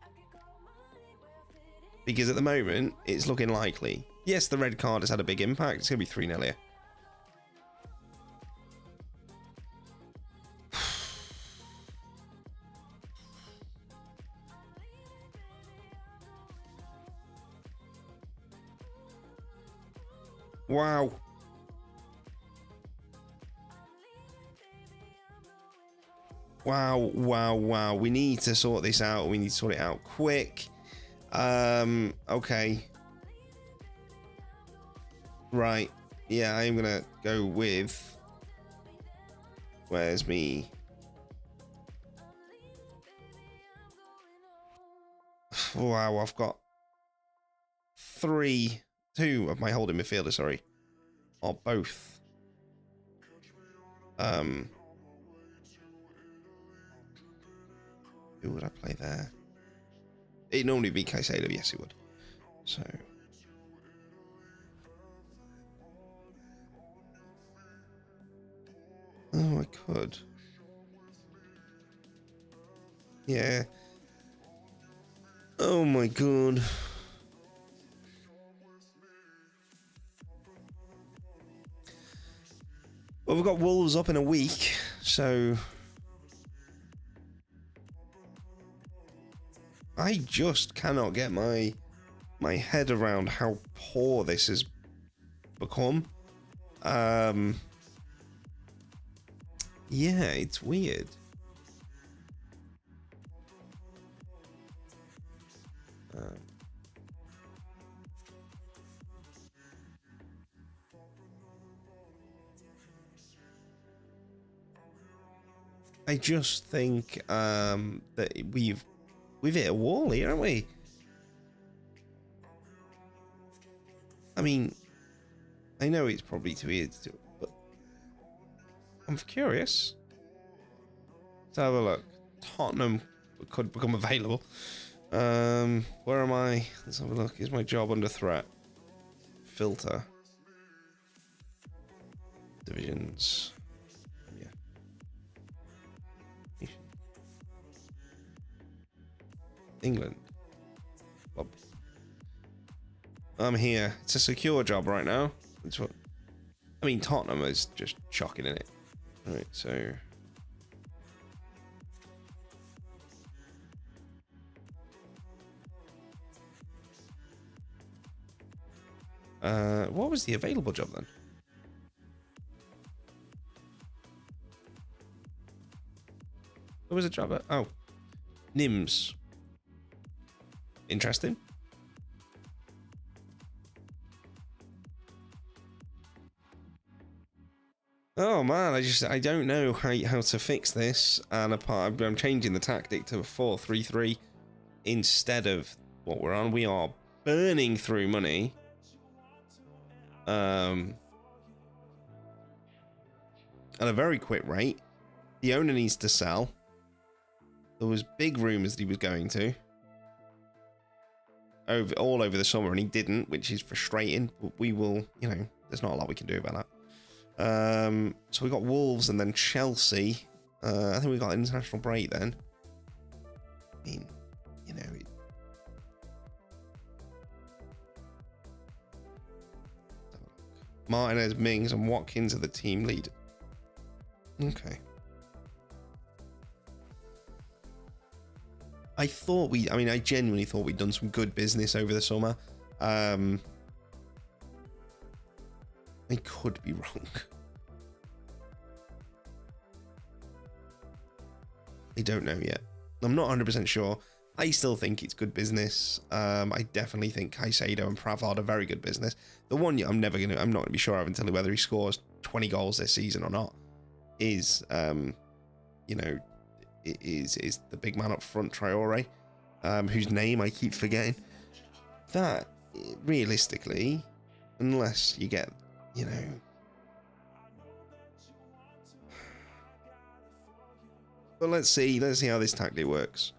Because at the moment, it's looking likely. Yes, the red card has had a big impact. It's going to be 3-0 here. Wow. Wow, wow, wow. We need to sort this out. We need to sort it out quick. Okay. Right. Yeah, I'm gonna go with... Where's me? Wow, I've got 2 of my holding midfielders, sorry. Or both. Who would I play there? It'd normally be Caicedo, yes it would. So... Oh, I could. Yeah. Oh my god. Well, we've got Wolves up in a week, so... I just cannot get my head around how poor this has become. Yeah, it's weird. I just think that we've hit a wall here, haven't we? I mean, I know it's probably too early to do it, but I'm curious. Let's have a look. Tottenham could become available. Where am I? Let's have a look. Is my job under threat? Filter. Divisions. Yeah. England. Bob. I'm here. It's a secure job right now. That's what. I mean, Tottenham is just shocking, isn't it? All right, so. What was the available job then? What was a job at? Oh, NIMS. Interesting. Oh man, I don't know how to fix this, and I'm changing the tactic to a 4-3-3 instead of what we're on. We are burning through money. At a very quick rate. The owner needs to sell. There was big rumours that he was going to. All over the summer, and he didn't, which is frustrating. But we will, you know, there's not a lot we can do about that. So we got Wolves and then Chelsea. I think we got an international break then. I mean, you know. Martinez, Mings, and Watkins are the team lead. Okay. I genuinely thought we'd done some good business over the summer. I could be wrong. I don't know yet. I'm not 100% sure. I still think it's good business. I definitely think Caicedo and Pavard are very good business. The one I'm not going to be sure of until whether he scores 20 goals this season or not is, you know, is the big man up front, Traore, whose name I keep forgetting. That, realistically, unless you get, you know... But let's see how this tactic works.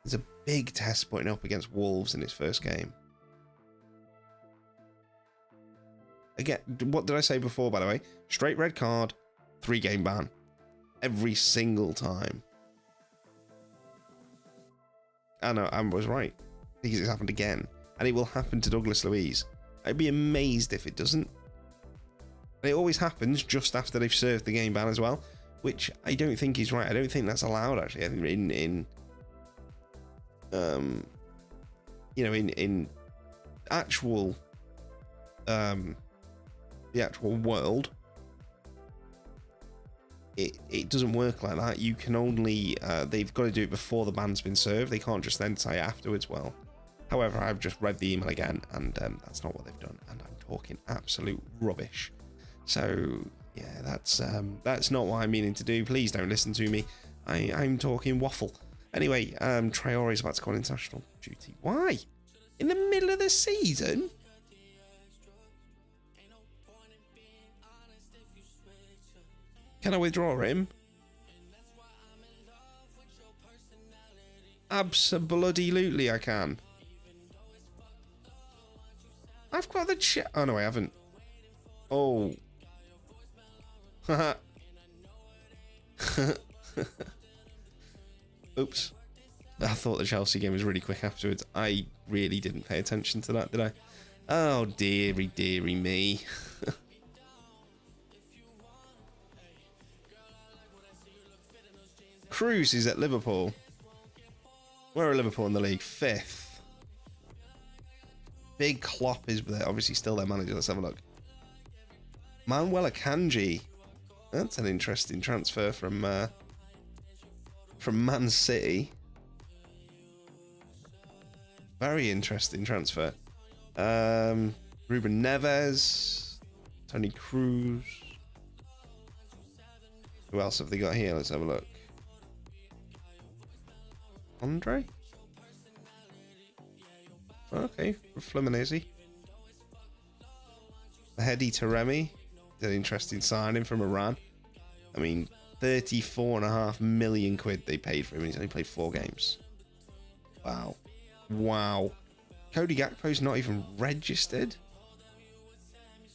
There's a big test point up against Wolves in his first game. Again, what did I say before, by the way? Straight red card, 3-game ban. Every single time. I know, I was right. Because it's happened again. And it will happen to Douglas Luiz. I'd be amazed if it doesn't. And it always happens just after they've served the game ban as well. Which I don't think is right. I don't think that's allowed, actually. In actual... the actual world, it doesn't work like that. You can only they've got to do it before the ban's been served. They can't just then say afterwards. Well, however, I've just read the email again, and that's not what they've done, and I'm talking absolute rubbish. So yeah, that's not what I'm meaning to do. Please don't listen to me. I'm talking waffle. Anyway, Traore is about to go on international duty. Why? In the middle of the season? Can I withdraw him? Abso-bloody-lutely I can. I've got the oh no, I haven't. Oh. Haha. Oops. I thought the Chelsea game was really quick afterwards. I really didn't pay attention to that, did I? Oh, dearie, dearie me. Cruz is at Liverpool. Where are Liverpool in the league? 5th. Big Klopp is there, obviously still their manager. Let's have a look. Manuel Akanji. That's an interesting transfer from Man City. Very interesting transfer. Ruben Neves, Tony Cruz. Who else have they got here? Let's have a look. Andre? Okay, Fluminense. Hedi Taremi. An interesting signing from Iran. I mean, 34.5 million quid they paid for him, and he's only played 4 games. Wow. Wow. Cody Gakpo's not even registered?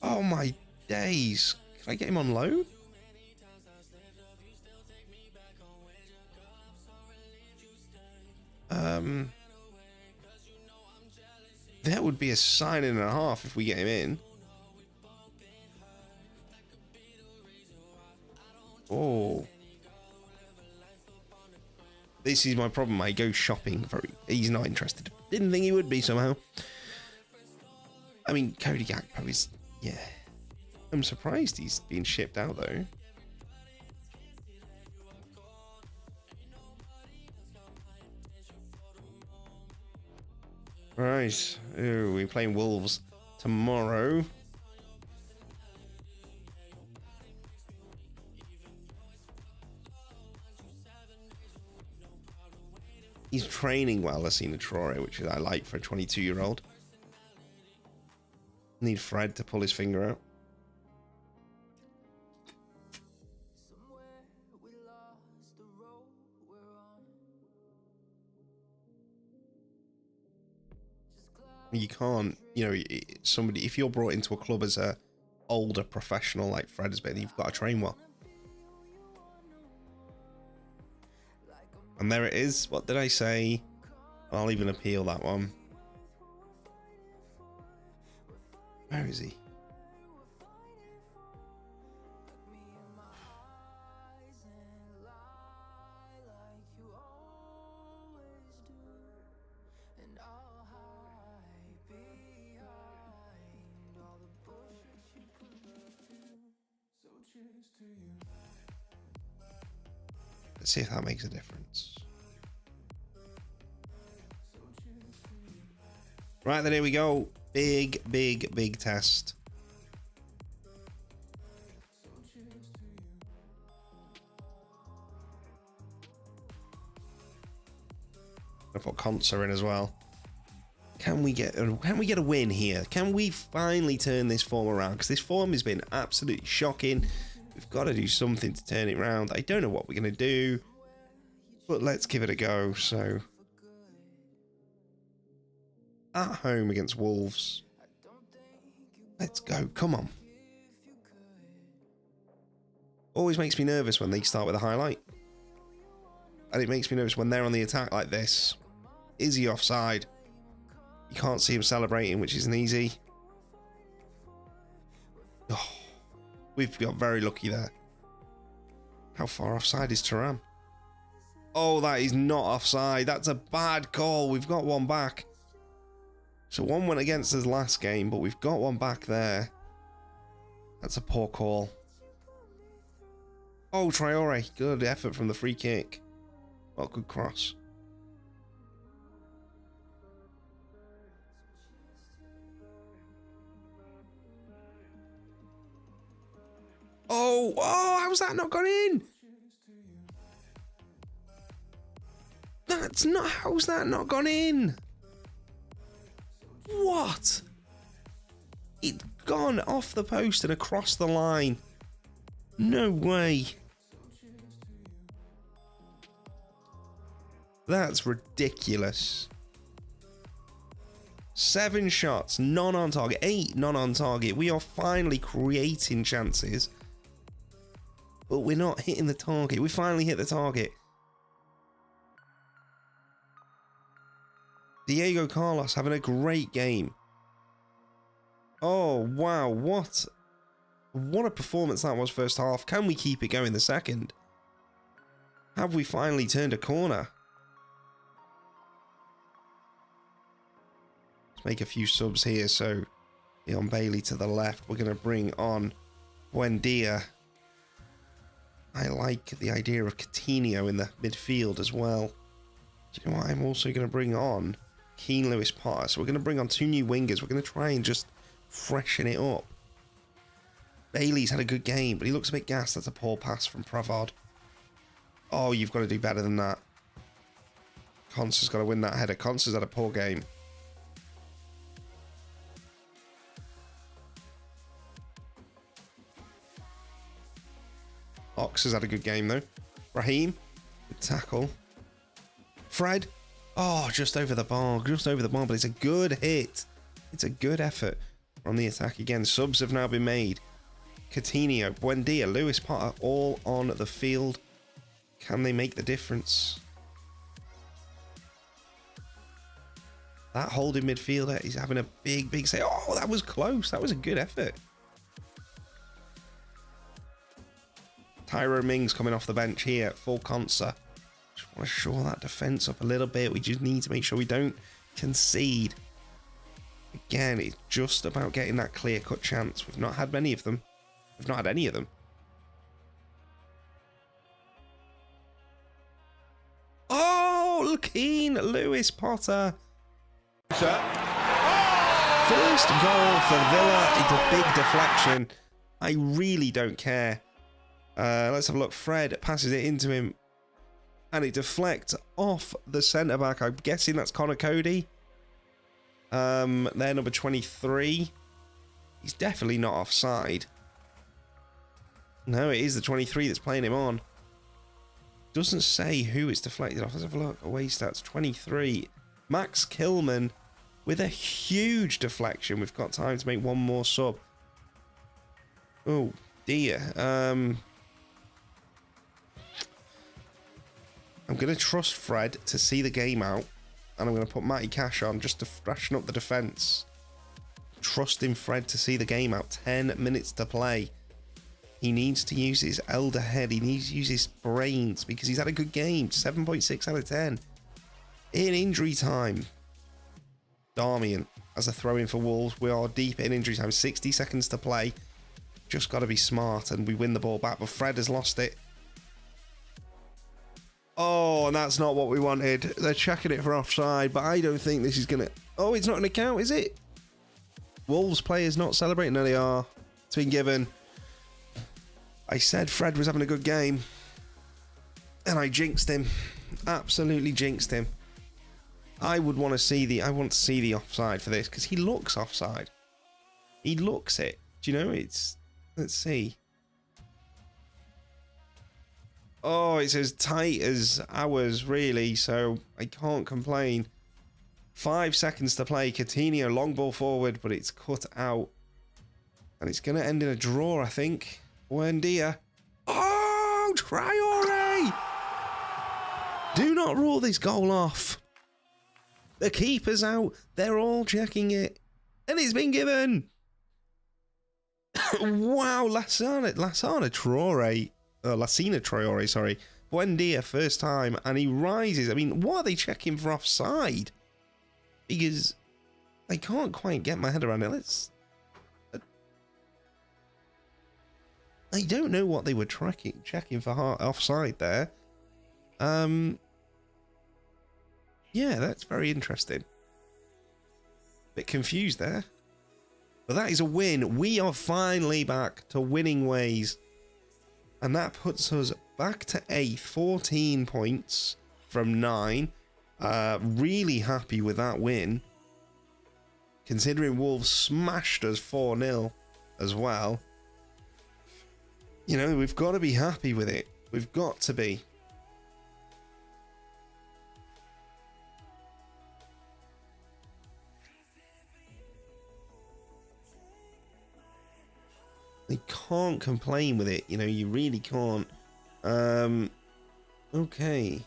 Oh my days. Can I get him on loan? That would be a signing and a half if we get him in. Oh. This is my problem. I go shopping he's not interested. Didn't think he would be somehow. I mean, Cody Gakpo is, yeah. I'm surprised he's being shipped out though. Right. Ooh, we're playing Wolves tomorrow. He's training well, Asina Traore, which I like for a 22-year-old. Need Fred to pull his finger out. You can't, you know, somebody, if you're brought into a club as a older professional like Fred has been, you've got to train well. And there it is. What did I say? I'll even appeal that one. Where is he? Let's see if that makes a difference. Right, then here we go. Big, big, big test. I put Conser in as well. Can we get a win here? Can we finally turn this form around? Because this form has been absolutely shocking. We've got to do something to turn it around. I don't know what we're going to do, but let's give it a go. So, at home against Wolves. Let's go. Come on. Always makes me nervous when they start with a highlight. And it makes me nervous when they're on the attack like this. Is he offside? You can't see him celebrating, which isn't easy. Oh, we've got very lucky there. How far offside is Thuram? Oh, that is not offside. That's a bad call. We've got one back. So one went against us last game, but we've got one back there. That's a poor call. Oh, Traore. Good effort from the free kick. Oh, good cross. Oh, how's that not gone in? How's that not gone in? What? It's gone off the post and across the line. No way. That's ridiculous. 7 shots, none on target. 8 none on target. We are finally creating chances. But we're not hitting the target. We finally hit the target. Diego Carlos having a great game. Oh, wow. What a performance that was first half. Can we keep it going the second? Have we finally turned a corner? Let's make a few subs here. So, Leon Bailey to the left. We're going to bring on Buendia. I like the idea of Coutinho in the midfield as well. Do you know what I'm also going to bring on? Keane Lewis Potter. So we're going to bring on 2 new wingers. We're going to try and just freshen it up. Bailey's had a good game, but he looks a bit gassed. That's a poor pass from Pravard. Oh, you've got to do better than that. Concer's got to win that header. Concer's had a poor game. Ox has had a good game, though. Raheem, good tackle. Fred, oh, just over the bar. Just over the bar, but it's a good hit. It's a good effort on the attack again. Subs have now been made. Coutinho, Buendia, Lewis Potter, all on the field. Can they make the difference? That holding midfielder is having a big say. Oh, that was close. That was a good effort. Tyro Mings coming off the bench here. Full concert. Just want to shore that defense up a little bit. We just need to make sure we don't concede. Again, it's just about getting that clear-cut chance. We've not had many of them. We've not had any of them. Oh, Keane Lewis Potter. First goal for Villa. It's a big deflection. I really don't care. Let's have a look. Fred passes it into him. And it deflects off the centre-back. I'm guessing that's Connor Cody. They're number 23. He's definitely not offside. No, it is the 23 that's playing him on. Doesn't say who it's deflected off. Let's have a look. Away stats. 23. Max Kilman with a huge deflection. We've got time to make one more sub. Oh, dear. I'm going to trust Fred to see the game out. And I'm going to put Matty Cash on just to freshen up the defence. Trusting Fred to see the game out. 10 minutes to play. He needs to use his elder head. He needs to use his brains because he's had a good game. 7.6 out of 10. In injury time. Darmian as a throw-in for Wolves. We are deep in injury time. 60 seconds to play. Just got to be smart and we win the ball back. But Fred has lost it. Oh, and that's not what we wanted. They're checking it for offside, but I don't think this is going to... Oh, it's not an account, is it? Wolves players not celebrating. No, they are. It's been given. I said Fred was having a good game. And I jinxed him. Absolutely jinxed him. I want to see the offside for this, because he looks offside. He looks it. Do you know? It's... Let's see. Oh, it's as tight as ours, really, so I can't complain. 5 seconds to play. Coutinho, long ball forward, but it's cut out. And it's going to end in a draw, I think. Buendia. Oh, Traore! Do not rule this goal off. The keeper's out. They're all checking it. And it's been given. Wow, Lassana Traore. Lassina Traore, sorry. Buendia, first time, and he rises. I mean, what are they checking for offside? Because I can't quite get my head around it. I don't know what they were checking for offside there. Yeah, that's very interesting. Bit confused there. But that is a win. We are finally back to winning ways. And that puts us back to 8th, 14 points from 9. Really happy with that win. Considering Wolves smashed us 4-0 as well. You know, we've got to be happy with it. We've got to be. They can't complain with it, you know, you really can't. Okay.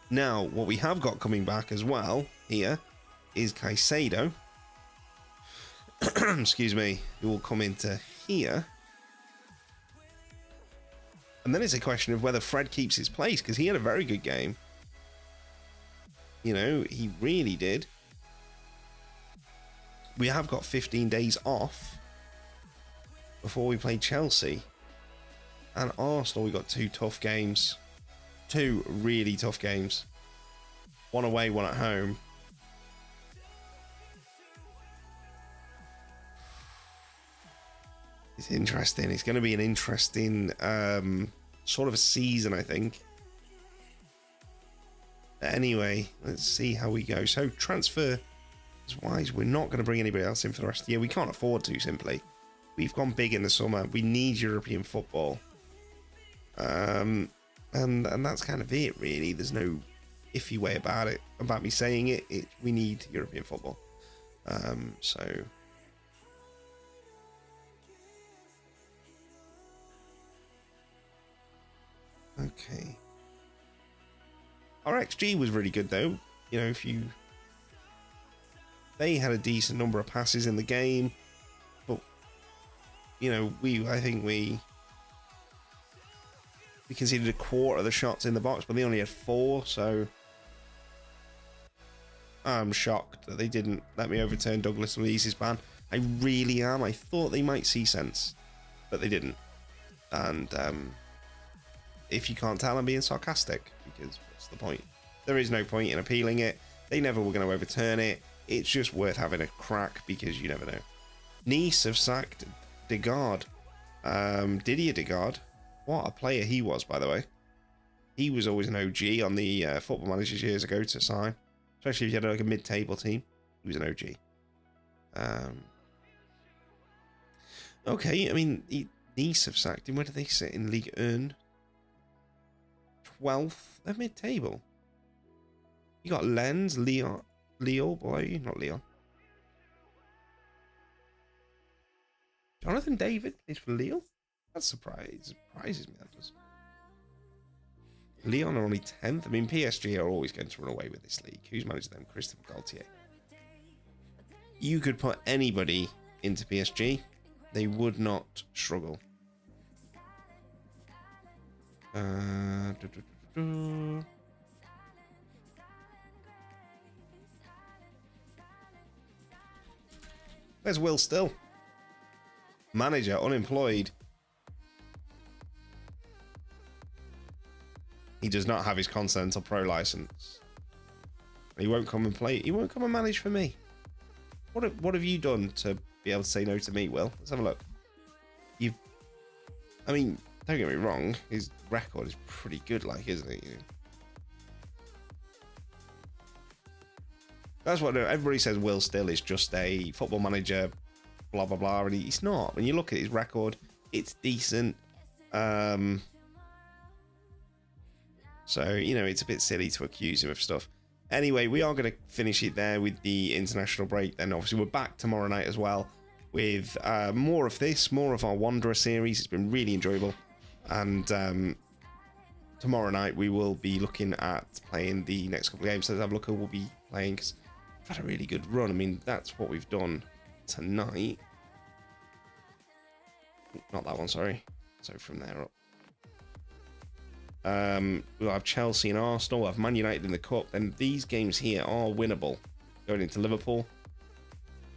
Now, what we have got coming back as well here is Caicedo. Excuse me, who will come into here. And then it's a question of whether Fred keeps his place, because he had a very good game. You know, he really did. we have got 15 days off before we play Chelsea. And Arsenal, we got 2 tough games. 2 really tough games. 1 away, 1 at home. It's interesting. It's going to be an interesting sort of a season, I think. Anyway, let's see how we go. So, transfer wise, we're not going to bring anybody else in for the rest of the year. We can't afford to, simply. We've gone big in the summer. We need European football. And that's kind of it, really. There's no iffy way about it, about me saying it. We need European football. So... Okay. Our XG was really good, though. You know, they had a decent number of passes in the game, but you know, I think we conceded a quarter of the shots in the box, but they only had 4. So I'm shocked that they didn't let me overturn Douglas Luiz's ban. I really am. I thought they might see sense, but they didn't. And if you can't tell, I'm being sarcastic, because what's the point? There is no point in appealing it. They never were going to overturn it. It's just worth having a crack, because you never know. Nice have sacked Degaard. Didier Degaard. What a player he was, by the way. He was always an OG on the Football Managers years ago to sign. Especially if you had like a mid-table team. He was an OG. Okay, I mean, Nice have sacked him. Where do they sit in Ligue 1? 12th? They're mid-table. You got Lens, Leo, boy, not Leon. Jonathan David is for Lille? That surprises me, that does. Leon are only 10th. I mean, PSG are always going to run away with this league. Who's managed them? Christophe Galtier. You could put anybody into PSG. They would not struggle. There's Will Still. Manager, unemployed. He does not have his Continental Pro license. He won't come and play. He won't come and manage for me. What have you done to be able to say no to me, Will? Let's have a look. I mean, don't get me wrong. His record is pretty good, like, isn't it? That's what everybody says. Will Still is just a football manager, blah blah blah, and he's not. When you look at his record, it's decent. So, you know, it's a bit silly to accuse him of stuff. Anyway, we are going to finish it there with the international break. Then, obviously, we're back tomorrow night as well with more of this, more of our Wanderer series. It's been really enjoyable. And tomorrow night, we will be looking at playing the next couple of games. So let's have a look who we'll be playing, because we've had a really good run. I mean, that's what we've done tonight. Not that one, sorry. So from there up. We'll have Chelsea and Arsenal. We'll have Man United in the Cup. Then these games here are winnable going into Liverpool.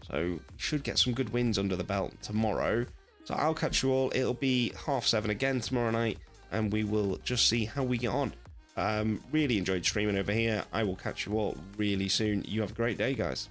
So we should get some good wins under the belt tomorrow. So I'll catch you all. It'll be 7:30 again tomorrow night, and we will just see how we get on. Really enjoyed streaming over here. I will catch you all really soon. You have a great day, guys.